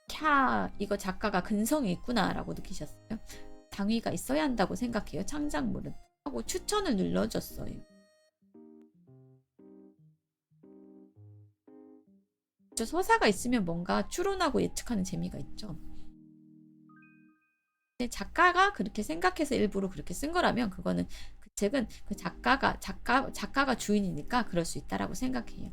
Speaker 1: 캬, 이거 작가가 근성이 있구나라고 느끼셨어요? 당위가 있어야 한다고 생각해요. 창작물은. 하고 추천을 눌러줬어요. 저 서사가 있으면 뭔가 추론하고 예측하는 재미가 있죠. 근데 작가가 그렇게 생각해서 일부러 그렇게 쓴 거라면 그거는 그 책은 그 작가가 주인이니까 그럴 수 있다라고 생각해요.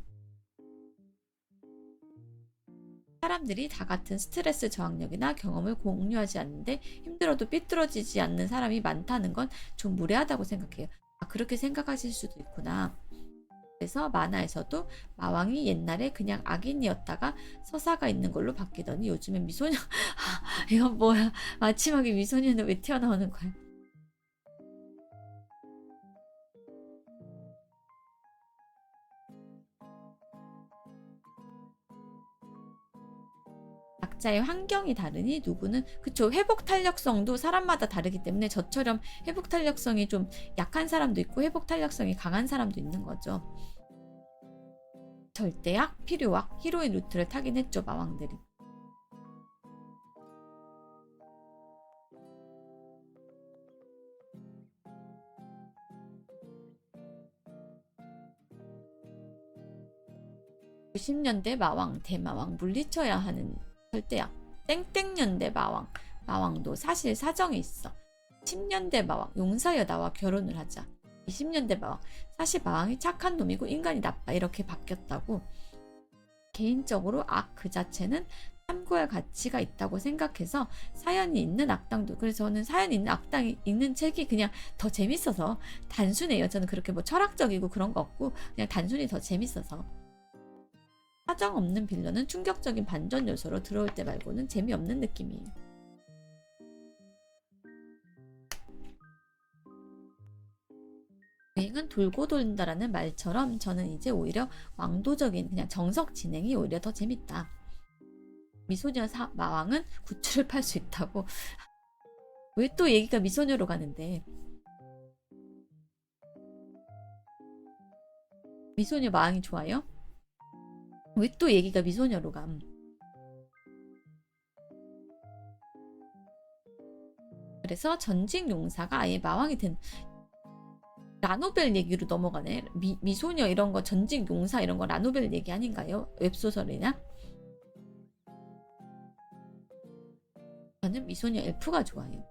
Speaker 1: 사람들이 다 같은 스트레스 저항력이나 경험을 공유하지 않는데 힘들어도 삐뚤어지지 않는 사람이 많다는 건 좀 무례하다고 생각해요. 아, 그렇게 생각하실 수도 있구나. 그래서 만화에서도 마왕이 옛날에 그냥 악인이었다가 서사가 있는 걸로 바뀌더니 요즘엔 미소녀. 이건 뭐야? 마지막에 미소녀는 왜 튀어나오는 거야? 각자의 환경이 다르니 누구는 그쵸, 회복 탄력성도 사람마다 다르기 때문에 저처럼 회복 탄력성이 좀 약한 사람도 있고 회복 탄력성이 강한 사람도 있는 거죠. 절대악, 필요악, 히로인 루트를 타긴 했죠, 마왕들이. (90) 년대 마왕, 대마왕 물리쳐야 하는 절대악. 땡땡년대 마왕, 마왕도 사실 사정이 있어. 10년대 마왕, 용사여 나와 결혼을 하자. 20년대 마왕, 사실 마왕이 착한 놈이고 인간이 나빠. 이렇게 바뀌었다고. 개인적으로 악 그 자체는 참고할 가치가 있다고 생각해서 사연이 있는 악당도, 그래서 저는 사연이 있는 악당 읽는 책이 그냥 더 재밌어서, 단순해요. 저는 그렇게 뭐 철학적이고 그런 거 없고 그냥 단순히 더 재밌어서. 사정 없는 빌런은 충격적인 반전 요소로 들어올 때 말고는 재미없는 느낌이에요. 유행은 돌고 돈다라는 말처럼 저는 이제 오히려 왕도적인 그냥 정석 진행이 오히려 더 재밌다. 미소녀 마왕은 굿즈를 팔 수 있다고. 왜 또 얘기가 미소녀로 가는데. 미소녀 마왕이 좋아요? 왜 또 얘기가 미소녀로 감? 그래서 전직 용사가 아예 마왕이 된, 라노벨 얘기로 넘어가네. 미소녀 이런 거, 전직 용사 이런 거 라노벨 얘기 아닌가요? 웹소설이나? 저는 미소녀 엘프가 좋아요.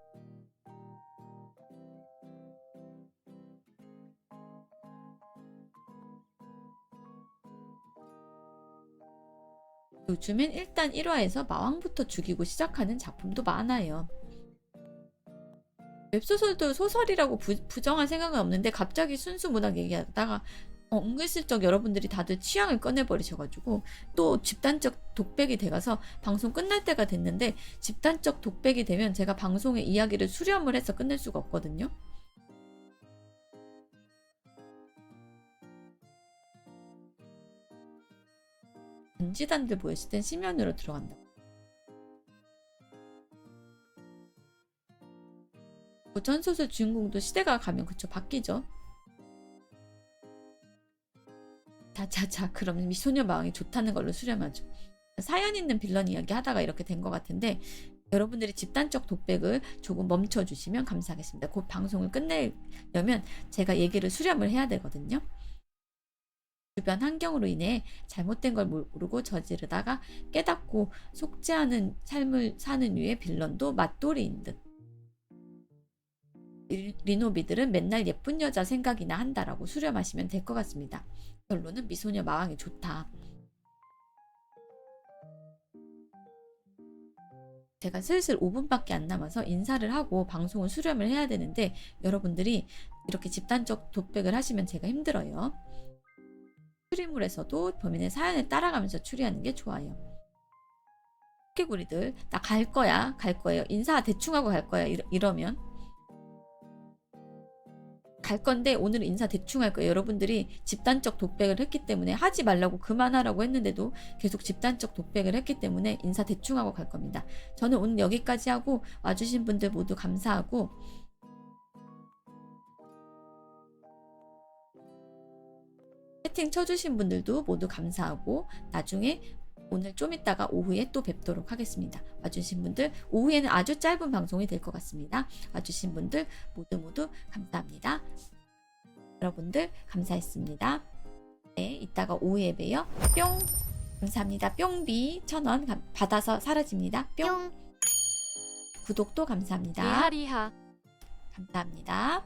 Speaker 1: 요즘엔 일단 1화에서 마왕부터 죽이고 시작하는 작품도 많아요. 웹소설도 소설이라고 부정할 생각은 없는데 갑자기 순수 문학 얘기하다가 은근슬쩍 여러분들이 다들 취향을 꺼내버리셔가지고 또 집단적 독백이 돼가서 방송 끝날 때가 됐는데, 집단적 독백이 되면 제가 방송의 이야기를 수렴을 해서 끝낼 수가 없거든요. 전지단들 모였을 땐 심연으로 들어간다. 전소설 주인공도 시대가 가면 그쵸, 바뀌죠. 자자자, 그럼 미소녀 마왕이 좋다는 걸로 수렴하죠. 사연 있는 빌런 이야기 하다가 이렇게 된 것 같은데, 여러분들이 집단적 독백을 조금 멈춰주시면 감사하겠습니다. 곧 방송을 끝내려면 제가 얘기를 수렴을 해야 되거든요. 주변 환경으로 인해 잘못된 걸 모르고 저지르다가 깨닫고 속죄하는 삶을 사는 유의 빌런도 맞돌이인 듯. 리노비들은 맨날 예쁜 여자 생각이나 한다라고 수렴하시면 될 것 같습니다. 결론은 미소녀 마왕이 좋다. 제가 슬슬 5분밖에 안 남아서 인사를 하고 방송을 수렴을 해야 되는데, 여러분들이 이렇게 집단적 독백을 하시면 제가 힘들어요. 추리물에서도 범인의 사연을 따라가면서 추리하는 게 좋아요. 깨구리들 나 갈 거야, 갈 거예요, 인사 대충 하고 갈 거야, 이러면 갈 건데 오늘은 인사 대충 할 거예요. 여러분들이 집단적 독백을 했기 때문에 하지 말라고 그만하라고 했는데도 계속 집단적 독백을 했기 때문에 인사 대충 하고 갈 겁니다. 저는 오늘 여기까지 하고 와주신 분들 모두 감사하고 채팅 쳐주신 분들도 모두 감사하고 나중에 오늘 좀 이따가 오후에 또 뵙도록 하겠습니다. 와주신 분들 오후에는 아주 짧은 방송이 될 것 같습니다. 와주신 분들 모두 감사합니다. 여러분들 감사했습니다. 네, 이따가 오후에 봬요. 뿅! 감사합니다. 뿅비 1000원 받아서 사라집니다. 뿅!
Speaker 2: 뿅.
Speaker 1: 구독도 감사합니다.
Speaker 3: 리하리하.
Speaker 1: 감사합니다.